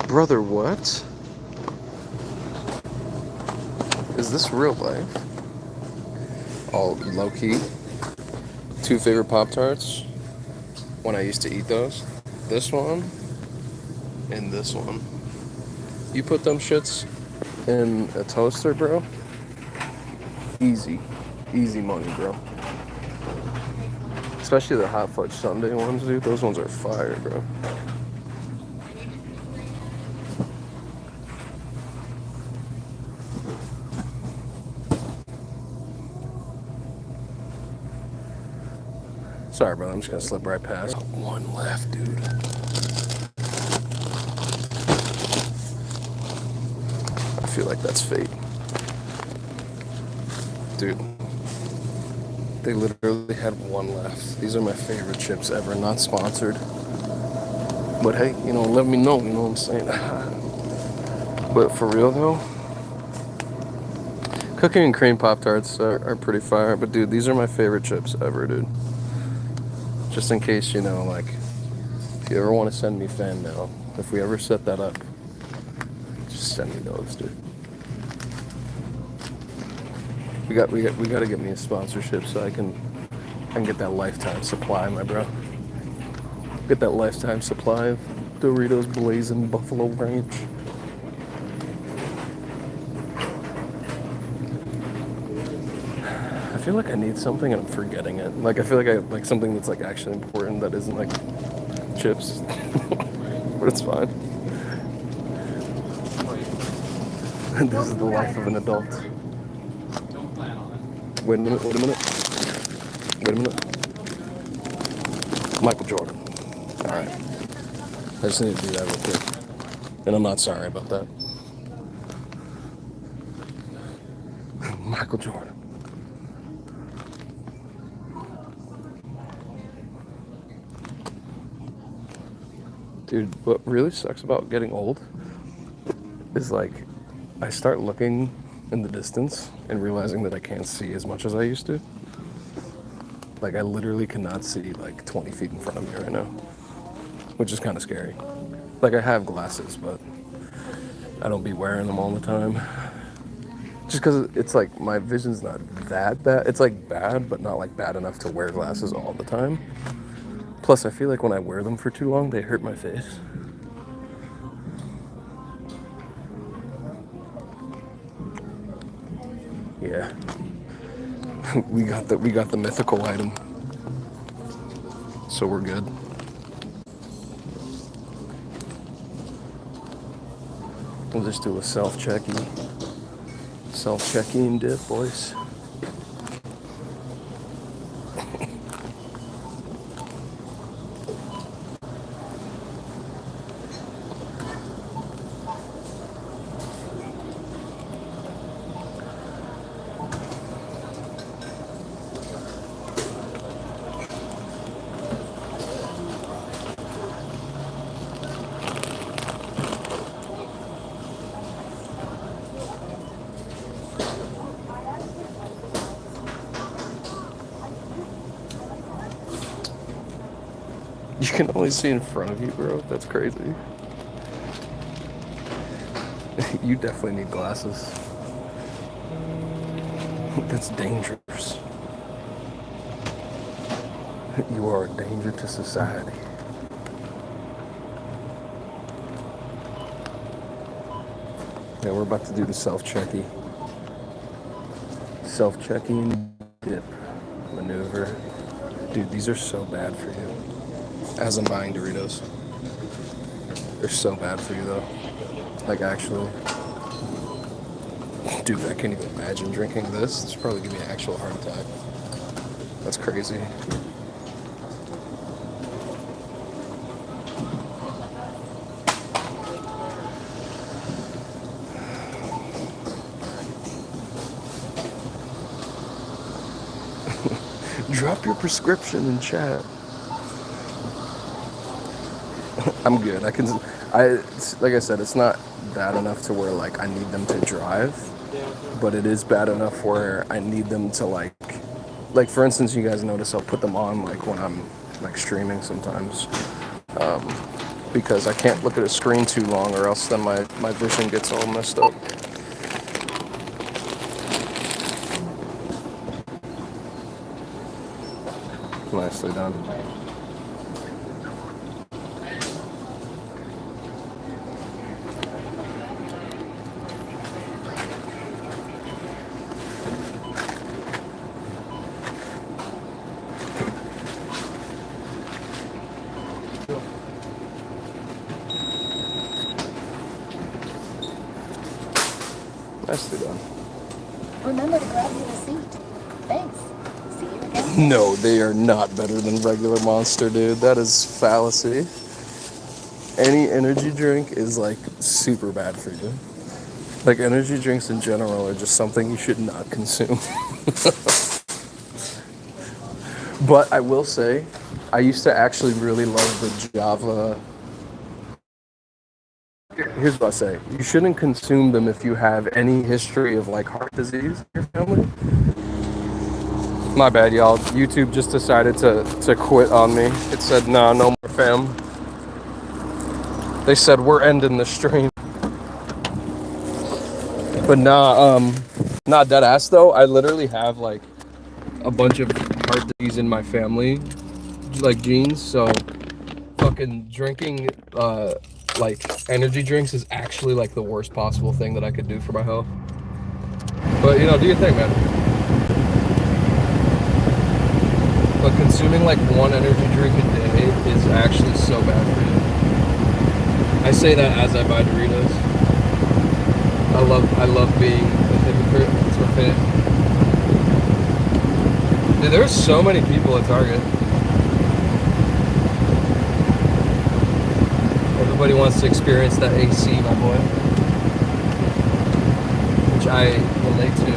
B: Brother, what? Is this real life? All low-key. 2 favorite Pop-Tarts. When I used to eat those. This one. And this one. You put them shits in a toaster, bro. Easy. Easy money, bro. Especially the hot fudge sundae ones, dude. Those ones are fire, bro. Sorry, bro. I'm just gonna slip right past. One left, dude. I feel like that's fate. Dude. They literally had one left. These are my favorite chips ever. Not sponsored. But hey, you know, let me know. You know what I'm saying? But for real, though, cookie and cream Pop-Tarts are pretty fire. But, dude, these are my favorite chips ever, dude. Just in case, you know, like, if you ever want to send me fan mail, if we ever set that up, just send me those, dude. We got to get me a sponsorship so I can get that lifetime supply, my bro. Get that lifetime supply of Doritos Blazing Buffalo Ranch. I feel like I need something and I'm forgetting it. Like I feel like I like something that's like actually important that isn't like chips. But it's fine. This is the life of an adult. Wait a minute, wait a minute. Wait a minute. Michael Jordan. Alright. I just need to do that real quick. And I'm not sorry about that. Michael Jordan. Dude, what really sucks about getting old is like I start looking in the distance and realizing that I can't see as much as I used to. Like I literally cannot see like 20 feet in front of me right now, which is kind of scary. Like I have glasses, but I don't be wearing them all the time. Just because it's like my vision's not that bad. It's like bad, but not like bad enough to wear glasses all the time. Plus, I feel like when I wear them for too long, they hurt my face. Yeah. we got the mythical item. So we're good. We'll just do a self-checking dip, boys. You can only see in front of you, bro. That's crazy. You definitely need glasses. That's dangerous. You are a danger to society. Yeah, we're about to do the self-checking dip maneuver. Dude, these are so bad for you. As I'm buying Doritos. They're so bad for you though. Like actually. Dude, I can't even imagine drinking this. This would probably give me an actual heart attack. That's crazy. Drop your prescription in chat. I'm good. Like I said, it's not bad enough to where like I need them to drive, but it is bad enough where I need them to like for instance, you guys notice I'll put them on like when I'm like streaming sometimes, because I can't look at a screen too long or else then my vision gets all messed up. Nicely done. Nicely done.
H: Remember to grab you a seat. Thanks. See you again.
B: No, they are not better than regular Monster, dude. That is fallacy. Any energy drink is like super bad for you. Like energy drinks in general are just something you should not consume. But I will say, I used to actually really love the Java. Here's what I say. You shouldn't consume them if you have any history of like heart disease in your family. My bad, y'all. YouTube just decided to quit on me. It said, nah, no more fam. They said, we're ending the stream. But not dead ass though. I literally have like a bunch of heart disease in my family, like genes, so
A: fucking drinking like energy drinks is actually like the worst possible thing that I could do for my health. But you know, do your thing, man. But consuming like one energy drink a day is actually so bad for you. I say that as I buy Doritos. I love being a hypocrite. It's my thing. Dude, there's so many people at Target. Everybody wants to experience that AC, my boy. Which I relate to.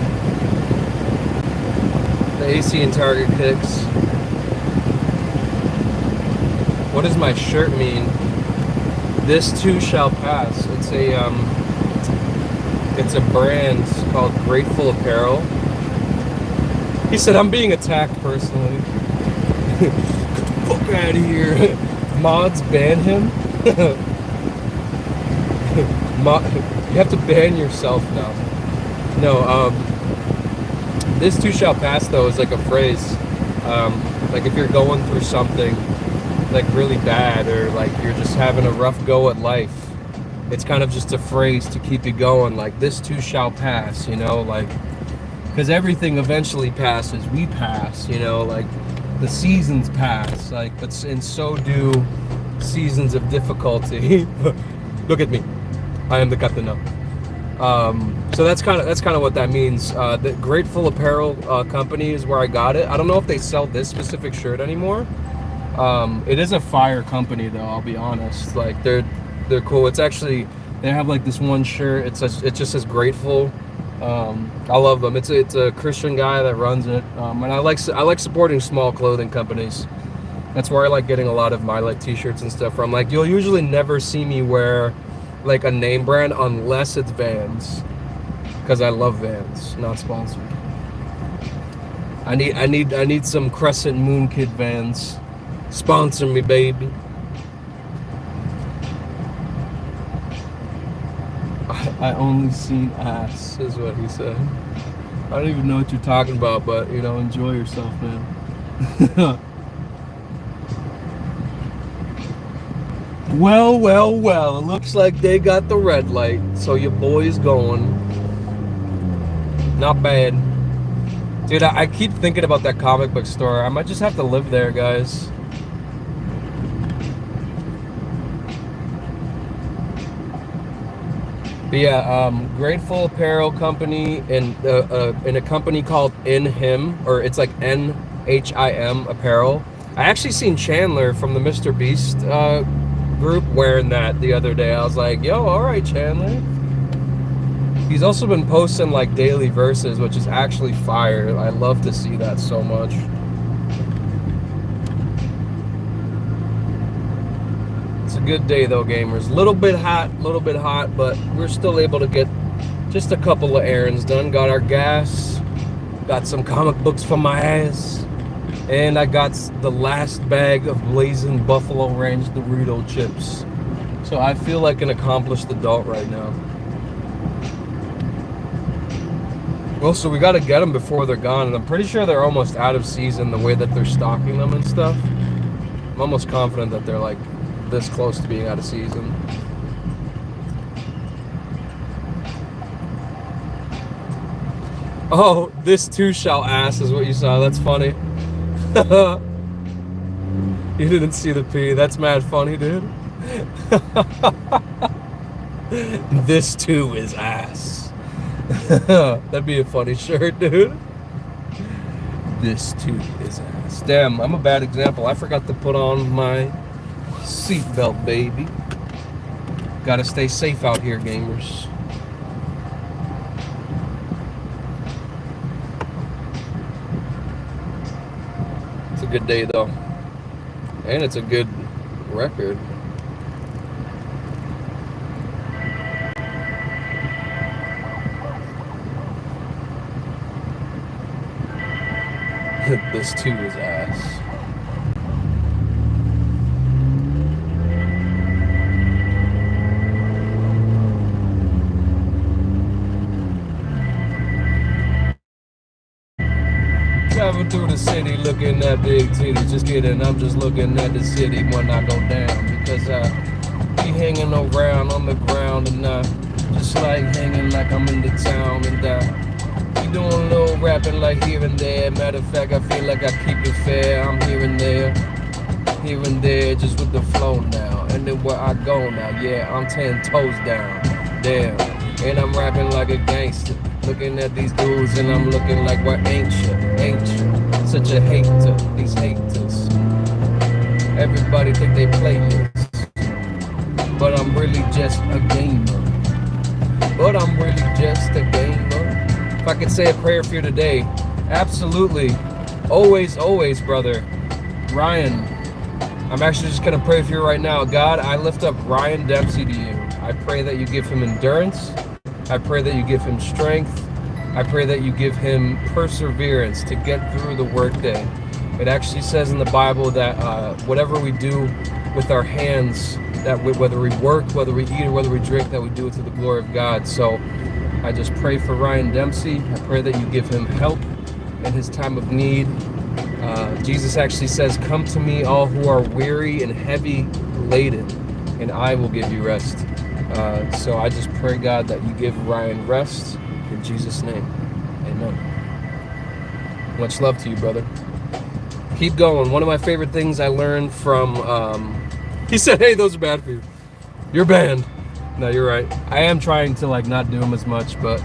A: The AC in Target kicks. What does my shirt mean? This too shall pass. It's a brand called Grateful Apparel. He said, I'm being attacked personally. Get the fuck out of here. Mods ban him? You have to ban yourself now. No, this too shall pass though is like a phrase. Like if you're going through something like really bad, or like you're just having a rough go at life, it's kind of just a phrase to keep you going, like this too shall pass, you know, like, because everything eventually passes. We pass, you know, like the seasons pass, like, but and so do seasons of difficulty. Look at me, I am the captain now. So that's kind of what that means. The Grateful Apparel company is where I got it. I don't know if they sell this specific shirt anymore. It is a fire company though, I'll be honest. Like they're cool. It's actually, they have like this one shirt, it just says Grateful. I love them. It's a Christian guy that runs it. And I like supporting small clothing companies. That's where I like getting a lot of my like t-shirts and stuff from. Like you'll usually never see me wear like a name brand unless it's Vans, because I love Vans. Not sponsored. I need some Crescent Moonkid Vans. Sponsor me, baby. I only seen ass, is what he said. I don't even know what you're talking about, but you know, enjoy yourself, man. Well, it looks like they got the red light, so your boy's going. Not bad. Dude, I keep thinking about that comic book store. I might just have to live there, guys. But yeah, Grateful Apparel Company and a company called In Him, or it's like NHIM Apparel. I actually seen Chandler from the Mr. Beast group wearing that the other day. I was like, yo, all right, Chandler. He's also been posting like daily verses, which is actually fire. I love to see that so much. It's a good day though, gamers. Little bit hot, but we're still able to get just a couple of errands done. Got our gas, got some comic books for my ass, and I got the last bag of Blazing Buffalo Ranch Dorito chips. So I feel like an accomplished adult right now. Well, so we got to get them before they're gone, and I'm pretty sure they're almost out of season the way that they're stocking them and stuff. I'm almost confident that they're like this close to being out of season. Oh, this too shall ass is what you saw. That's funny. You didn't see the P. That's mad funny, dude. This too is ass. That'd be a funny shirt, dude. This too is ass. Damn, I'm a bad example. I forgot to put on my seatbelt, baby. Gotta stay safe out here, gamers. It's a good day, though. And it's a good record. This too is ass. Driving through the city looking at big titties. Just kidding, I'm just looking at the city when I go down. Because I be hanging around on the ground and just like hanging like I'm in the town. And be doing a little rapping like here and there. Matter of fact, I feel like I keep it fair. I'm here and there, just with the flow now. And then where I go now, yeah, I'm 10 toes down. Damn, and I'm rapping like a gangster. Looking at these dudes and I'm looking like we're ancient. Such a hater, these haters. Everybody think they players, but I'm really just a gamer. If I could say a prayer for you today, absolutely, always, brother. Ryan, I'm actually just gonna pray for you right now. God, I lift up Ryan Dempsey to you. I pray that you give him endurance. I pray that you give him strength. I pray that you give him perseverance to get through the workday. It actually says in the Bible that whatever we do with our hands, that whether we work, whether we eat, or whether we drink, that we do it to the glory of God. So I just pray for Ryan Dempsey. I pray that you give him help in his time of need. Jesus actually says, "Come to me, all who are weary and heavy laden, and I will give you rest." So I just pray, God, that you give Ryan rest in Jesus' name. Amen. Much love to you, brother. Keep going. One of my favorite things I learned from, he said, "Hey, those are bad for you. You're banned." No, you're right. I am trying to like not do them as much, but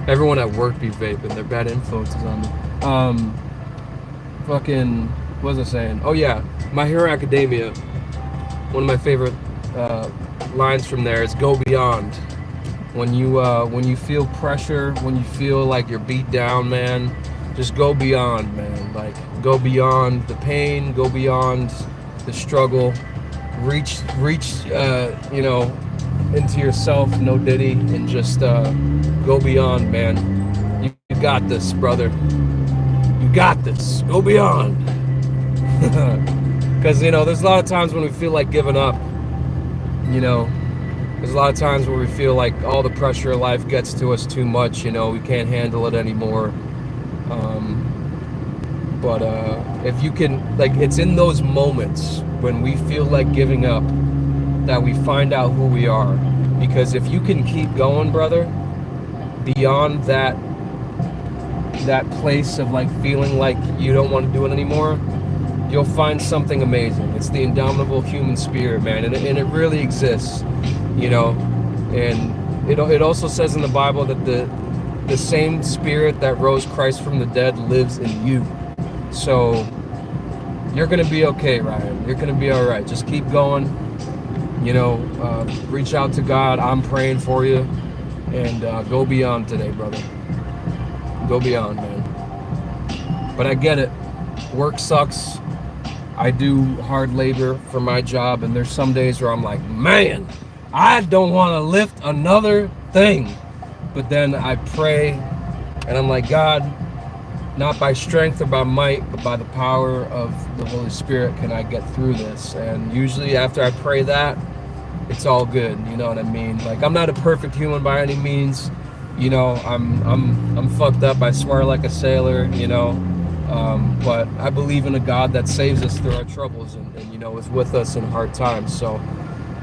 A: everyone at work be vaping. They're bad influences on me. Fucking, what was I saying? Oh yeah, My Hero Academia. One of my favorite lines from there is "Go beyond." When you feel pressure, when you feel like you're beat down, man, just go beyond, man. Like, go beyond the pain, go beyond the struggle, reach, you know, into yourself, no diddy, and just go beyond, man. You got this, brother. You got this. Go beyond. Because, you know, there's a lot of times when we feel like giving up, you know. There's a lot of times where we feel like all the pressure of life gets to us too much, you know, we can't handle it anymore. But if you can, like, it's in those moments when we feel like giving up that we find out who we are. Because if you can keep going, brother, beyond that place of like feeling like you don't want to do it anymore, you'll find something amazing. It's the indomitable human spirit, man, and it really exists, you know. And it also says in the Bible that the same spirit that rose Christ from the dead lives in you. So you're gonna be okay, Ryan. You're gonna be all right. Just keep going. You know, reach out to God. I'm praying for you, and go beyond today, brother. Go beyond, man. But I get it. Work sucks. I do hard labor for my job, and there's some days where I'm like, man, I don't want to lift another thing. But then I pray, and I'm like, God, not by strength or by might, but by the power of the Holy Spirit can I get through this. And usually after I pray that, it's all good. You know what I mean? Like, I'm not a perfect human by any means. You know, I'm fucked up. I swear like a sailor, you know. But I believe in a God that saves us through our troubles and, you know, is with us in hard times. So,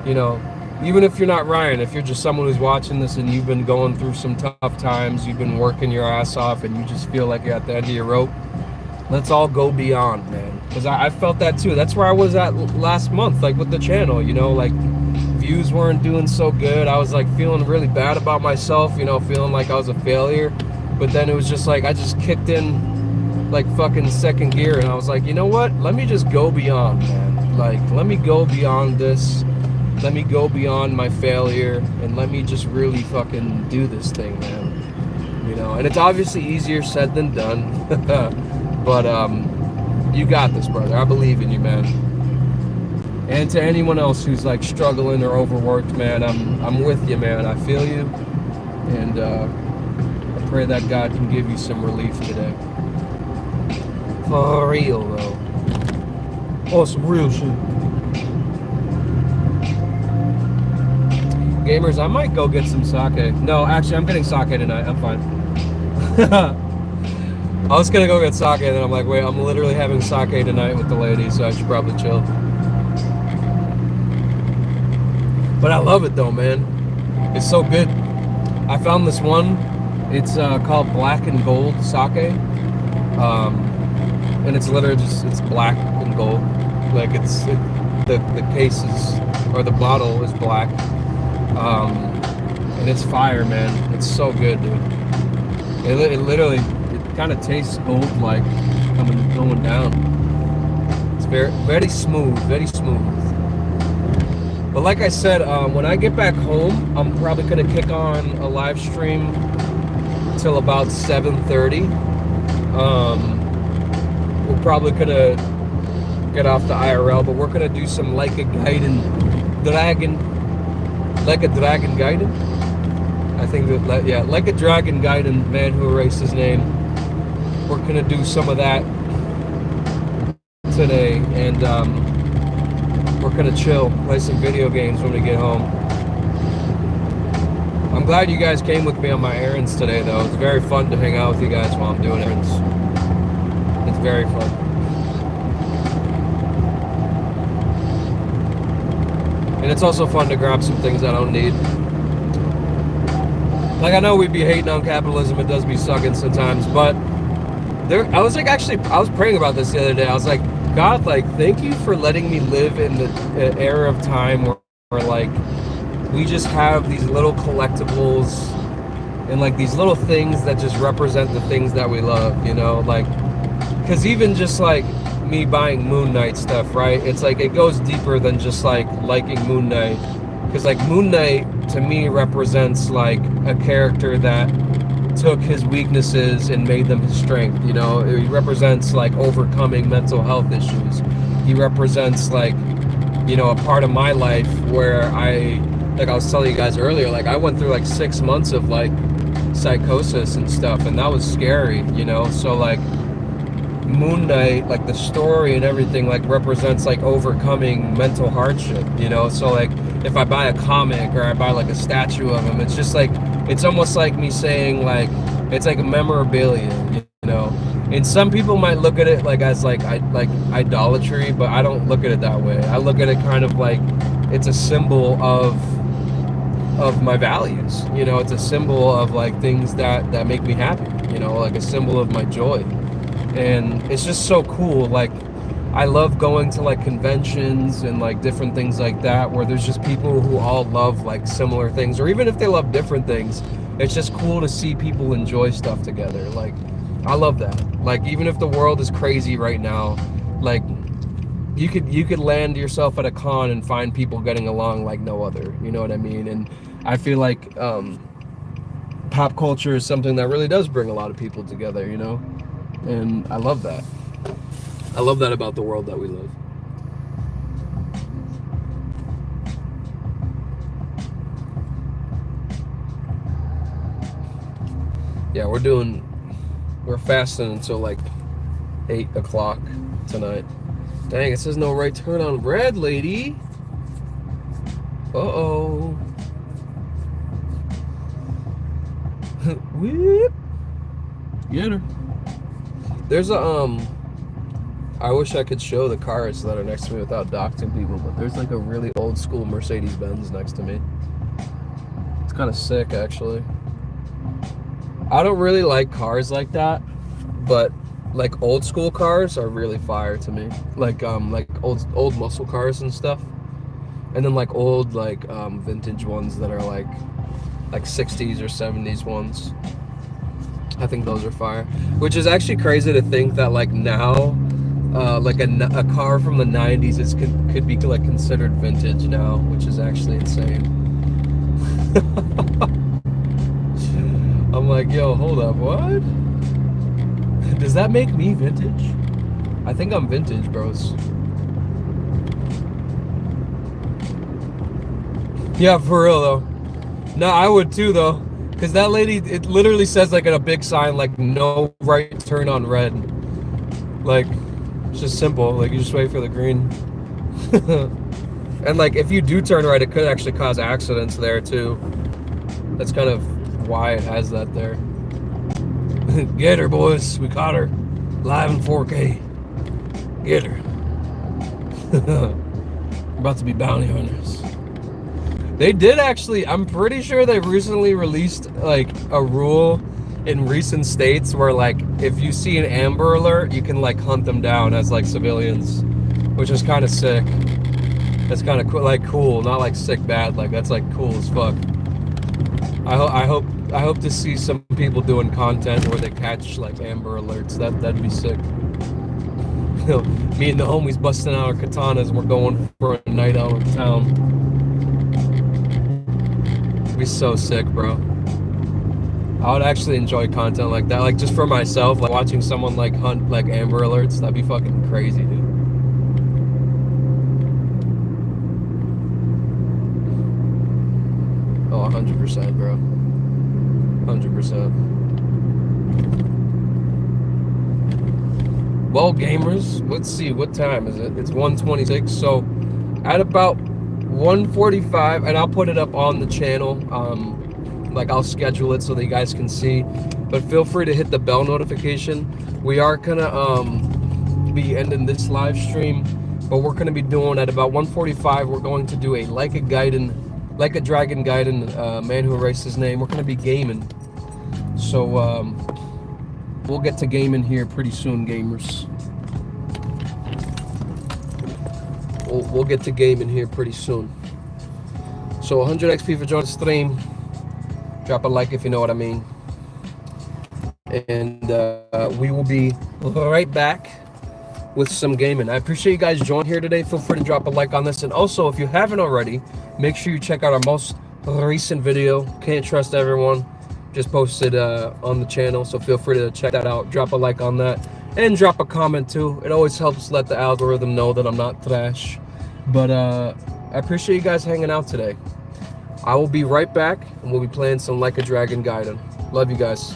A: you know, even if you're not Ryan, if you're just someone who's watching this and you've been going through some tough times, you've been working your ass off and you just feel like you're at the end of your rope, let's all go beyond, man. Because I felt that too. That's where I was at last month, like with the channel, you know, like views weren't doing so good. I was like feeling really bad about myself, you know, feeling like I was a failure. But then it was just like, I just kicked in like fucking second gear and I was like, you know what? Let me just go beyond, man. Like, let me go beyond this. Let me go beyond my failure and let me just really fucking do this thing, man. You know, and it's obviously easier said than done. But you got this, brother. I believe in you, man. And to anyone else who's like struggling or overworked, man, I'm with you, man. I feel you. And I pray that God can give you some relief today. For real, though. Oh, some real shit. Gamers, I might go get some sake. No, actually, I'm getting sake tonight. I'm fine. I was gonna go get sake, and then I'm like, wait, I'm literally having sake tonight with the lady, so I should probably chill. But I love it though, man. It's so good. I found this one. It's called Black and Gold Sake. And it's literally just, it's black and gold. Like the case is, or the bottle is black. And it's fire, man. It's so good, dude. It literally, it kind of tastes gold like going down. It's very smooth, very smooth. But like I said, when I get back home, I'm probably gonna kick on a live stream till about 7:30. We're probably gonna get off the IRL, but we're gonna do some like a Dragon Gaiden. I think that, yeah, like a Dragon Gaiden, man who erased his name. We're gonna do some of that today, and we're gonna chill, play some video games when we get home. I'm glad you guys came with me on my errands today, though. It's very fun to hang out with you guys while I'm doing errands. It's very fun. And it's also fun to grab some things I don't need. Like, I know we'd be hating on capitalism, it does be sucking sometimes, but I was praying about this the other day. I was like, God, like, thank you for letting me live in the era of time where like, we just have these little collectibles and like these little things that just represent the things that we love, you know? Like, because even just like me buying Moon Knight stuff, right? It's like, it goes deeper than just like liking Moon Knight. Because like Moon Knight to me represents like a character that took his weaknesses and made them his strength, you know? He represents like overcoming mental health issues. He represents like, you know, a part of my life where like I was telling you guys earlier, like I went through like 6 months of like psychosis and stuff, and that was scary, you know? So like Moon Knight, like the story and everything, like represents like overcoming mental hardship, you know? So like if I buy a comic or I buy like a statue of him, it's just like, it's almost like me saying like, it's like a memorabilia, you know? And some people might look at it like as like idolatry, but I don't look at it that way. I look at it kind of like it's a symbol of my values, you know? It's a symbol of like things that make me happy, you know, like a symbol of my joy. And it's just so cool. Like, I love going to like conventions and like different things like that where there's just people who all love like similar things, or even if they love different things, it's just cool to see people enjoy stuff together. Like, I love that. Like, even if the world is crazy right now, like you could land yourself at a con and find people getting along like no other, you know what I mean? And I feel like pop culture is something that really does bring a lot of people together, you know? And I love that. I love that about the world that we live. Yeah, we're fasting until like 8 o'clock tonight. Dang, it says no right turn on red, lady. Uh-oh. Whip. Get her. There's a, I wish I could show the cars that are next to me without doxing people, but there's like a really old school Mercedes-Benz next to me. It's kind of sick, actually. I don't really like cars like that, but like old school cars are really fire to me. Like old muscle cars and stuff. And then like old like vintage ones that are like 60s or 70s ones. I think those are fire. Which is actually crazy to think that like now like a car from the 90s could be like considered vintage now, which is actually insane. I'm like, yo, hold up, what? Does that make me vintage? I think I'm vintage, bros. Yeah, for real though. No, I would too though. Cause that lady, it literally says like in a big sign, like no right turn on red. Like, it's just simple. Like you just wait for the green. And like if you do turn right, it could actually cause accidents there too. That's kind of why it has that there. Get her, boys. We caught her. Live in 4K. Get her. About to be bounty hunters. They did actually, I'm pretty sure they recently released like a rule in recent states where like if you see an Amber Alert, you can like hunt them down as like civilians, which is kind of sick. That's kind of cool, like cool, not like sick bad, like that's like cool as fuck. I hope to see some people doing content where they catch like Amber Alerts. That'd be sick. Me and the homies busting out our katanas and we're going for a night out in town. It'd be so sick, bro. I would actually enjoy content like that, like just for myself, like watching someone like hunt like Amber Alerts. That'd be fucking crazy, dude. Oh, 100%, bro. 100%. Well, gamers, let's see, what time is it? It's 1:26, so at about 1:45, and I'll put it up on the channel, like I'll schedule it so that you guys can see, but feel free to hit the bell notification. We are gonna be ending this live stream, but we're gonna be doing at about 1:45, we're going to do a Like a Dragon Gaiden, Man Who Erased His Name. We're gonna be gaming, so we'll get to gaming here pretty soon, gamers. We'll get to gaming here pretty soon. So 100 XP for joining the stream. Drop a like if you know what I mean. And we will be right back with some gaming. I appreciate you guys joining here today. Feel free to drop a like on this. And also, if you haven't already, make sure you check out our most recent video. Can't Trust Everyone. Just posted on the channel, so feel free to check that out. Drop a like on that, and drop a comment too. It always helps let the algorithm know that I'm not trash. But I appreciate you guys hanging out today. I will be right back, and we'll be playing some Like a Dragon Gaiden. Love you guys.